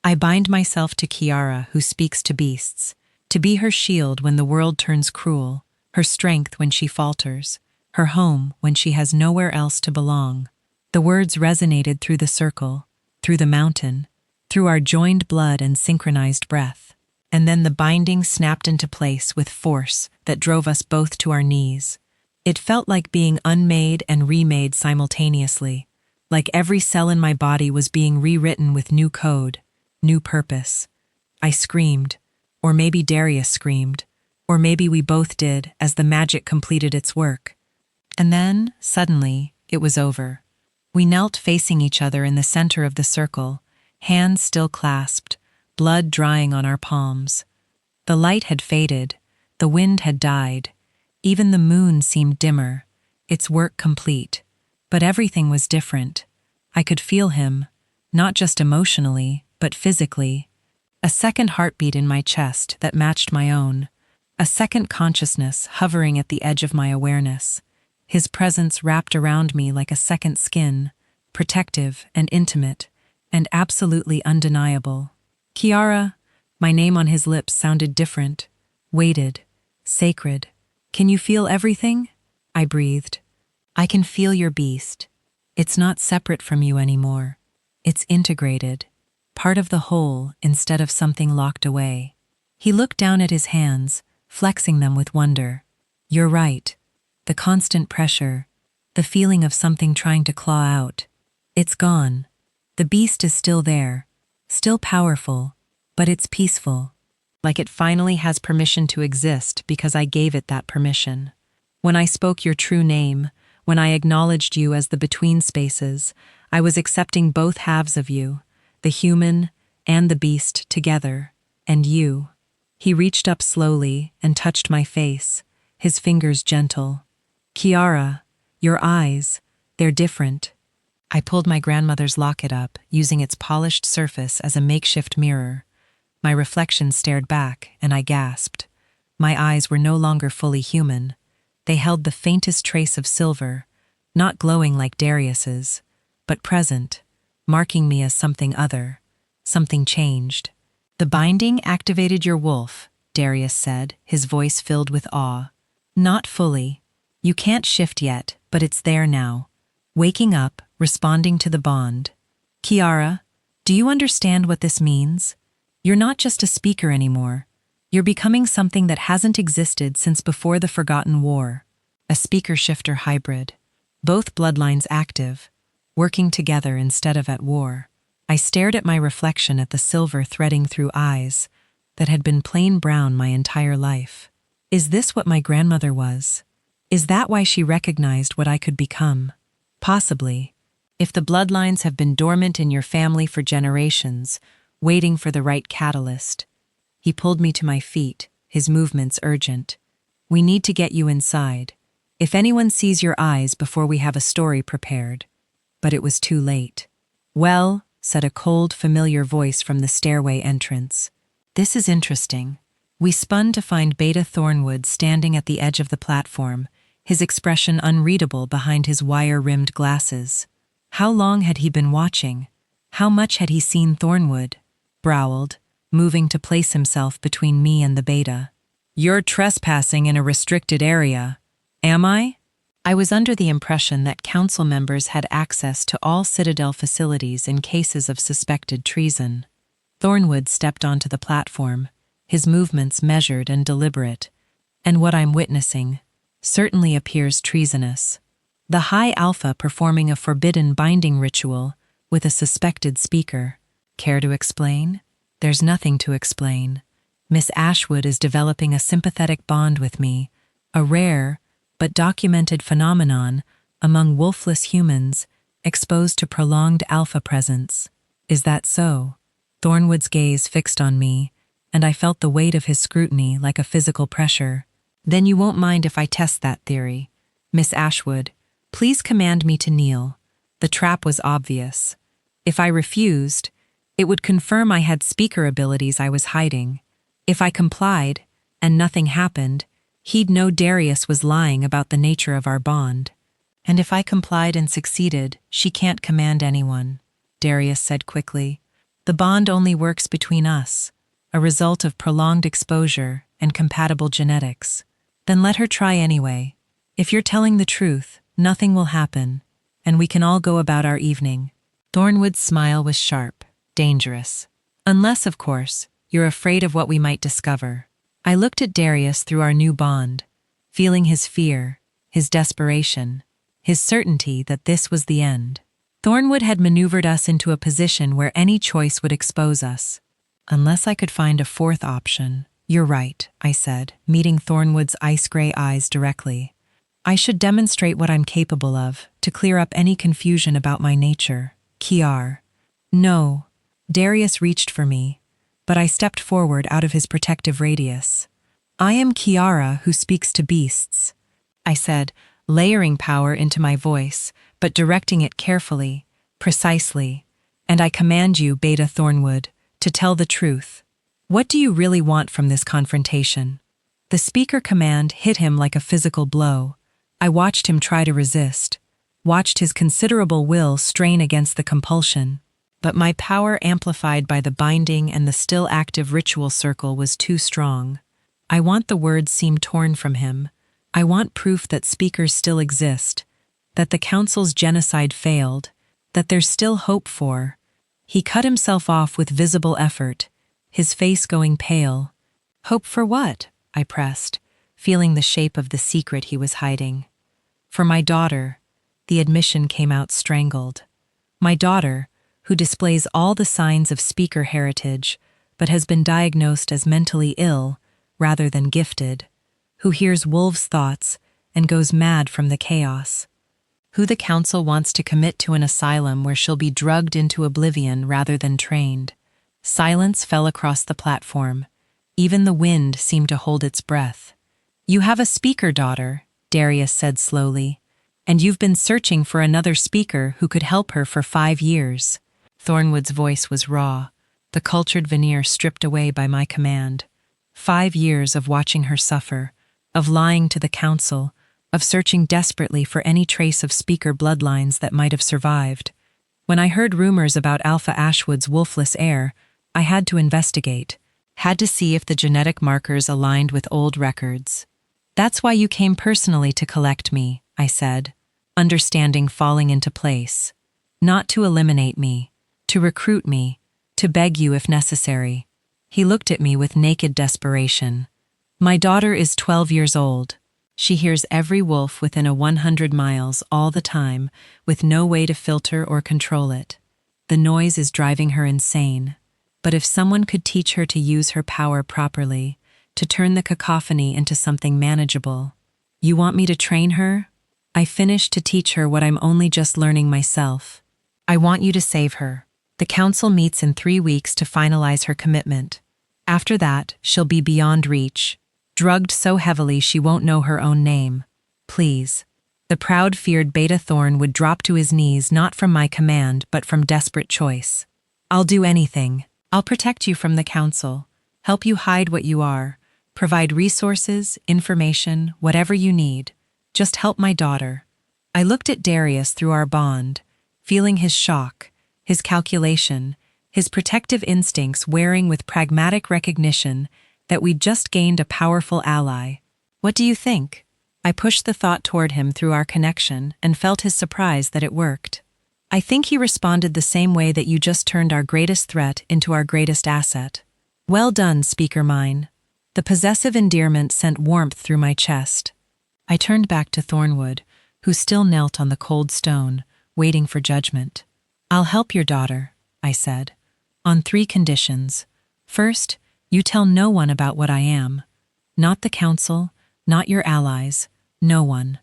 I bind myself to Kiara, who speaks to beasts, to be her shield when the world turns cruel, her strength when she falters, her home when she has nowhere else to belong. The words resonated through the circle, through the mountain, through our joined blood and synchronized breath. And then the binding snapped into place with force that drove us both to our knees. It felt like being unmade and remade simultaneously, like every cell in my body was being rewritten with new code, new purpose. I screamed, or maybe Darius screamed, or maybe we both did as the magic completed its work. And then, suddenly, it was over. We knelt facing each other in the center of the circle, hands still clasped, blood drying on our palms. The light had faded, the wind had died, even the moon seemed dimmer, its work complete. But everything was different. I could feel him, not just emotionally, but physically. A second heartbeat in my chest that matched my own, a second consciousness hovering at the edge of my awareness. His presence wrapped around me like a second skin, protective and intimate, and absolutely undeniable. Kiara, my name on his lips sounded different, weighted, sacred. Can you feel everything? I breathed. I can feel your beast. It's not separate from you anymore. It's integrated, part of the whole instead of something locked away. He looked down at his hands, flexing them with wonder. You're right. The constant pressure, the feeling of something trying to claw out. It's gone. The beast is still there, still powerful, but it's peaceful, like it finally has permission to exist because I gave it that permission. When I spoke your true name, when I acknowledged you as the between spaces, I was accepting both halves of you, the human and the beast together, and you. He reached up slowly and touched my face, his fingers gentle. Kiara, your eyes, they're different. I pulled my grandmother's locket up, using its polished surface as a makeshift mirror. My reflection stared back, and I gasped. My eyes were no longer fully human. They held the faintest trace of silver, not glowing like Darius's, but present, marking me as something other, something changed. The binding activated your wolf, Darius said, his voice filled with awe. Not fully. You can't shift yet, but it's there now. Waking up, responding to the bond. Kiara, do you understand what this means? You're not just a speaker anymore. You're becoming something that hasn't existed since before the Forgotten War. A speaker-shifter hybrid. Both bloodlines active, working together instead of at war. I stared at my reflection at the silver threading through eyes that had been plain brown my entire life. Is this what my grandmother was? Is that why she recognized what I could become? Possibly. If the bloodlines have been dormant in your family for generations, waiting for the right catalyst. He pulled me to my feet, his movements urgent. "We need to get you inside. If anyone sees your eyes before we have a story prepared." But it was too late. "Well," said a cold, familiar voice from the stairway entrance. "This is interesting." We spun to find Beta Thornwood standing at the edge of the platform, his expression unreadable behind his wire-rimmed glasses. How long had he been watching? How much had he seen Thornwood? Growled, moving to place himself between me and the Beta. "You're trespassing in a restricted area. Am I?" I was under the impression that council members had access to all Citadel facilities in cases of suspected treason. Thornwood stepped onto the platform, his movements measured and deliberate, and what I'm witnessing certainly appears treasonous. The High Alpha performing a forbidden binding ritual with a suspected speaker. Care to explain? There's nothing to explain. Miss Ashwood is developing a sympathetic bond with me, a rare but documented phenomenon among wolfless humans exposed to prolonged alpha presence. Is that so? Thornwood's gaze fixed on me, and I felt the weight of his scrutiny like a physical pressure. "Then you won't mind if I test that theory. Miss Ashwood, please command me to kneel." The trap was obvious. If I refused, it would confirm I had speaker abilities I was hiding. If I complied, and nothing happened, he'd know Darius was lying about the nature of our bond. "And if I complied and succeeded, she can't command anyone," Darius said quickly. "The bond only works between us, a result of prolonged exposure and compatible genetics. Then let her try anyway. If you're telling the truth, nothing will happen, and we can all go about our evening." Thornwood's smile was sharp, dangerous. "Unless, of course, you're afraid of what we might discover." I looked at Darius through our new bond, feeling his fear, his desperation, his certainty that this was the end. Thornwood had maneuvered us into a position where any choice would expose us. "Unless I could find a fourth option." "You're right," I said, meeting Thornwood's ice-gray eyes directly. "I should demonstrate what I'm capable of, to clear up any confusion about my nature. Kiar." "No." Darius reached for me, but I stepped forward out of his protective radius. "I am Kiara who speaks to beasts," I said, layering power into my voice, but directing it carefully, precisely. "And I command you, Beta Thornwood, to tell the truth. What do you really want from this confrontation?" The speaker command hit him like a physical blow. I watched him try to resist, watched his considerable will strain against the compulsion. But my power amplified by the binding and the still active ritual circle was too strong. "I want," the words seemed torn from him. "I want proof that speakers still exist, that the council's genocide failed, that there's still hope for." He cut himself off with visible effort, his face going pale. "Hope for what?" I pressed, feeling the shape of the secret he was hiding. "For my daughter." The admission came out strangled. "My daughter, who displays all the signs of speaker heritage, but has been diagnosed as mentally ill rather than gifted, who hears wolves' thoughts and goes mad from the chaos, who the council wants to commit to an asylum where she'll be drugged into oblivion rather than trained." Silence fell across the platform. Even the wind seemed to hold its breath. "You have a speaker daughter," Darius said slowly, "and you've been searching for another speaker who could help her for 5 years. Thornwood's voice was raw, the cultured veneer stripped away by my command. 5 years of watching her suffer, of lying to the council, of searching desperately for any trace of speaker bloodlines that might have survived. When I heard rumors about Alpha Ashwood's wolfless heir, I had to investigate, had to see if the genetic markers aligned with old records. "That's why you came personally to collect me," I said, understanding falling into place. "Not to eliminate me, to recruit me, to beg you if necessary." He looked at me with naked desperation. "My daughter is 12 years old. She hears every wolf within a 100 miles all the time, with no way to filter or control it. The noise is driving her insane. But if someone could teach her to use her power properly, to turn the cacophony into something manageable." "You want me to train her?" "I finished to teach her what I'm only just learning myself. I want you to save her." The council meets in 3 weeks to finalize her commitment. After that, she'll be beyond reach, drugged so heavily she won't know her own name. Please. The proud, feared Beta Thorn would drop to his knees not from my command but from desperate choice. I'll do anything. I'll protect you from the council, help you hide what you are, provide resources, information, whatever you need. Just help my daughter. I looked at Darius through our bond, feeling his shock, his calculation, his protective instincts wearing with pragmatic recognition that we'd just gained a powerful ally. What do you think? I pushed the thought toward him through our connection and felt his surprise that it worked. I think he responded the same way that you just turned our greatest threat into our greatest asset. Well done, speaker mine. The possessive endearment sent warmth through my chest. I turned back to Thornwood, who still knelt on the cold stone, waiting for judgment. I'll help your daughter, I said, on 3 conditions. First, you tell no one about what I am. Not the council, not your allies, no one.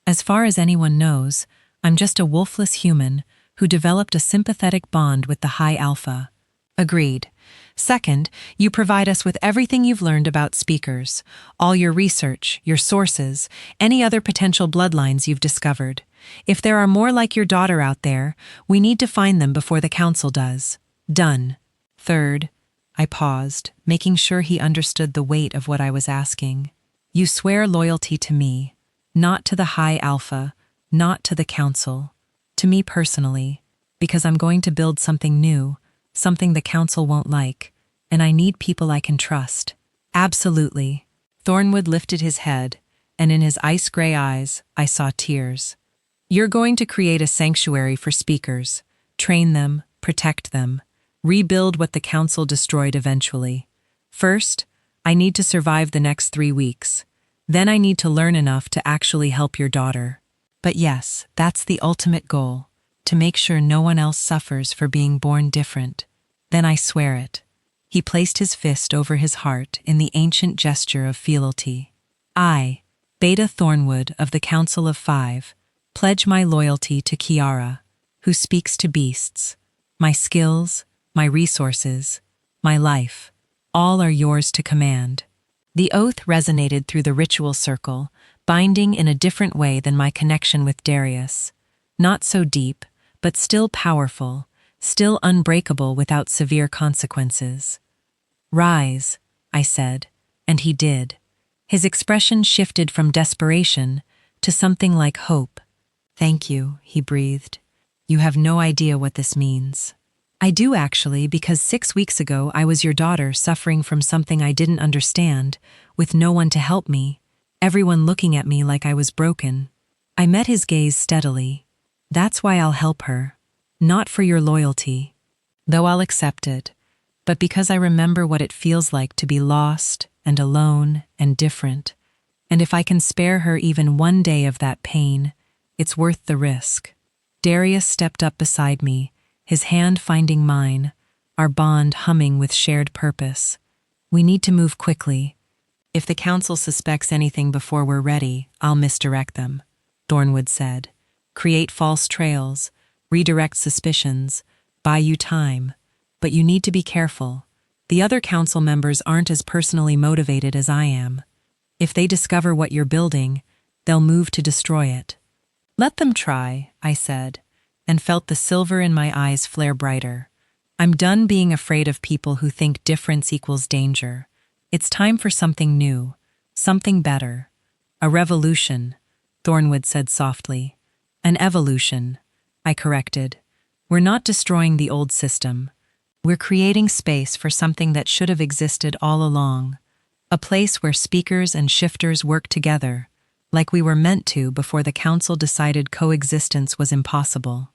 As far as anyone knows, I'm just a wolfless human who developed a sympathetic bond with the High Alpha. Agreed. Second, you provide us with everything you've learned about speakers, all your research, your sources, any other potential bloodlines you've discovered. If there are more like your daughter out there, we need to find them before the council does. Done. Third, I paused, making sure he understood the weight of what I was asking. You swear loyalty to me, not to the High Alpha, not to the council, to me personally, because I'm going to build something new, something the council won't like, and I need people I can trust. Absolutely. Thornwood lifted his head, and in his ice-gray eyes, I saw tears. You're going to create a sanctuary for speakers, train them, protect them, rebuild what the council destroyed eventually. First, I need to survive the next 3 weeks. Then I need to learn enough to actually help your daughter. But yes, that's the ultimate goal, to make sure no one else suffers for being born different. Then I swear it. He placed his fist over his heart in the ancient gesture of fealty. I, Beta Thornwood of the Council of 5, pledge my loyalty to Kiara, who speaks to beasts. My skills, my resources, my life, all are yours to command. The oath resonated through the ritual circle, binding in a different way than my connection with Darius. Not so deep, but still powerful, still unbreakable without severe consequences. Rise, I said, and he did. His expression shifted from desperation to something like hope. Thank you, he breathed. You have no idea what this means. I do actually, because 6 weeks ago I was your daughter suffering from something I didn't understand, with no one to help me, everyone looking at me like I was broken. I met his gaze steadily. That's why I'll help her. Not for your loyalty, though I'll accept it, but because I remember what it feels like to be lost and alone and different. And if I can spare her even 1 day of that pain, it's worth the risk. Darius stepped up beside me, his hand finding mine, our bond humming with shared purpose. We need to move quickly. If the council suspects anything before we're ready, I'll misdirect them, Thornwood said. Create false trails, redirect suspicions, buy you time. But you need to be careful. The other council members aren't as personally motivated as I am. If they discover what you're building, they'll move to destroy it. Let them try, I said, and felt the silver in my eyes flare brighter. I'm done being afraid of people who think difference equals danger. It's time for something new, something better. A revolution, Thornwood said softly. An evolution, I corrected. We're not destroying the old system. We're creating space for something that should have existed all along. A place where speakers and shifters work together, like we were meant to before the council decided coexistence was impossible.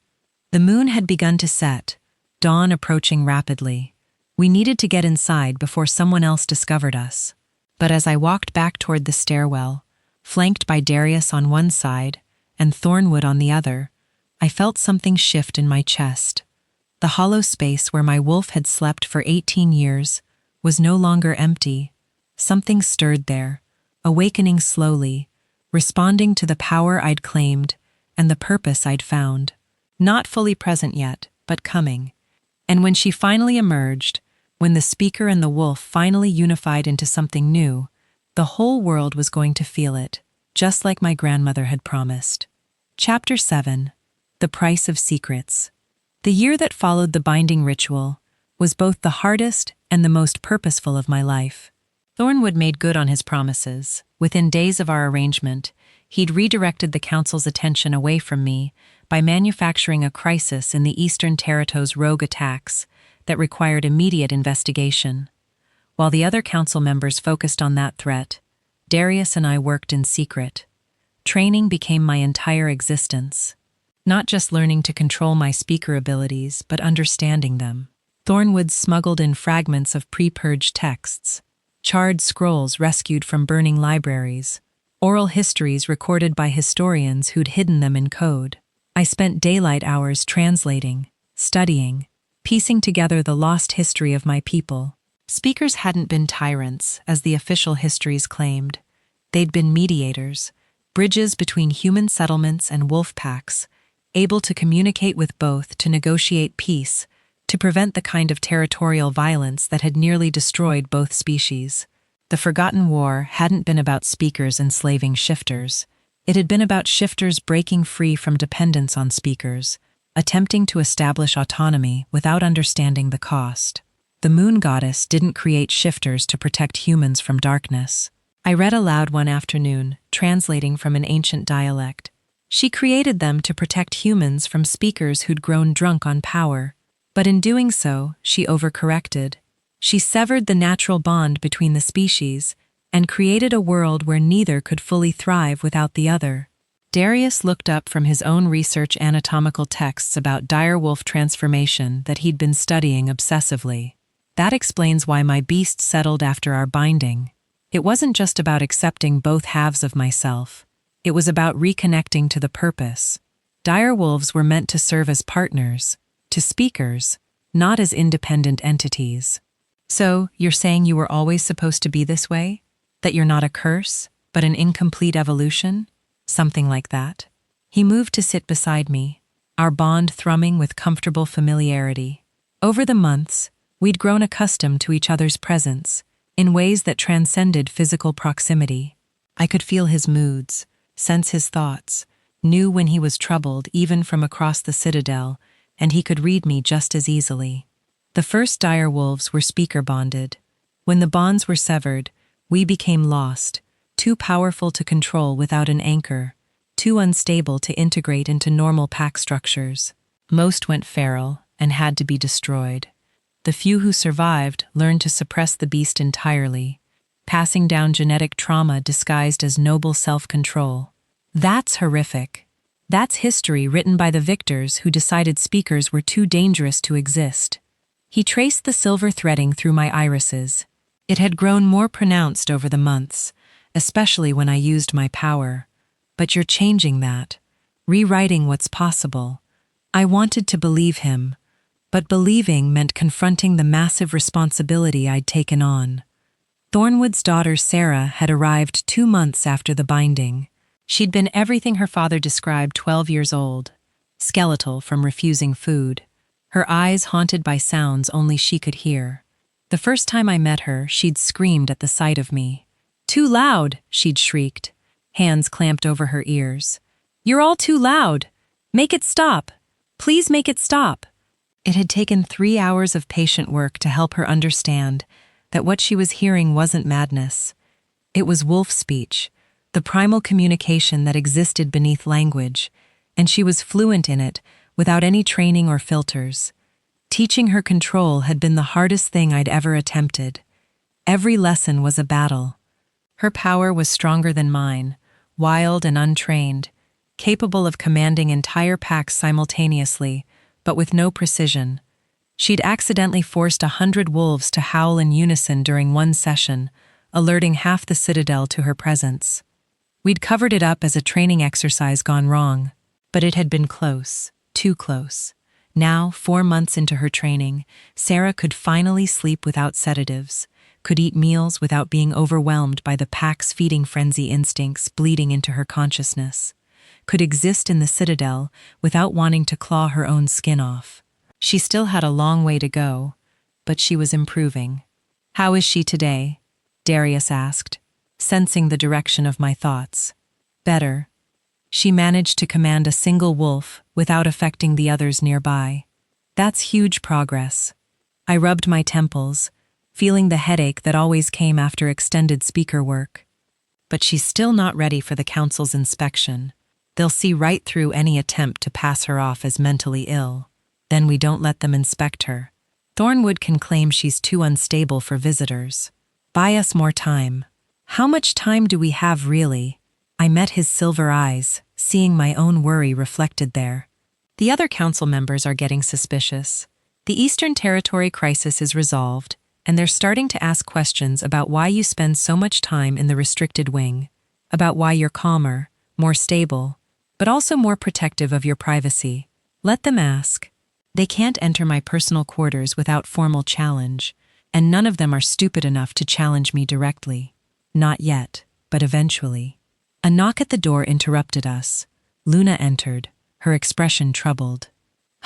The moon had begun to set, dawn approaching rapidly. We needed to get inside before someone else discovered us. But as I walked back toward the stairwell, flanked by Darius on one side and Thornwood on the other, I felt something shift in my chest. The hollow space where my wolf had slept for 18 years was no longer empty. Something stirred there, awakening slowly, responding to the power I'd claimed and the purpose I'd found. Not fully present yet, but coming. And when she finally emerged, when the speaker and the wolf finally unified into something new, the whole world was going to feel it, just like my grandmother had promised. Chapter 7. The Price of Secrets. The year that followed the binding ritual was both the hardest and the most purposeful of my life. Thornwood made good on his promises. Within days of our arrangement, he'd redirected the council's attention away from me by manufacturing a crisis in the Eastern Territo's rogue attacks that required immediate investigation. While the other council members focused on that threat, Darius and I worked in secret. Training became my entire existence. Not just learning to control my speaker abilities, but understanding them. Thornwood smuggled in fragments of pre-purged texts, charred scrolls rescued from burning libraries, oral histories recorded by historians who'd hidden them in code. I spent daylight hours translating, studying, piecing together the lost history of my people. Speakers hadn't been tyrants, as the official histories claimed. They'd been mediators, bridges between human settlements and wolf packs, able to communicate with both to negotiate peace, to prevent the kind of territorial violence that had nearly destroyed both species. The Forgotten War hadn't been about speakers enslaving shifters. It had been about shifters breaking free from dependence on speakers, attempting to establish autonomy without understanding the cost. The moon goddess didn't create shifters to protect humans from darkness. I read aloud one afternoon, translating from an ancient dialect. She created them to protect humans from speakers who'd grown drunk on power. But in doing so, she overcorrected. She severed the natural bond between the species and created a world where neither could fully thrive without the other. Darius looked up from his own research anatomical texts about direwolf transformation that he'd been studying obsessively. That explains why my beast settled after our binding. It wasn't just about accepting both halves of myself. It was about reconnecting to the purpose. Direwolves were meant to serve as partners, to speakers, not as independent entities. So, you're saying you were always supposed to be this way? That you're not a curse, but an incomplete evolution? Something like that. He moved to sit beside me, our bond thrumming with comfortable familiarity. Over the months, we'd grown accustomed to each other's presence, in ways that transcended physical proximity. I could feel his moods, sense his thoughts, knew when he was troubled even from across the citadel, and he could read me just as easily. The first dire wolves were speaker-bonded. When the bonds were severed, we became lost, too powerful to control without an anchor, too unstable to integrate into normal pack structures. Most went feral and had to be destroyed. The few who survived learned to suppress the beast entirely, passing down genetic trauma disguised as noble self-control. That's horrific. That's history written by the victors who decided speakers were too dangerous to exist. He traced the silver threading through my irises. It had grown more pronounced over the months, especially when I used my power. But you're changing that, rewriting what's possible. I wanted to believe him, but believing meant confronting the massive responsibility I'd taken on. Thornwood's daughter Sarah had arrived 2 months after the binding. She'd been everything her father described 12 years old, skeletal from refusing food, her eyes haunted by sounds only she could hear. The first time I met her, she'd screamed at the sight of me. "Too loud!" she'd shrieked, hands clamped over her ears. "You're all too loud! Make it stop! Please make it stop!" It had taken 3 hours of patient work to help her understand that what she was hearing wasn't madness. It was wolf speech, the primal communication that existed beneath language, and she was fluent in it without any training or filters. Teaching her control had been the hardest thing I'd ever attempted. Every lesson was a battle. Her power was stronger than mine, wild and untrained, capable of commanding entire packs simultaneously, but with no precision. She'd accidentally forced 100 wolves to howl in unison during one session, alerting half the citadel to her presence. We'd covered it up as a training exercise gone wrong, but it had been close, too close. Now, 4 months into her training, Sarah could finally sleep without sedatives, could eat meals without being overwhelmed by the pack's feeding frenzy instincts bleeding into her consciousness, could exist in the citadel without wanting to claw her own skin off. She still had a long way to go, but she was improving. "How is she today?" Darius asked, sensing the direction of my thoughts. "Better." She managed to command a single wolf without affecting the others nearby. "That's huge progress." I rubbed my temples, feeling the headache that always came after extended speaker work. "But she's still not ready for the council's inspection. They'll see right through any attempt to pass her off as mentally ill. Then we don't let them inspect her. Thornwood can claim she's too unstable for visitors. Buy us more time." "How much time do we have, really?" I met his silver eyes, seeing my own worry reflected there. "The other council members are getting suspicious. The Eastern Territory crisis is resolved, and they're starting to ask questions about why you spend so much time in the restricted wing, about why you're calmer, more stable, but also more protective of your privacy. Let them ask. They can't enter my personal quarters without formal challenge, and none of them are stupid enough to challenge me directly. Not yet, but eventually." A knock at the door interrupted us. Luna entered, her expression troubled.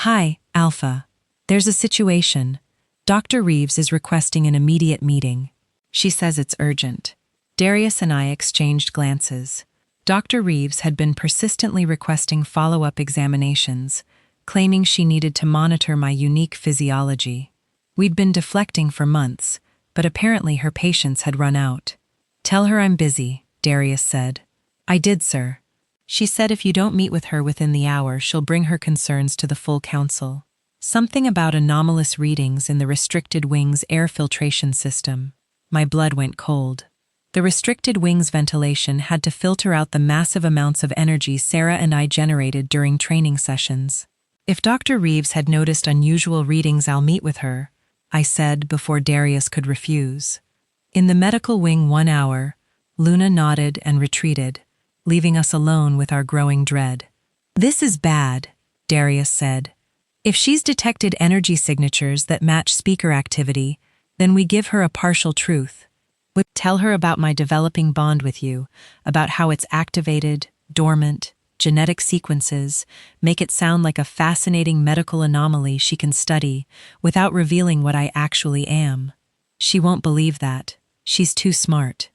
"Hi, Alpha. There's a situation. Dr. Reeves is requesting an immediate meeting. She says it's urgent." Darius and I exchanged glances. Dr. Reeves had been persistently requesting follow-up examinations, claiming she needed to monitor my unique physiology. We'd been deflecting for months, but apparently her patience had run out. "Tell her I'm busy," Darius said. "I did, sir. She said if you don't meet with her within the hour, she'll bring her concerns to the full council. Something about anomalous readings in the restricted wing's air filtration system." My blood went cold. The restricted wing's ventilation had to filter out the massive amounts of energy Sarah and I generated during training sessions. "If Dr. Reeves had noticed unusual readings, I'll meet with her," I said before Darius could refuse. In the medical wing 1 hour, Luna nodded and retreated, leaving us alone with our growing dread. "This is bad," Darius said. "If she's detected energy signatures that match speaker activity, then we give her a partial truth. We tell her about my developing bond with you, about how it's activated, dormant, genetic sequences, make it sound like a fascinating medical anomaly she can study without revealing what I actually am. She won't believe that. She's too smart.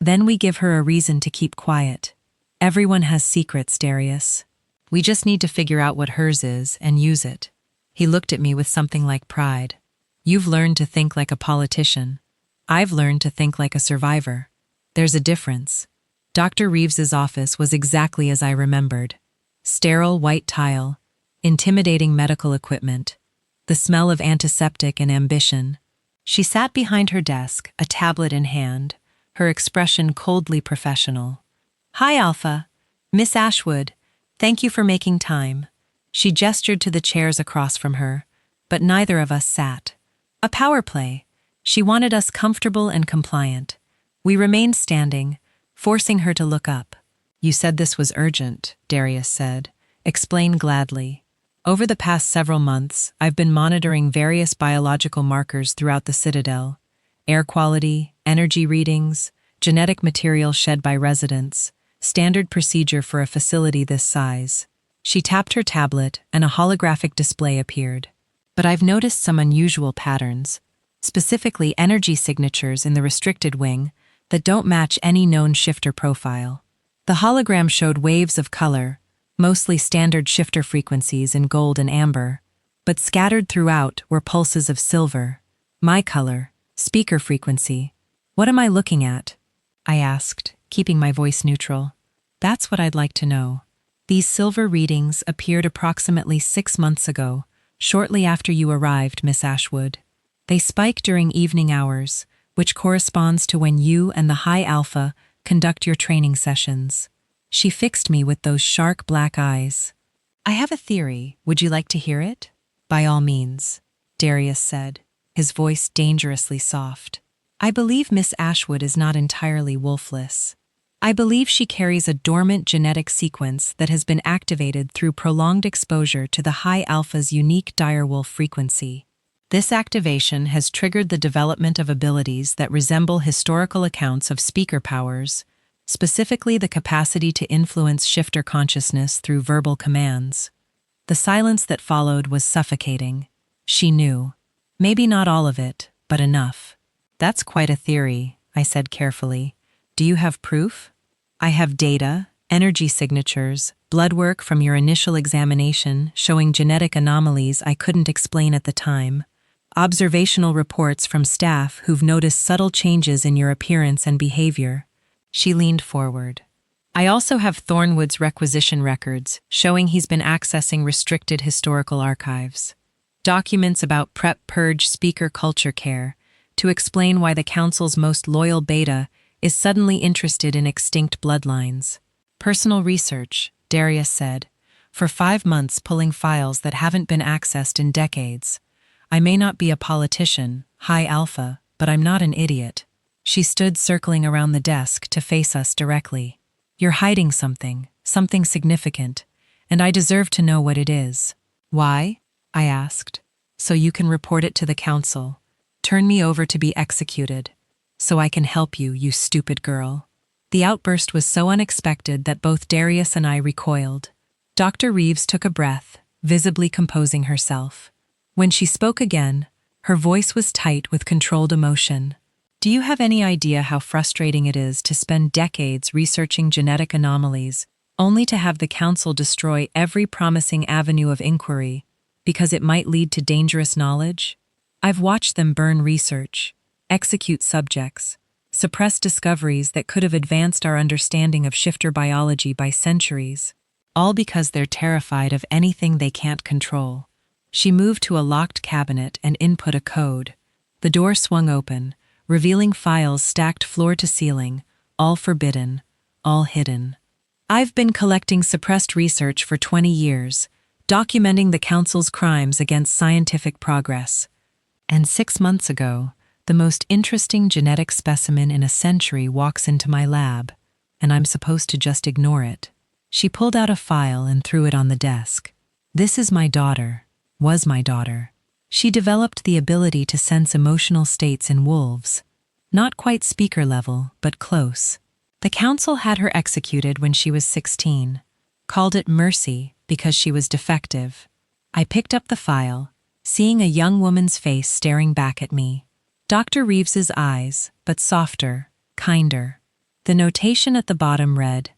Then we give her a reason to keep quiet. Everyone has secrets, Darius. We just need to figure out what hers is and use it." He looked at me with something like pride. "You've learned to think like a politician. I've learned to think like a survivor. There's a difference." Dr. Reeves's office was exactly as I remembered. Sterile white tile, intimidating medical equipment, the smell of antiseptic and ambition. She sat behind her desk, a tablet in hand, her expression coldly professional. "Hi, Alpha. Miss Ashwood. Thank you for making time." She gestured to the chairs across from her, but neither of us sat. A power play. She wanted us comfortable and compliant. We remained standing, forcing her to look up. "You said this was urgent," Darius said. "Explain gladly." "Over the past several months, I've been monitoring various biological markers throughout the Citadel. Air quality, energy readings, genetic material shed by residents, standard procedure for a facility this size." She tapped her tablet and a holographic display appeared. "But I've noticed some unusual patterns, specifically energy signatures in the restricted wing that don't match any known shifter profile." The hologram showed waves of color, mostly standard shifter frequencies in gold and amber, but scattered throughout were pulses of silver. My color, speaker frequency. "What am I looking at?" I asked, keeping my voice neutral. "That's what I'd like to know." "These silver readings appeared approximately 6 months ago, shortly after you arrived, Miss Ashwood. They spike during evening hours, which corresponds to when you and the High Alpha conduct your training sessions." She fixed me with those shark black eyes. "I have a theory. Would you like to hear it?" "By all means," Darius said, his voice dangerously soft. "I believe Miss Ashwood is not entirely wolfless. I believe she carries a dormant genetic sequence that has been activated through prolonged exposure to the High Alpha's unique direwolf frequency. This activation has triggered the development of abilities that resemble historical accounts of speaker powers, specifically the capacity to influence shifter consciousness through verbal commands." The silence that followed was suffocating. She knew. Maybe not all of it, but enough. That's quite a theory, I said carefully. Do you have proof? I have data, energy signatures, blood work from your initial examination showing genetic anomalies I couldn't explain at the time, observational reports from staff who've noticed subtle changes in your appearance and behavior. She leaned forward. I also have Thornwood's requisition records showing he's been accessing restricted historical archives. Documents about prep-purge speaker culture care to explain why the council's most loyal beta is suddenly interested in extinct bloodlines. Personal research, Darius said, for 5 months pulling files that haven't been accessed in decades. I may not be a politician, high alpha, but I'm not an idiot. She stood circling around the desk to face us directly. You're hiding something significant, and I deserve to know what it is. Why? I asked. So you can report it to the council. Turn me over to be executed. So I can help you, you stupid girl. The outburst was so unexpected that both Darius and I recoiled. Dr. Reeves took a breath, visibly composing herself. When she spoke again, her voice was tight with controlled emotion. Do you have any idea how frustrating it is to spend decades researching genetic anomalies, only to have the council destroy every promising avenue of inquiry because it might lead to dangerous knowledge? I've watched them burn research, execute subjects, suppress discoveries that could have advanced our understanding of shifter biology by centuries, all because they're terrified of anything they can't control. She moved to a locked cabinet and input a code. The door swung open, revealing files stacked floor to ceiling, all forbidden, all hidden. I've been collecting suppressed research for 20 years, documenting the council's crimes against scientific progress. And 6 months ago, the most interesting genetic specimen in a century walks into my lab, and I'm supposed to just ignore it. She pulled out a file and threw it on the desk. This is my daughter, was my daughter. She developed the ability to sense emotional states in wolves. Not quite speaker level, but close. The council had her executed when she was 16. Called it mercy because she was defective. I picked up the file, seeing a young woman's face staring back at me. Dr. Reeves's eyes, but softer, kinder. The notation at the bottom read,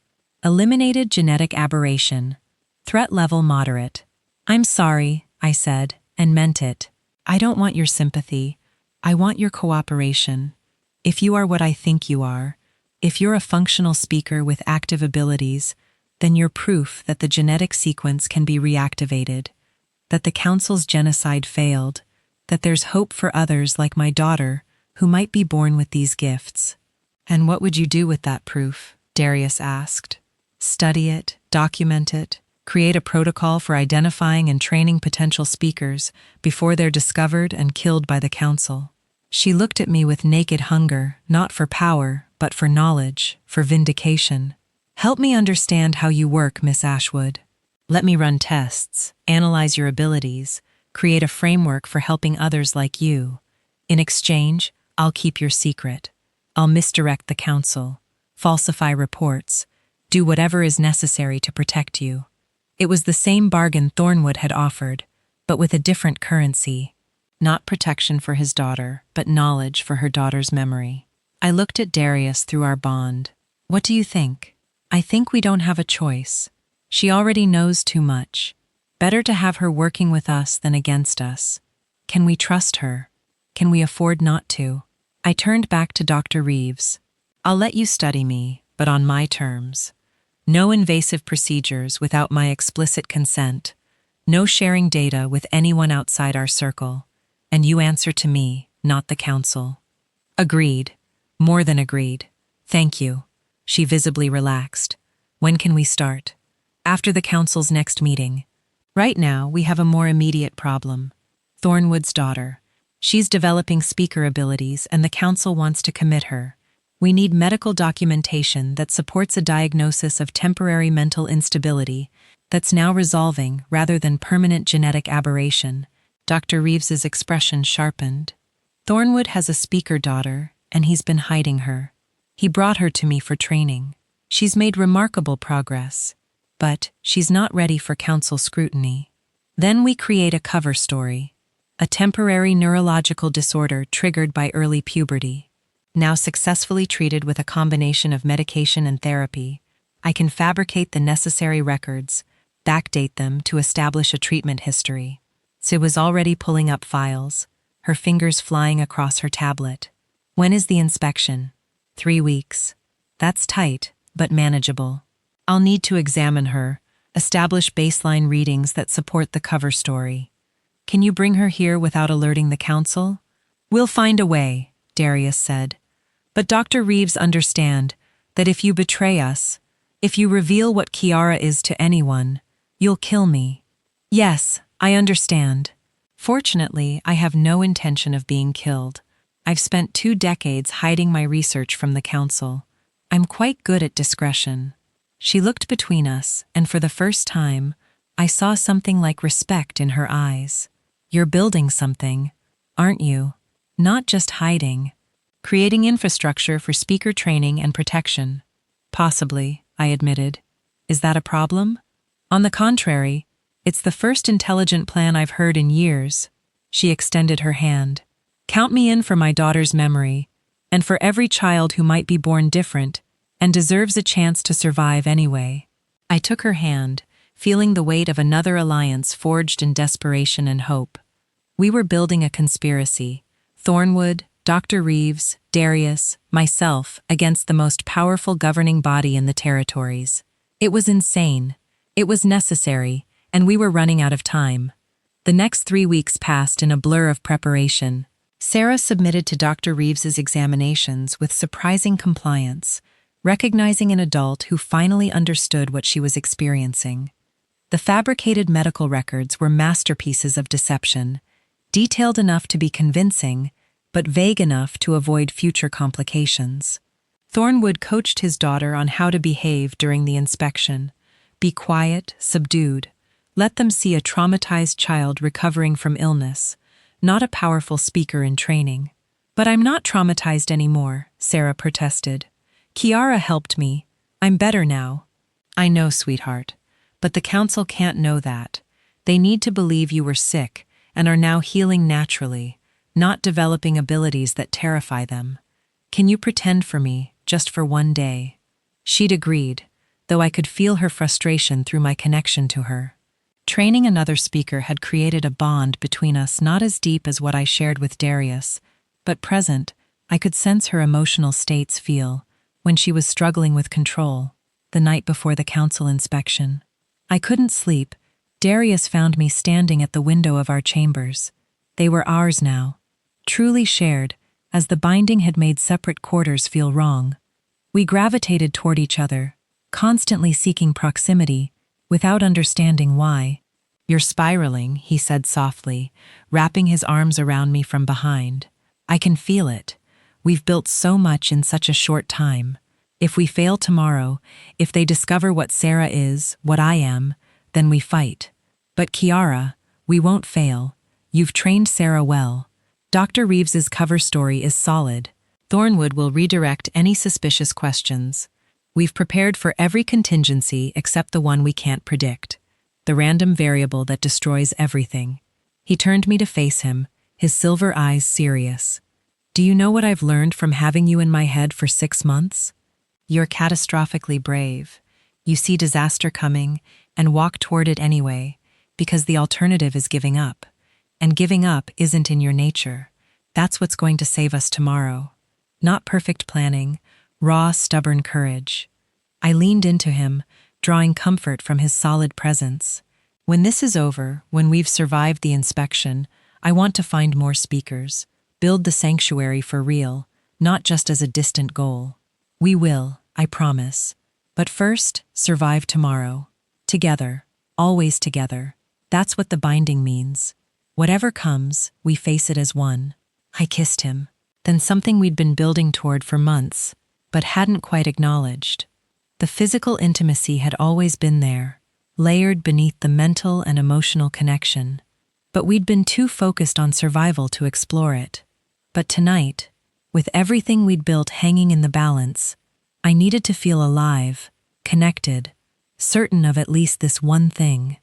Eliminated genetic aberration. Threat level moderate. I'm sorry, I said, and meant it. I don't want your sympathy. I want your cooperation. If you are what I think you are, if you're a functional speaker with active abilities, then you're proof that the genetic sequence can be reactivated, that the council's genocide failed, that there's hope for others like my daughter who might be born with these gifts. And what would you do with that proof? Darius asked. Study it, document it, create a protocol for identifying and training potential speakers before they're discovered and killed by the council. She looked at me with naked hunger, not for power, but for knowledge, for vindication. Help me understand how you work, Miss Ashwood. Let me run tests, analyze your abilities, create a framework for helping others like you. In exchange, I'll keep your secret. I'll misdirect the council, falsify reports, do whatever is necessary to protect you. It was the same bargain Thornwood had offered, but with a different currency. Not protection for his daughter, but knowledge for her daughter's memory. I looked at Darius through our bond. What do you think? I think we don't have a choice. She already knows too much. Better to have her working with us than against us. Can we trust her? Can we afford not to? I turned back to Dr. Reeves. I'll let you study me, but on my terms. No invasive procedures without my explicit consent. No sharing data with anyone outside our circle. And you answer to me, not the council. Agreed. More than agreed. Thank you. She visibly relaxed. When can we start? After the council's next meeting. Right now, we have a more immediate problem. Thornwood's daughter. She's developing speaker abilities and the council wants to commit her. We need medical documentation that supports a diagnosis of temporary mental instability that's now resolving rather than permanent genetic aberration. Dr. Reeves's expression sharpened. Thornwood has a speaker daughter, and he's been hiding her. He brought her to me for training. She's made remarkable progress, but she's not ready for council scrutiny. Then we create a cover story. a temporary neurological disorder triggered by early puberty. Now successfully treated with a combination of medication and therapy, I can fabricate the necessary records, backdate them to establish a treatment history. Sid was already pulling up files, her fingers flying across her tablet. When is the inspection? 3 weeks. That's tight, but manageable. I'll need to examine her, establish baseline readings that support the cover story. Can you bring her here without alerting the council? We'll find a way, Darius said. But Dr. Reeves understand that if you betray us, if you reveal what Kiara is to anyone, you'll kill me. Yes, I understand. Fortunately, I have no intention of being killed. I've spent 2 decades hiding my research from the council. I'm quite good at discretion. She looked between us, and for the first time, I saw something like respect in her eyes. You're building something, aren't you? Not just hiding. Creating infrastructure for speaker training and protection. Possibly, I admitted. Is that a problem? On the contrary, it's the first intelligent plan I've heard in years. She extended her hand. Count me in for my daughter's memory, and for every child who might be born different and deserves a chance to survive anyway. I took her hand, feeling the weight of another alliance forged in desperation and hope. We were building a conspiracy. Thornwood, Dr. Reeves, Darius, myself, against the most powerful governing body in the territories. It was insane. It was necessary, and we were running out of time. The next 3 weeks passed in a blur of preparation. Sarah submitted to Dr. Reeves's examinations with surprising compliance, recognizing an adult who finally understood what she was experiencing. The fabricated medical records were masterpieces of deception, detailed enough to be convincing, but vague enough to avoid future complications. Thornwood coached his daughter on how to behave during the inspection. Be quiet, subdued. Let them see a traumatized child recovering from illness, not a powerful speaker in training. But I'm not traumatized anymore, Sarah protested. Kiara helped me. I'm better now. I know, sweetheart. But the council can't know that. They need to believe you were sick and are now healing naturally, not developing abilities that terrify them. Can you pretend for me, just for 1 day? She'd agreed, though I could feel her frustration through my connection to her. Training another speaker had created a bond between us not as deep as what I shared with Darius, but present, I could sense her emotional states feel when she was struggling with control, the night before the council inspection. I couldn't sleep. Darius found me standing at the window of our chambers. They were ours now, truly shared, as the binding had made separate quarters feel wrong. We gravitated toward each other, constantly seeking proximity, without understanding why. You're spiraling, he said softly, wrapping his arms around me from behind. I can feel it. We've built so much in such a short time. If we fail tomorrow, if they discover what Sarah is, what I am, then we fight. But Kiara, we won't fail. You've trained Sarah well. Dr. Reeves's cover story is solid. Thornwood will redirect any suspicious questions. We've prepared for every contingency except the one we can't predict, the random variable that destroys everything. He turned me to face him, his silver eyes serious. Do you know what I've learned from having you in my head for 6 months? You're catastrophically brave. You see disaster coming and walk toward it anyway, because the alternative is giving up. And giving up isn't in your nature. That's what's going to save us tomorrow. Not perfect planning, raw, stubborn courage. I leaned into him, drawing comfort from his solid presence. When this is over, when we've survived the inspection, I want to find more speakers, build the sanctuary for real, not just as a distant goal. We will, I promise. But first, survive tomorrow. Together, always together. That's what the binding means. Whatever comes, we face it as one. I kissed him, then something we'd been building toward for months, but hadn't quite acknowledged. The physical intimacy had always been there, layered beneath the mental and emotional connection. But we'd been too focused on survival to explore it. But tonight, with everything we'd built hanging in the balance, I needed to feel alive, connected, certain of at least this one thing.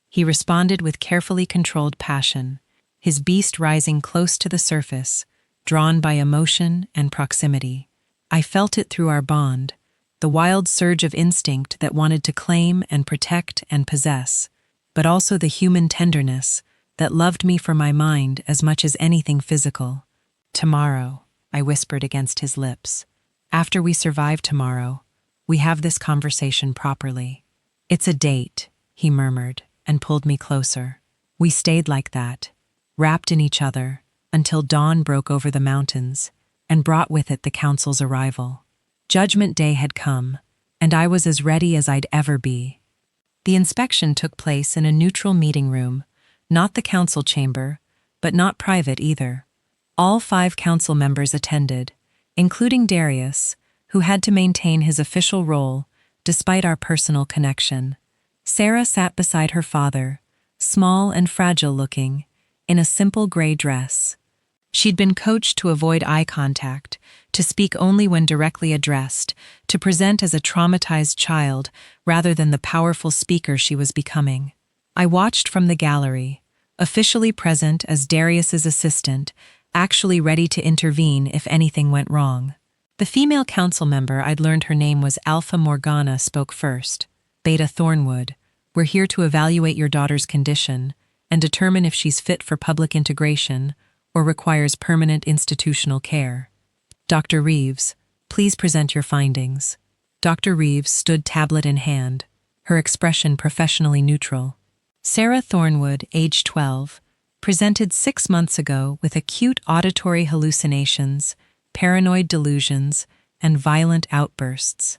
He responded with carefully controlled passion, his beast rising close to the surface, drawn by emotion and proximity. I felt it through our bond, the wild surge of instinct that wanted to claim and protect and possess, but also the human tenderness that loved me for my mind as much as anything physical. Tomorrow, I whispered against his lips. After we survive tomorrow, we have this conversation properly. It's a date, he murmured, and pulled me closer. We stayed like that, wrapped in each other, until dawn broke over the mountains and brought with it the council's arrival. Judgment Day had come, and I was as ready as I'd ever be. The inspection took place in a neutral meeting room, not the council chamber, but not private either. All 5 council members attended, including Darius, who had to maintain his official role despite our personal connection. Sarah sat beside her father, small and fragile-looking, in a simple gray dress. She'd been coached to avoid eye contact, to speak only when directly addressed, to present as a traumatized child rather than the powerful speaker she was becoming. I watched from the gallery, officially present as Darius's assistant, actually ready to intervene if anything went wrong. The female council member, I'd learned her name was Alpha Morgana, spoke first. Beta Thornwood, we're here to evaluate your daughter's condition and determine if she's fit for public integration or requires permanent institutional care. Dr. Reeves, please present your findings. Dr. Reeves stood tablet in hand, her expression professionally neutral. Sarah Thornwood, age 12, presented 6 months ago with acute auditory hallucinations, paranoid delusions, and violent outbursts.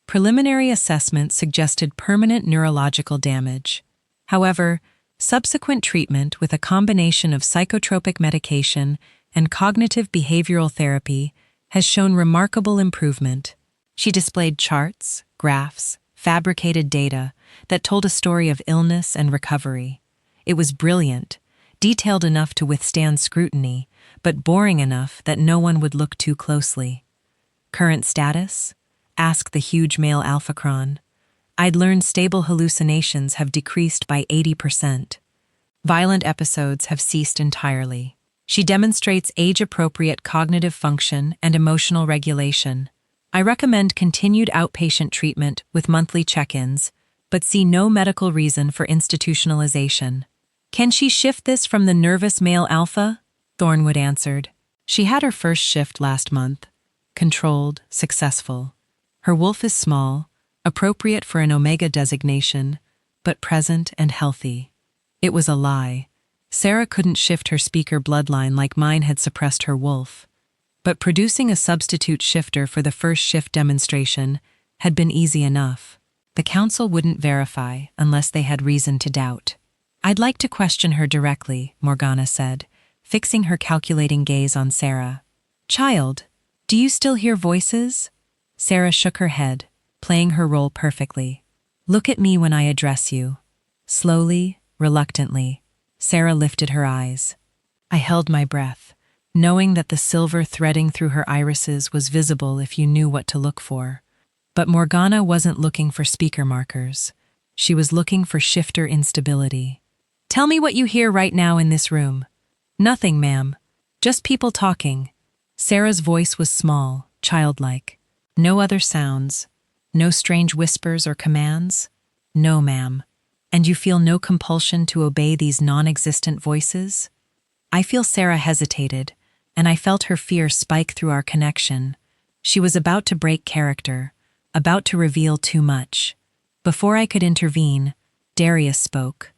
Preliminary assessment suggested permanent neurological damage. However, subsequent treatment with a combination of psychotropic medication and cognitive behavioral therapy has shown remarkable improvement. She displayed charts, graphs, fabricated data that told a story of illness and recovery. It was brilliant, detailed enough to withstand scrutiny, but boring enough that no one would look too closely. Current status? Asked the huge male alphacron. I'd learned stable hallucinations have decreased by 80%. Violent episodes have ceased entirely. She demonstrates age-appropriate cognitive function and emotional regulation. I recommend continued outpatient treatment with monthly check-ins, but see no medical reason for institutionalization. Can she shift this from the nervous male alpha? Thornwood answered. She had her first shift last month. Controlled, successful. Her wolf is small, appropriate for an omega designation, but present and healthy. It was a lie. Sarah couldn't shift her speaker bloodline like mine had suppressed her wolf. But producing a substitute shifter for the first shift demonstration had been easy enough. The council wouldn't verify unless they had reason to doubt. I'd like to question her directly, Morgana said, fixing her calculating gaze on Sarah. Child, do you still hear voices? Sarah shook her head, playing her role perfectly. Look at me when I address you. Slowly, reluctantly, Sarah lifted her eyes. I held my breath, knowing that the silver threading through her irises was visible if you knew what to look for. But Morgana wasn't looking for speaker markers. She was looking for shifter instability. Tell me what you hear right now in this room. Nothing, ma'am. Just people talking. Sarah's voice was small, childlike. No other sounds. No strange whispers or commands? No, ma'am. And you feel no compulsion to obey these non-existent voices? I feel Sarah hesitated, and I felt her fear spike through our connection. She was about to break character, about to reveal too much. Before I could intervene, Darius spoke.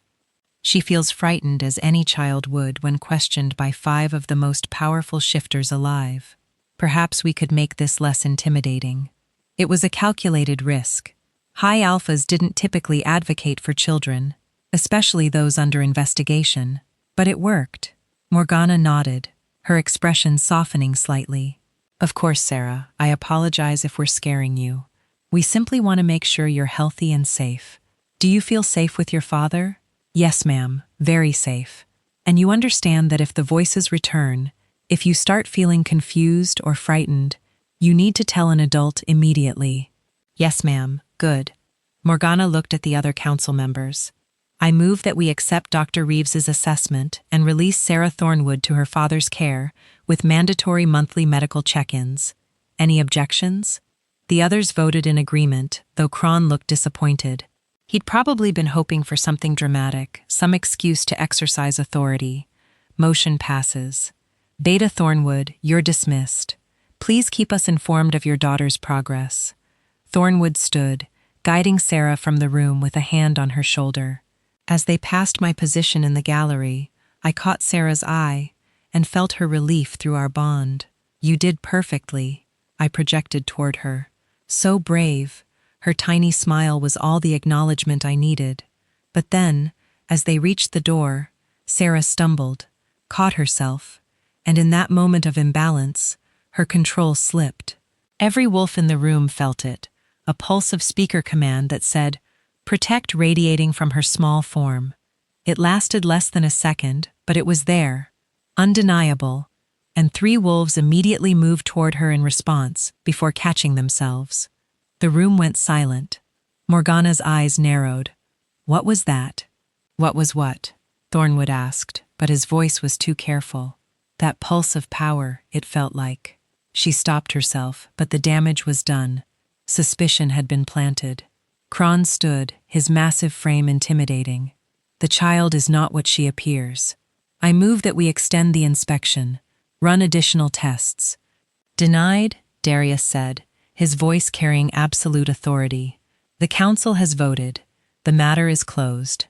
She feels frightened as any child would when questioned by 5 of the most powerful shifters alive. Perhaps we could make this less intimidating. It was a calculated risk. High alphas didn't typically advocate for children, especially those under investigation. But it worked. Morgana nodded, her expression softening slightly. Of course, Sarah, I apologize if we're scaring you. We simply want to make sure you're healthy and safe. Do you feel safe with your father? Yes, ma'am, very safe. And you understand that if the voices return, if you start feeling confused or frightened, you need to tell an adult immediately. Yes, ma'am, good. Morgana looked at the other council members. I move that we accept Dr. Reeves's assessment and release Sarah Thornwood to her father's care with mandatory monthly medical check-ins. Any objections? The others voted in agreement, though Cron looked disappointed. He'd probably been hoping for something dramatic, some excuse to exercise authority. Motion passes. Beta Thornwood, you're dismissed. Please keep us informed of your daughter's progress. Thornwood stood, guiding Sarah from the room with a hand on her shoulder. As they passed my position in the gallery, I caught Sarah's eye and felt her relief through our bond. You did perfectly, I projected toward her. So brave. Her tiny smile was all the acknowledgement I needed. But then, as they reached the door, Sarah stumbled, caught herself, and in that moment of imbalance, her control slipped. Every wolf in the room felt it, a pulse of speaker command that said, "Protect," radiating from her small form. It lasted less than a second, but it was there, undeniable, and 3 wolves immediately moved toward her in response before catching themselves. The room went silent. Morgana's eyes narrowed. What was that? What was what? Thornwood asked, but his voice was too careful. That pulse of power, it felt like. She stopped herself, but the damage was done. Suspicion had been planted. Cron stood, his massive frame intimidating. The child is not what she appears. I move that we extend the inspection, run additional tests. Denied, Darius said, his voice carrying absolute authority. The council has voted. The matter is closed.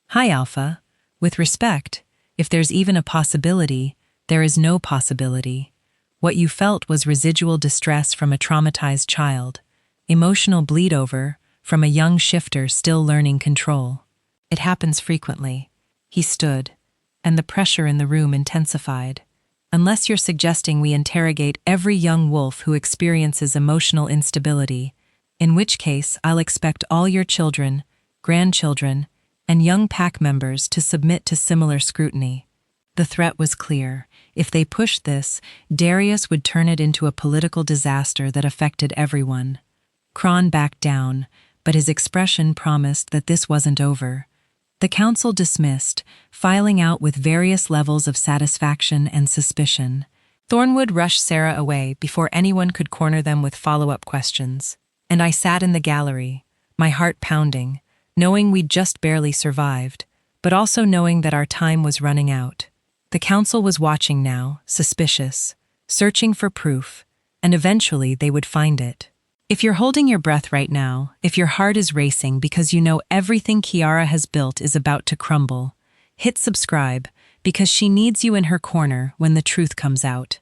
Hi, Alpha. With respect, if there's even a possibility, there is no possibility. What you felt was residual distress from a traumatized child, emotional bleed over from a young shifter still learning control. It happens frequently. He stood, and the pressure in the room intensified. Unless you're suggesting we interrogate every young wolf who experiences emotional instability, in which case I'll expect all your children, grandchildren, and young pack members to submit to similar scrutiny. The threat was clear. If they pushed this, Darius would turn it into a political disaster that affected everyone. Cron backed down, but his expression promised that this wasn't over. The council dismissed, filing out with various levels of satisfaction and suspicion. Thornwood rushed Sarah away before anyone could corner them with follow-up questions. And I sat in the gallery, my heart pounding, knowing we'd just barely survived, but also knowing that our time was running out. The council was watching now, suspicious, searching for proof, and eventually they would find it. If you're holding your breath right now, if your heart is racing because you know everything Kiara has built is about to crumble, hit subscribe because she needs you in her corner when the truth comes out.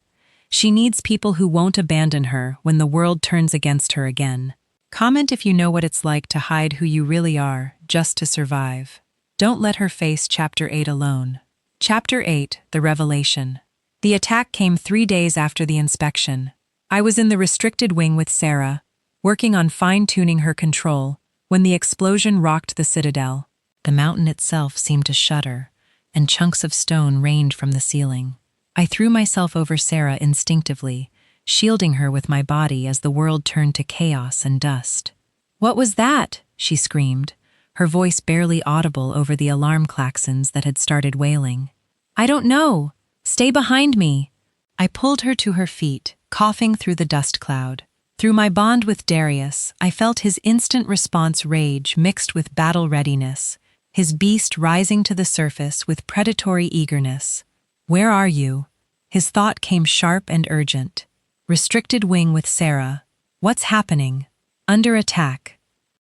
She needs people who won't abandon her when the world turns against her again. Comment if you know what it's like to hide who you really are just to survive. Don't let her face Chapter 8 alone. Chapter 8, The Revelation. The attack came 3 days after the inspection. I was in the restricted wing with Sarah, working on fine-tuning her control, when the explosion rocked the citadel. The mountain itself seemed to shudder, and chunks of stone rained from the ceiling. I threw myself over Sarah instinctively, shielding her with my body as the world turned to chaos and dust. "What was that?" she screamed, her voice barely audible over the alarm klaxons that had started wailing. "I don't know. Stay behind me." I pulled her to her feet, coughing through the dust cloud. Through my bond with Darius, I felt his instant response rage mixed with battle readiness, his beast rising to the surface with predatory eagerness. "Where are you?" His thought came sharp and urgent. Restricted wing with Sarah. What's happening? Under attack.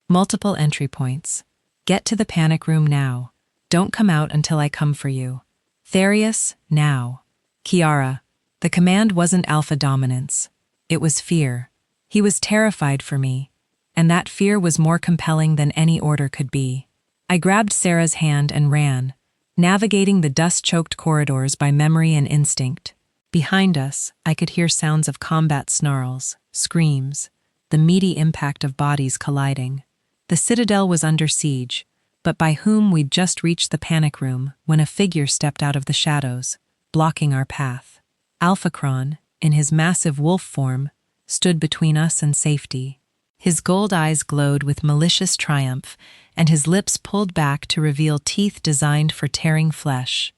Multiple entry points. Get to the panic room now. Don't come out until I come for you. Therius, now. Kiara. The command wasn't alpha dominance. It was fear. He was terrified for me, and that fear was more compelling than any order could be. I grabbed Sarah's hand and ran, navigating the dust-choked corridors by memory and instinct. Behind us, I could hear sounds of combat snarls, screams, the meaty impact of bodies colliding. The citadel was under siege, but by whom we'd just reached the panic room when a figure stepped out of the shadows, blocking our path. Alphacron, in his massive wolf form, stood between us and safety. His gold eyes glowed with malicious triumph, and his lips pulled back to reveal teeth designed for tearing flesh.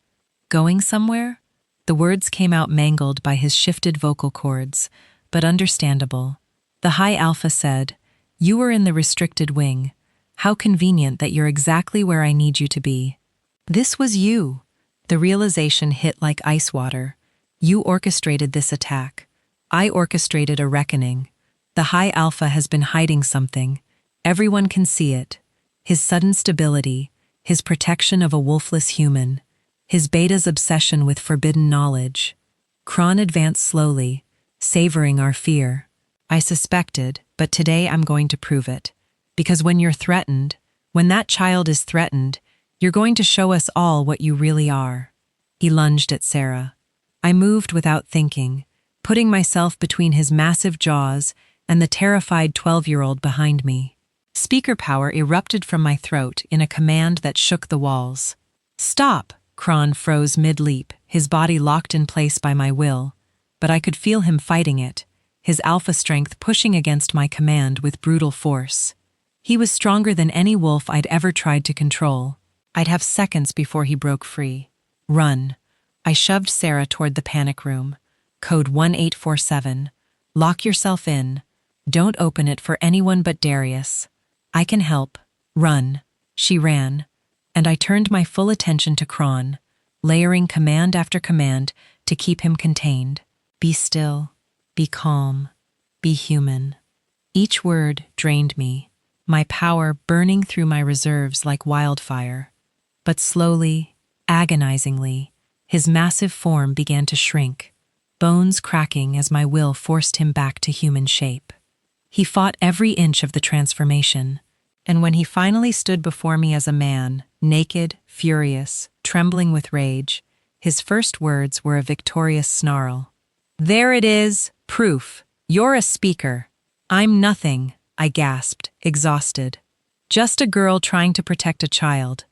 Going somewhere? The words came out mangled by his shifted vocal cords, but understandable. The High Alpha said, "You were in the restricted wing. How convenient that you're exactly where I need you to be." This was you. The realization hit like ice water. You orchestrated this attack. I orchestrated a reckoning. The High Alpha has been hiding something. Everyone can see it. His sudden stability, his protection of a wolfless human, his beta's obsession with forbidden knowledge. Kron advanced slowly, savoring our fear. I suspected, but today I'm going to prove it. Because when you're threatened, when that child is threatened, you're going to show us all what you really are. He lunged at Sarah. I moved without thinking, putting myself between his massive jaws and the terrified 12-year-old behind me. Speaker power erupted from my throat in a command that shook the walls. "Stop!" Kron froze mid-leap, his body locked in place by my will, but I could feel him fighting it, his alpha strength pushing against my command with brutal force. He was stronger than any wolf I'd ever tried to control. I'd have seconds before he broke free. "Run." I shoved Sarah toward the panic room. Code 1847. "Lock yourself in. Don't open it for anyone but Darius. I can help. Run." She ran, and I turned my full attention to Kron, layering command after command to keep him contained. Be still. Be calm. Be human. Each word drained me, my power burning through my reserves like wildfire. But slowly, agonizingly, his massive form began to shrink, bones cracking as my will forced him back to human shape. He fought every inch of the transformation, and when he finally stood before me as a man, naked, furious, trembling with rage, his first words were a victorious snarl. "There it is, proof. You're a speaker." "I'm nothing," I gasped, exhausted. "Just a girl trying to protect a child.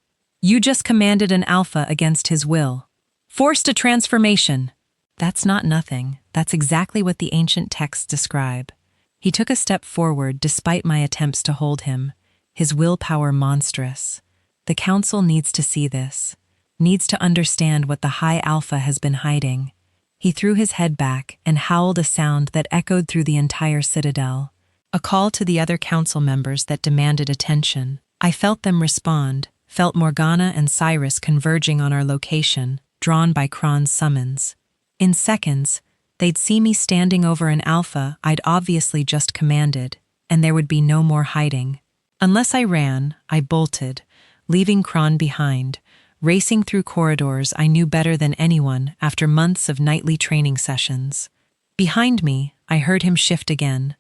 You just commanded an alpha against his will. Forced a transformation." "That's not nothing. That's exactly what the ancient texts describe." He took a step forward despite my attempts to hold him, his willpower monstrous. The council needs to see this, needs to understand what the High Alpha has been hiding. He threw his head back and howled a sound that echoed through the entire citadel, a call to the other council members that demanded attention. I felt them respond, felt Morgana and Cyrus converging on our location, drawn by Kron's summons. In seconds, they'd see me standing over an alpha I'd obviously just commanded, and there would be no more hiding. Unless I ran, I bolted, leaving Kron behind, racing through corridors I knew better than anyone after months of nightly training sessions. Behind me, I heard him shift again,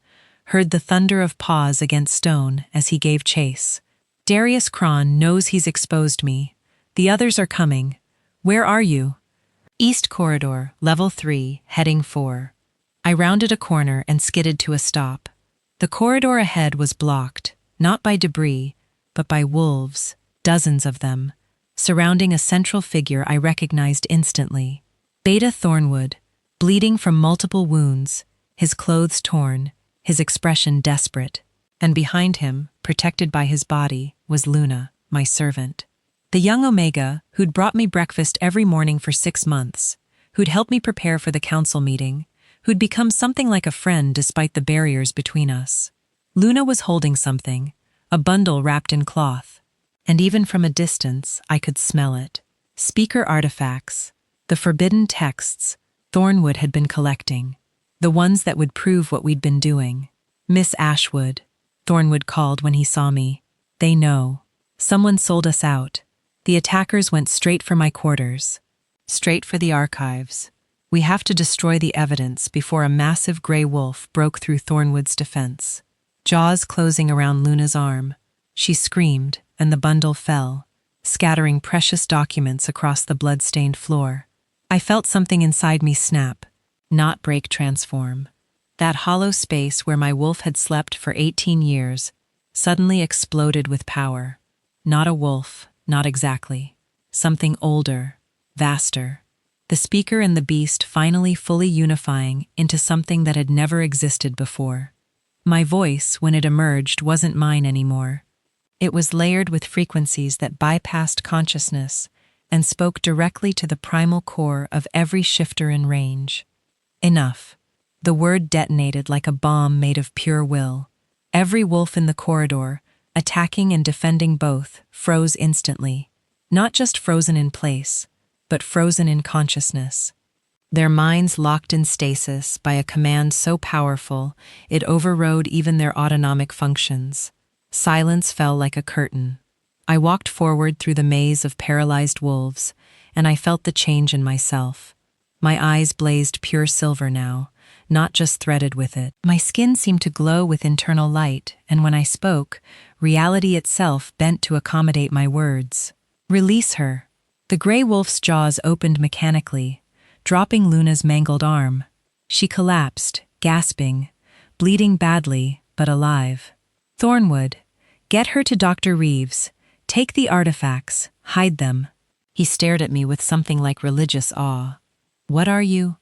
heard the thunder of paws against stone as he gave chase. Darius Kron knows he's exposed me. The others are coming. Where are you? East Corridor, Level 3, Heading 4. I rounded a corner and skidded to a stop. The corridor ahead was blocked, not by debris, but by wolves, dozens of them, surrounding a central figure I recognized instantly. Beta Thornwood, bleeding from multiple wounds, his clothes torn, his expression desperate. And behind him, protected by his body, was Luna, my servant. The young Omega, who'd brought me breakfast every morning for 6 months, who'd helped me prepare for the council meeting, who'd become something like a friend despite the barriers between us. Luna was holding something, a bundle wrapped in cloth, and even from a distance I could smell it. Speaker artifacts, the forbidden texts Thornwood had been collecting, the ones that would prove what we'd been doing. "Miss Ashwood," Thornwood called when he saw me. "They know. Someone sold us out. The attackers went straight for my quarters. Straight for the archives. We have to destroy the evidence before a massive gray wolf broke through Thornwood's defense." Jaws closing around Luna's arm, she screamed and the bundle fell, scattering precious documents across the blood-stained floor. I felt something inside me snap, not break, transform. That hollow space where my wolf had slept for 18 years suddenly exploded with power. Not a wolf, not exactly. Something older, vaster. The speaker and the beast finally fully unifying into something that had never existed before. My voice, when it emerged, wasn't mine anymore. It was layered with frequencies that bypassed consciousness and spoke directly to the primal core of every shifter in range. Enough. The word detonated like a bomb made of pure will. Every wolf in the corridor, attacking and defending both, froze instantly. Not just frozen in place, but frozen in consciousness. Their minds locked in stasis by a command so powerful it overrode even their autonomic functions. Silence fell like a curtain. I walked forward through the maze of paralyzed wolves, and I felt the change in myself. My eyes blazed pure silver now, not just threaded with it. My skin seemed to glow with internal light, and when I spoke, reality itself bent to accommodate my words. Release her. The gray wolf's jaws opened mechanically, dropping Luna's mangled arm. She collapsed, gasping, bleeding badly, but alive. Thornwood, get her to Dr. Reeves. Take the artifacts, hide them. He stared at me with something like religious awe. What are you?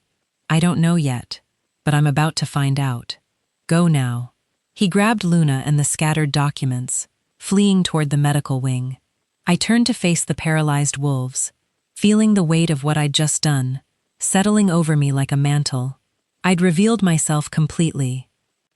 I don't know yet, but I'm about to find out. Go now. He grabbed Luna and the scattered documents, fleeing toward the medical wing. I turned to face the paralyzed wolves, feeling the weight of what I'd just done, settling over me like a mantle. I'd revealed myself completely.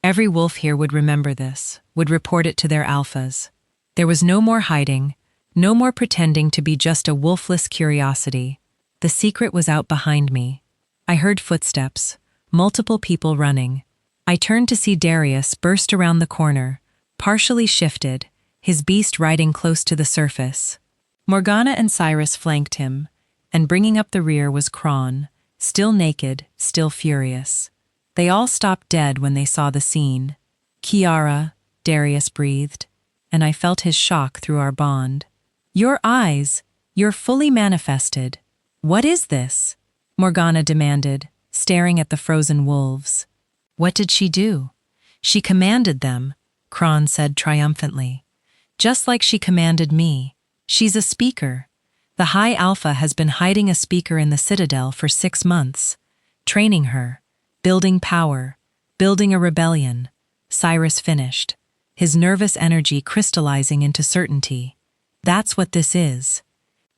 Every wolf here would remember this, would report it to their alphas. There was no more hiding, no more pretending to be just a wolfless curiosity. The secret was out behind me. I heard footsteps, multiple people running. I turned to see Darius burst around the corner, partially shifted, his beast riding close to the surface. Morgana and Cyrus flanked him, and bringing up the rear was Kron, still naked, still furious. They all stopped dead when they saw the scene. Kiara, Darius breathed, and I felt his shock through our bond. Your eyes, you're fully manifested. What is this? Morgana demanded, staring at the frozen wolves. What did she do? She commanded them, Kron said triumphantly. Just like she commanded me. She's a speaker. The High Alpha has been hiding a speaker in the Citadel for 6 months, training her, building power, building a rebellion. Cyrus finished, his nervous energy crystallizing into certainty. That's what this is.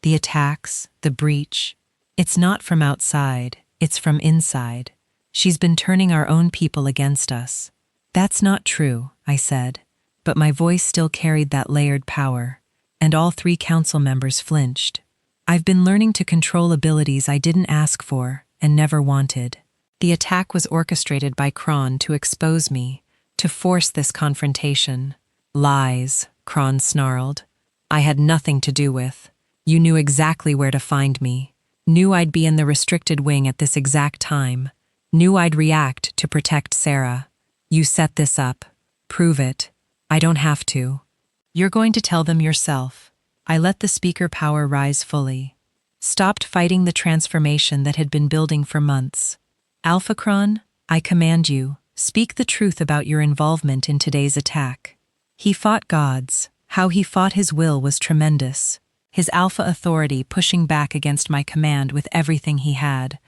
The attacks, the breach. It's not from outside, it's from inside. She's been turning our own people against us. That's not true, I said, but my voice still carried that layered power, and all 3 council members flinched. I've been learning to control abilities I didn't ask for and never wanted. The attack was orchestrated by Kron to expose me, to force this confrontation. Lies, Kron snarled. I had nothing to do with. You knew exactly where to find me. Knew I'd be in the restricted wing at this exact time. Knew I'd react to protect Sarah. You set this up. Prove it. I don't have to. You're going to tell them yourself. I let the speaker power rise fully. Stopped fighting the transformation that had been building for months. Alphacron, I command you, speak the truth about your involvement in today's attack. He fought gods. How he fought his will was tremendous. His alpha authority pushing back against my command with everything he had.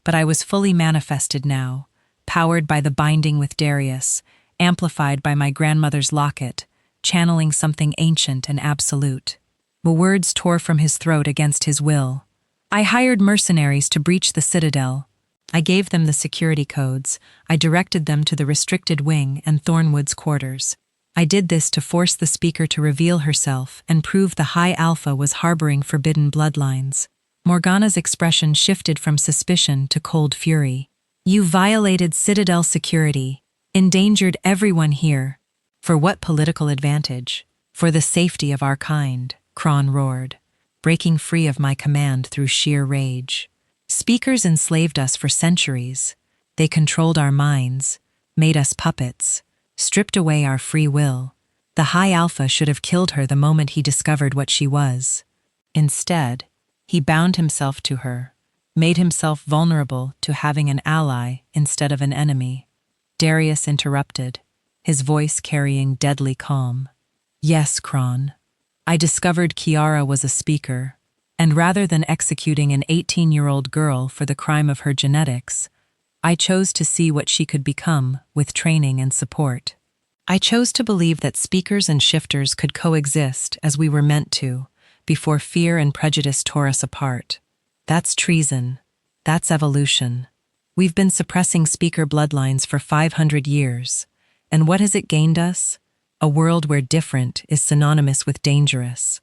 But I was fully manifested now, powered by the binding with Darius, amplified by my grandmother's locket, channeling something ancient and absolute. The words tore from his throat against his will. I hired mercenaries to breach the Citadel. I gave them the security codes. I directed them to the restricted wing and Thornwood's quarters. I did this to force the speaker to reveal herself and prove the High Alpha was harboring forbidden bloodlines. Morgana's expression shifted from suspicion to cold fury. You violated Citadel security, endangered everyone here. For what political advantage? For the safety of our kind, Kron roared, breaking free of my command through sheer rage. Speakers enslaved us for centuries. They controlled our minds, made us puppets, stripped away our free will. The High Alpha should have killed her the moment he discovered what she was. Instead, he bound himself to her, made himself vulnerable to having an ally instead of an enemy. Darius interrupted, his voice carrying deadly calm. Yes, Kron. I discovered Kiara was a speaker, and rather than executing an 18-year-old girl for the crime of her genetics, I chose to see what she could become with training and support. I chose to believe that speakers and shifters could coexist as we were meant to, before fear and prejudice tore us apart. That's treason. That's evolution. We've been suppressing speaker bloodlines for 500 years. And what has it gained us? A world where different is synonymous with dangerous.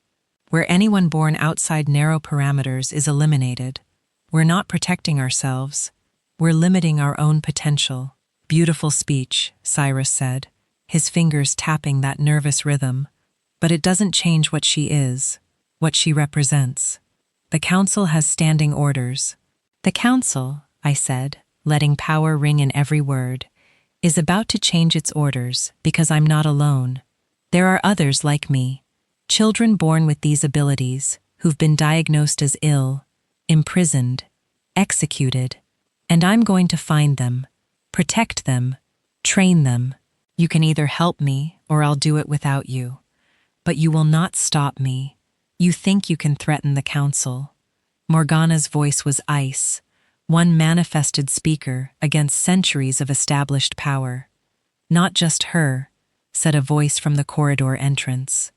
Where anyone born outside narrow parameters is eliminated. We're not protecting ourselves. We're limiting our own potential. Beautiful speech, Cyrus said, his fingers tapping that nervous rhythm. But it doesn't change what she is, what she represents. The council has standing orders. The council, I said, letting power ring in every word, is about to change its orders because I'm not alone. There are others like me, children born with these abilities who've been diagnosed as ill, imprisoned, executed, and I'm going to find them, protect them, train them. You can either help me or I'll do it without you. But you will not stop me. You think you can threaten the council. Morgana's voice was ice, one manifested speaker against centuries of established power. Not just her, said a voice from the corridor entrance.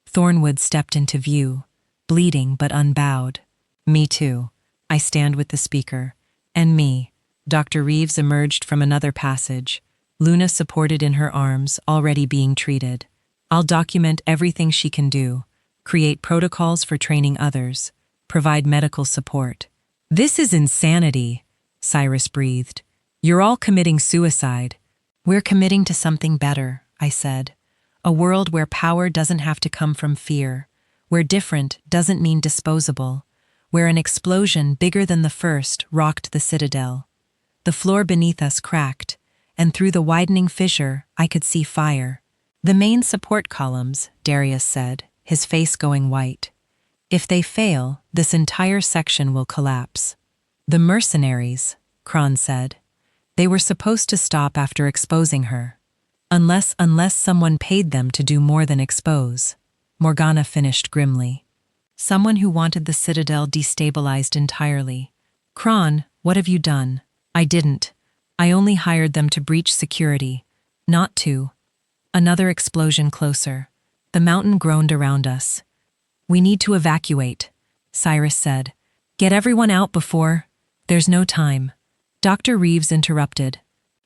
Thornwood stepped into view, bleeding but unbowed. Me too. I stand with the speaker. And me. Dr. Reeves emerged from another passage, Luna supported in her arms, already being treated. I'll document everything she can do, create protocols for training others, provide medical support. This is insanity, Cyrus breathed. You're all committing suicide. We're committing to something better, I said. A world where power doesn't have to come from fear, where different doesn't mean disposable, where an explosion bigger than the first rocked the citadel. The floor beneath us cracked, and through the widening fissure I could see fire. The main support columns, Darius said, his face going white. If they fail, this entire section will collapse. The mercenaries, Kron said. They were supposed to stop after exposing her. Unless someone paid them to do more than expose. Morgana finished grimly. Someone who wanted the citadel destabilized entirely. Kron, what have you done? I didn't. I only hired them to breach security. Not to. Another explosion closer. The mountain groaned around us. We need to evacuate, Cyrus said. Get everyone out before... There's no time. Dr. Reeves interrupted.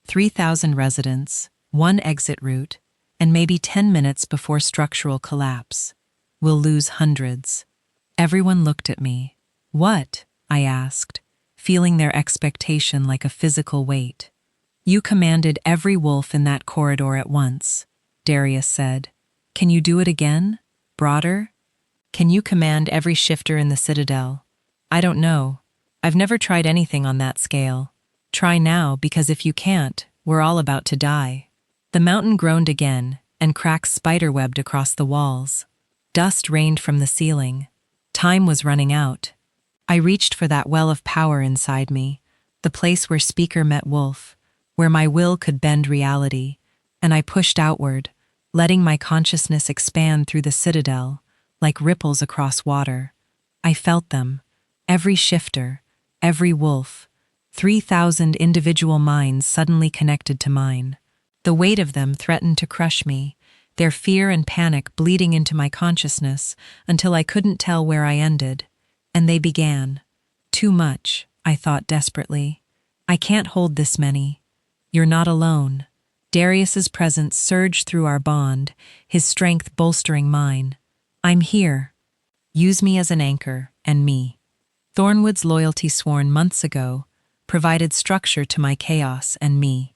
3,000 residents, one exit route, and maybe 10 minutes before structural collapse. We'll lose hundreds. Everyone looked at me. What? I asked, feeling their expectation like a physical weight. You commanded every wolf in that corridor at once, Darius said. Can you do it again? Broader? Can you command every shifter in the citadel? I don't know. I've never tried anything on that scale. Try now, because if you can't, we're all about to die. The mountain groaned again, and cracks spiderwebbed across the walls. Dust rained from the ceiling. Time was running out. I reached for that well of power inside me, the place where speaker met wolf, where my will could bend reality, and I pushed outward, letting my consciousness expand through the citadel, like ripples across water. I felt them, every shifter, every wolf, 3,000 individual minds suddenly connected to mine. The weight of them threatened to crush me, their fear and panic bleeding into my consciousness until I couldn't tell where I ended. And they began. Too much, I thought desperately. I can't hold this many. You're not alone. Darius's presence surged through our bond, his strength bolstering mine. I'm here. Use me as an anchor, and me. Thornwood's loyalty sworn months ago provided structure to my chaos and me.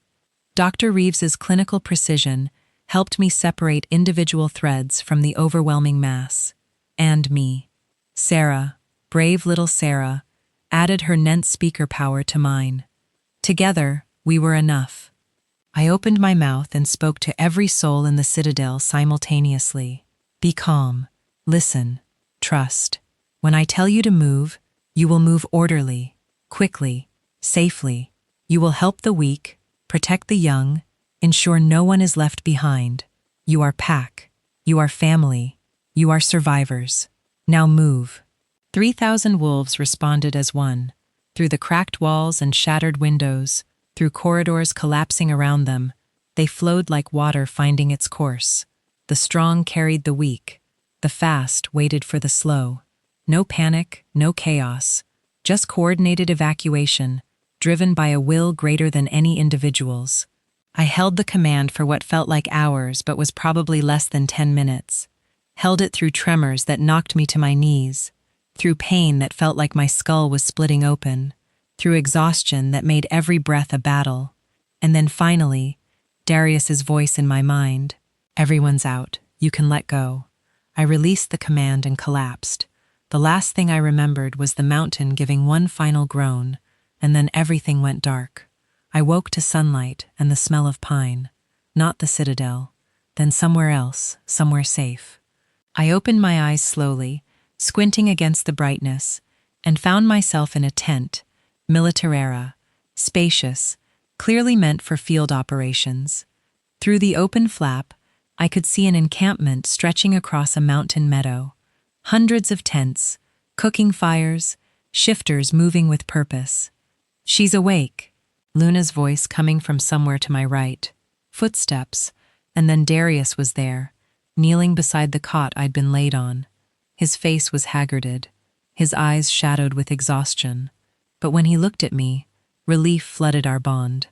Dr. Reeves's clinical precision helped me separate individual threads from the overwhelming mass. And me. Sarah, brave little Sarah, added her Nent speaker power to mine. Together, we were enough. I opened my mouth and spoke to every soul in the citadel simultaneously. Be calm. Listen. Trust. When I tell you to move, you will move orderly, quickly, safely. You will help the weak, protect the young, ensure no one is left behind. You are pack. You are family. You are survivors. Now move. 3,000 wolves responded as one, through the cracked walls and shattered windows, through corridors collapsing around them. They flowed like water finding its course. The strong carried the weak. The fast waited for the slow. No panic, no chaos. Just coordinated evacuation, driven by a will greater than any individual's. I held the command for what felt like hours but was probably less than 10 minutes. Held it through tremors that knocked me to my knees, through pain that felt like my skull was splitting open, through exhaustion that made every breath a battle. And then finally, Darius's voice in my mind. Everyone's out. You can let go. I released the command and collapsed. The last thing I remembered was the mountain giving one final groan, and then everything went dark. I woke to sunlight and the smell of pine. Not the citadel. Then somewhere else, somewhere safe. I opened my eyes slowly, squinting against the brightness, and found myself in a tent, militariera, spacious, clearly meant for field operations. Through the open flap, I could see an encampment stretching across a mountain meadow. Hundreds of tents, cooking fires, shifters moving with purpose. She's awake, Luna's voice coming from somewhere to my right. Footsteps, and then Darius was there, kneeling beside the cot I'd been laid on. His face was haggarded, his eyes shadowed with exhaustion. But when he looked at me, relief flooded our bond.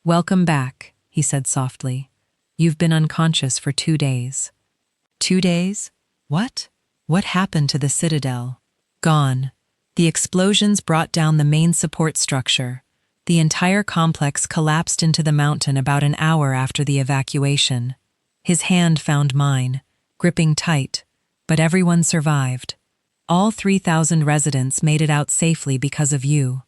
"Welcome back," he said softly. "You've been unconscious for 2 days." 2 days? What? What happened to the citadel? Gone. The explosions brought down the main support structure. The entire complex collapsed into the mountain about an hour after the evacuation. His hand found mine, gripping tight, but everyone survived. All 3,000 residents made it out safely because of you.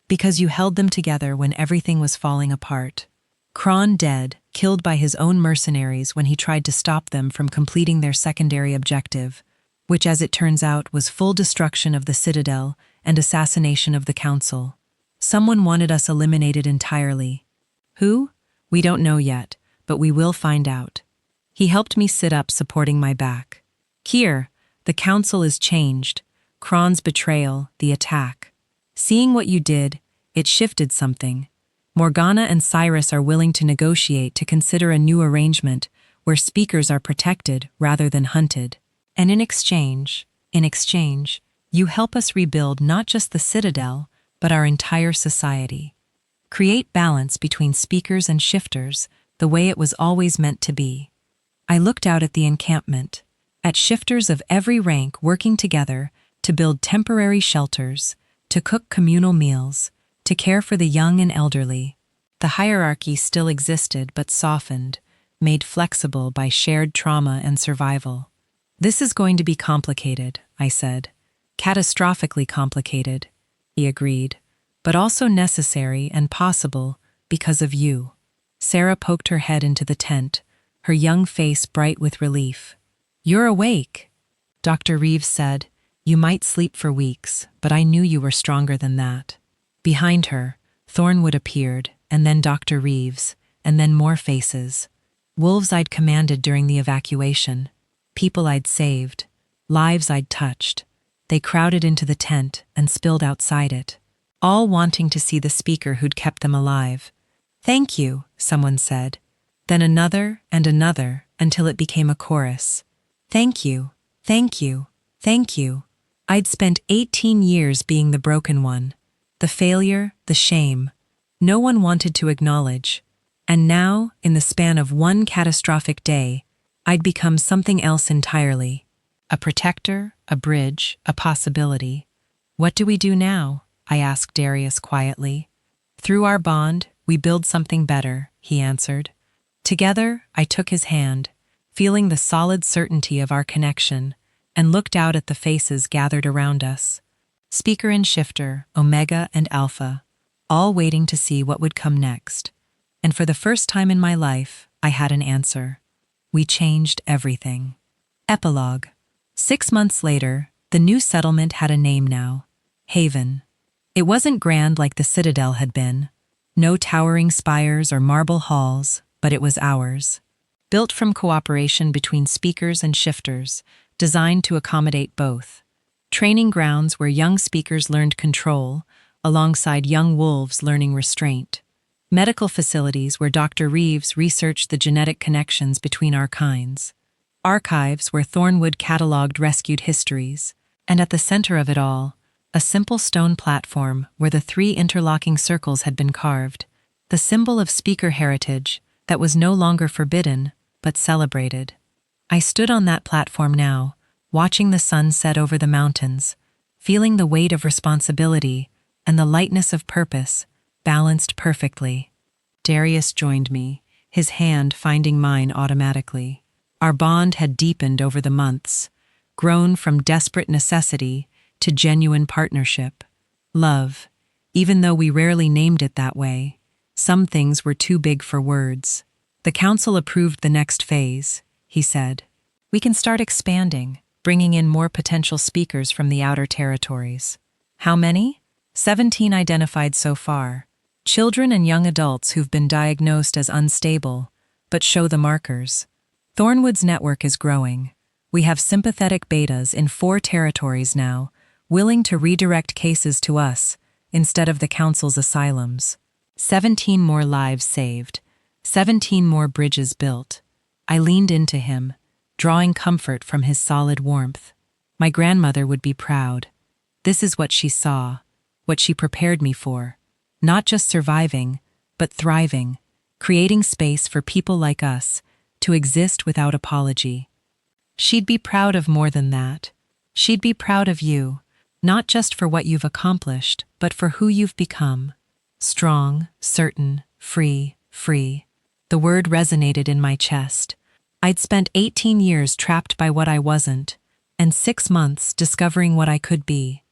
Because you held them together when everything was falling apart. Kron dead, killed by his own mercenaries when he tried to stop them from completing their secondary objective, which as it turns out was full destruction of the citadel and assassination of the council. Someone wanted us eliminated entirely. Who? We don't know yet, but we will find out. He helped me sit up, supporting my back. Here, the council is changed. Kron's betrayal, the attack. Seeing what you did, it shifted something. Morgana and Cyrus are willing to negotiate to consider a new arrangement where speakers are protected rather than hunted. And in exchange, you help us rebuild not just the citadel, but our entire society. Create balance between speakers and shifters the way it was always meant to be. I looked out at the encampment, at shifters of every rank working together to build temporary shelters, to cook communal meals, to care for the young and elderly. The hierarchy still existed but softened, made flexible by shared trauma and survival. This is going to be complicated, I said. Catastrophically complicated, he agreed, but also necessary and possible because of you. Sarah poked her head into the tent, her young face bright with relief. You're awake, Dr. Reeves said. You might sleep for weeks, but I knew you were stronger than that. Behind her, Thornwood appeared, and then Dr. Reeves, and then more faces. Wolves I'd commanded during the evacuation, people I'd saved, lives I'd touched. They crowded into the tent and spilled outside it, all wanting to see the speaker who'd kept them alive. Thank you, someone said. Then another and another until it became a chorus. Thank you, thank you, thank you. I'd spent 18 years being the broken one, the failure, the shame. No one wanted to acknowledge. And now, in the span of one catastrophic day, I'd become something else entirely. A protector, a bridge, a possibility. What do we do now? I asked Darius quietly. Through our bond, we build something better, he answered. Together, I took his hand, feeling the solid certainty of our connection, and looked out at the faces gathered around us. Speaker and shifter, Omega and Alpha, all waiting to see what would come next. And for the first time in my life, I had an answer. We changed everything. Epilogue. 6 months later, the new settlement had a name now. Haven. It wasn't grand like the Citadel had been. No towering spires or marble halls, but it was ours. Built from cooperation between speakers and shifters, designed to accommodate both. Training grounds where young speakers learned control, alongside young wolves learning restraint. medical facilities where Dr. Reeves researched the genetic connections between our kinds, archives where Thornwood cataloged rescued histories, and at the center of it all, a simple stone platform where the 3 interlocking circles had been carved, the symbol of speaker heritage that was no longer forbidden, but celebrated. I stood on that platform now, watching the sun set over the mountains, feeling the weight of responsibility and the lightness of purpose, balanced perfectly. Darius joined me, his hand finding mine automatically. Our bond had deepened over the months, grown from desperate necessity to genuine partnership. Love, even though we rarely named it that way. Some things were too big for words. The council approved the next phase, he said. We can start expanding, bringing in more potential speakers from the outer territories. How many? 17 identified so far. Children and young adults who've been diagnosed as unstable, but show the markers. Thornwood's network is growing. We have sympathetic betas in 4 territories now, willing to redirect cases to us instead of the council's asylums. 17 more lives saved, 17 more bridges built. I leaned into him, drawing comfort from his solid warmth. My grandmother would be proud. This is what she saw, what she prepared me for. Not just surviving, but thriving, creating space for people like us to exist without apology. She'd be proud of more than that. She'd be proud of you, not just for what you've accomplished, but for who you've become. Strong, certain, free. The word resonated in my chest. I'd spent 18 years trapped by what I wasn't, and 6 months discovering what I could be.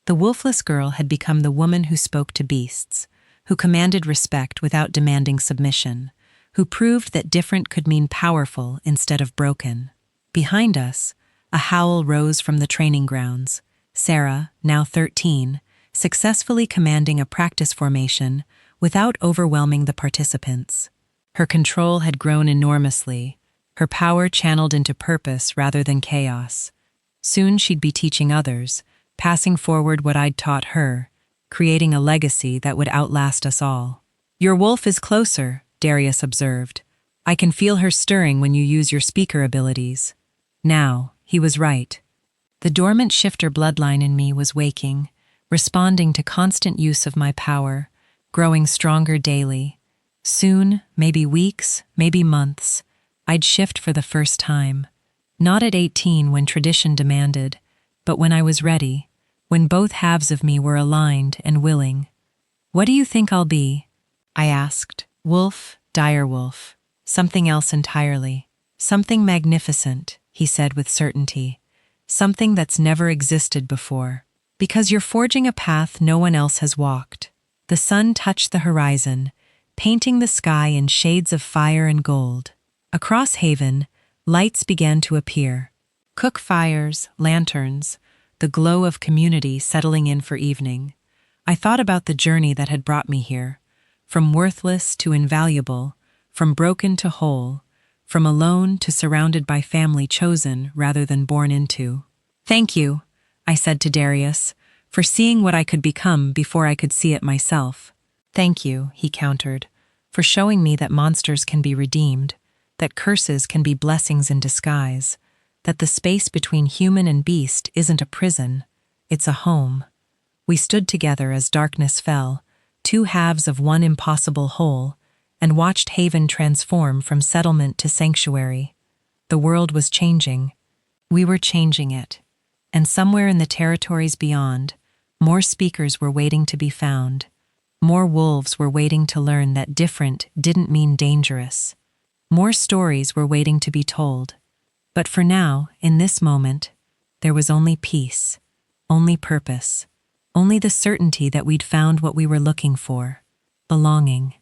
The Wolfless girl had become the woman who spoke to beasts, who commanded respect without demanding submission, who proved that different could mean powerful instead of broken. Behind us, a howl rose from the training grounds. Sarah, now 13, successfully commanding a practice formation without overwhelming the participants. Her control had grown enormously, her power channeled into purpose rather than chaos. Soon she'd be teaching others, passing forward what I'd taught her, creating a legacy that would outlast us all. Your wolf is closer, Darius observed. I can feel her stirring when you use your speaker abilities. Now, he was right. The dormant shifter bloodline in me was waking, responding to constant use of my power, growing stronger daily. Soon, maybe weeks, maybe months, I'd shift for the first time. Not at 18 when tradition demanded, but when I was ready, when both halves of me were aligned and willing. What do you think I'll be? I asked. Wolf, direwolf. Something else entirely. Something magnificent, he said with certainty. Something that's never existed before. Because you're forging a path no one else has walked. The sun touched the horizon, painting the sky in shades of fire and gold. Across Haven, lights began to appear. Cook fires, lanterns, the glow of community settling in for evening. I thought about the journey that had brought me here, from worthless to invaluable, from broken to whole, from alone to surrounded by family chosen rather than born into. Thank you, I said to Darius, for seeing what I could become before I could see it myself. Thank you, he countered, for showing me that monsters can be redeemed, that curses can be blessings in disguise, that the space between human and beast isn't a prison, it's a home. We stood together as darkness fell, 2 halves of one impossible whole, and watched Haven transform from settlement to sanctuary. The world was changing. We were changing it. And somewhere in the territories beyond, more speakers were waiting to be found. More wolves were waiting to learn that different didn't mean dangerous. More stories were waiting to be told. But for now, in this moment, there was only peace, only purpose, only the certainty that we'd found what we were looking for, belonging.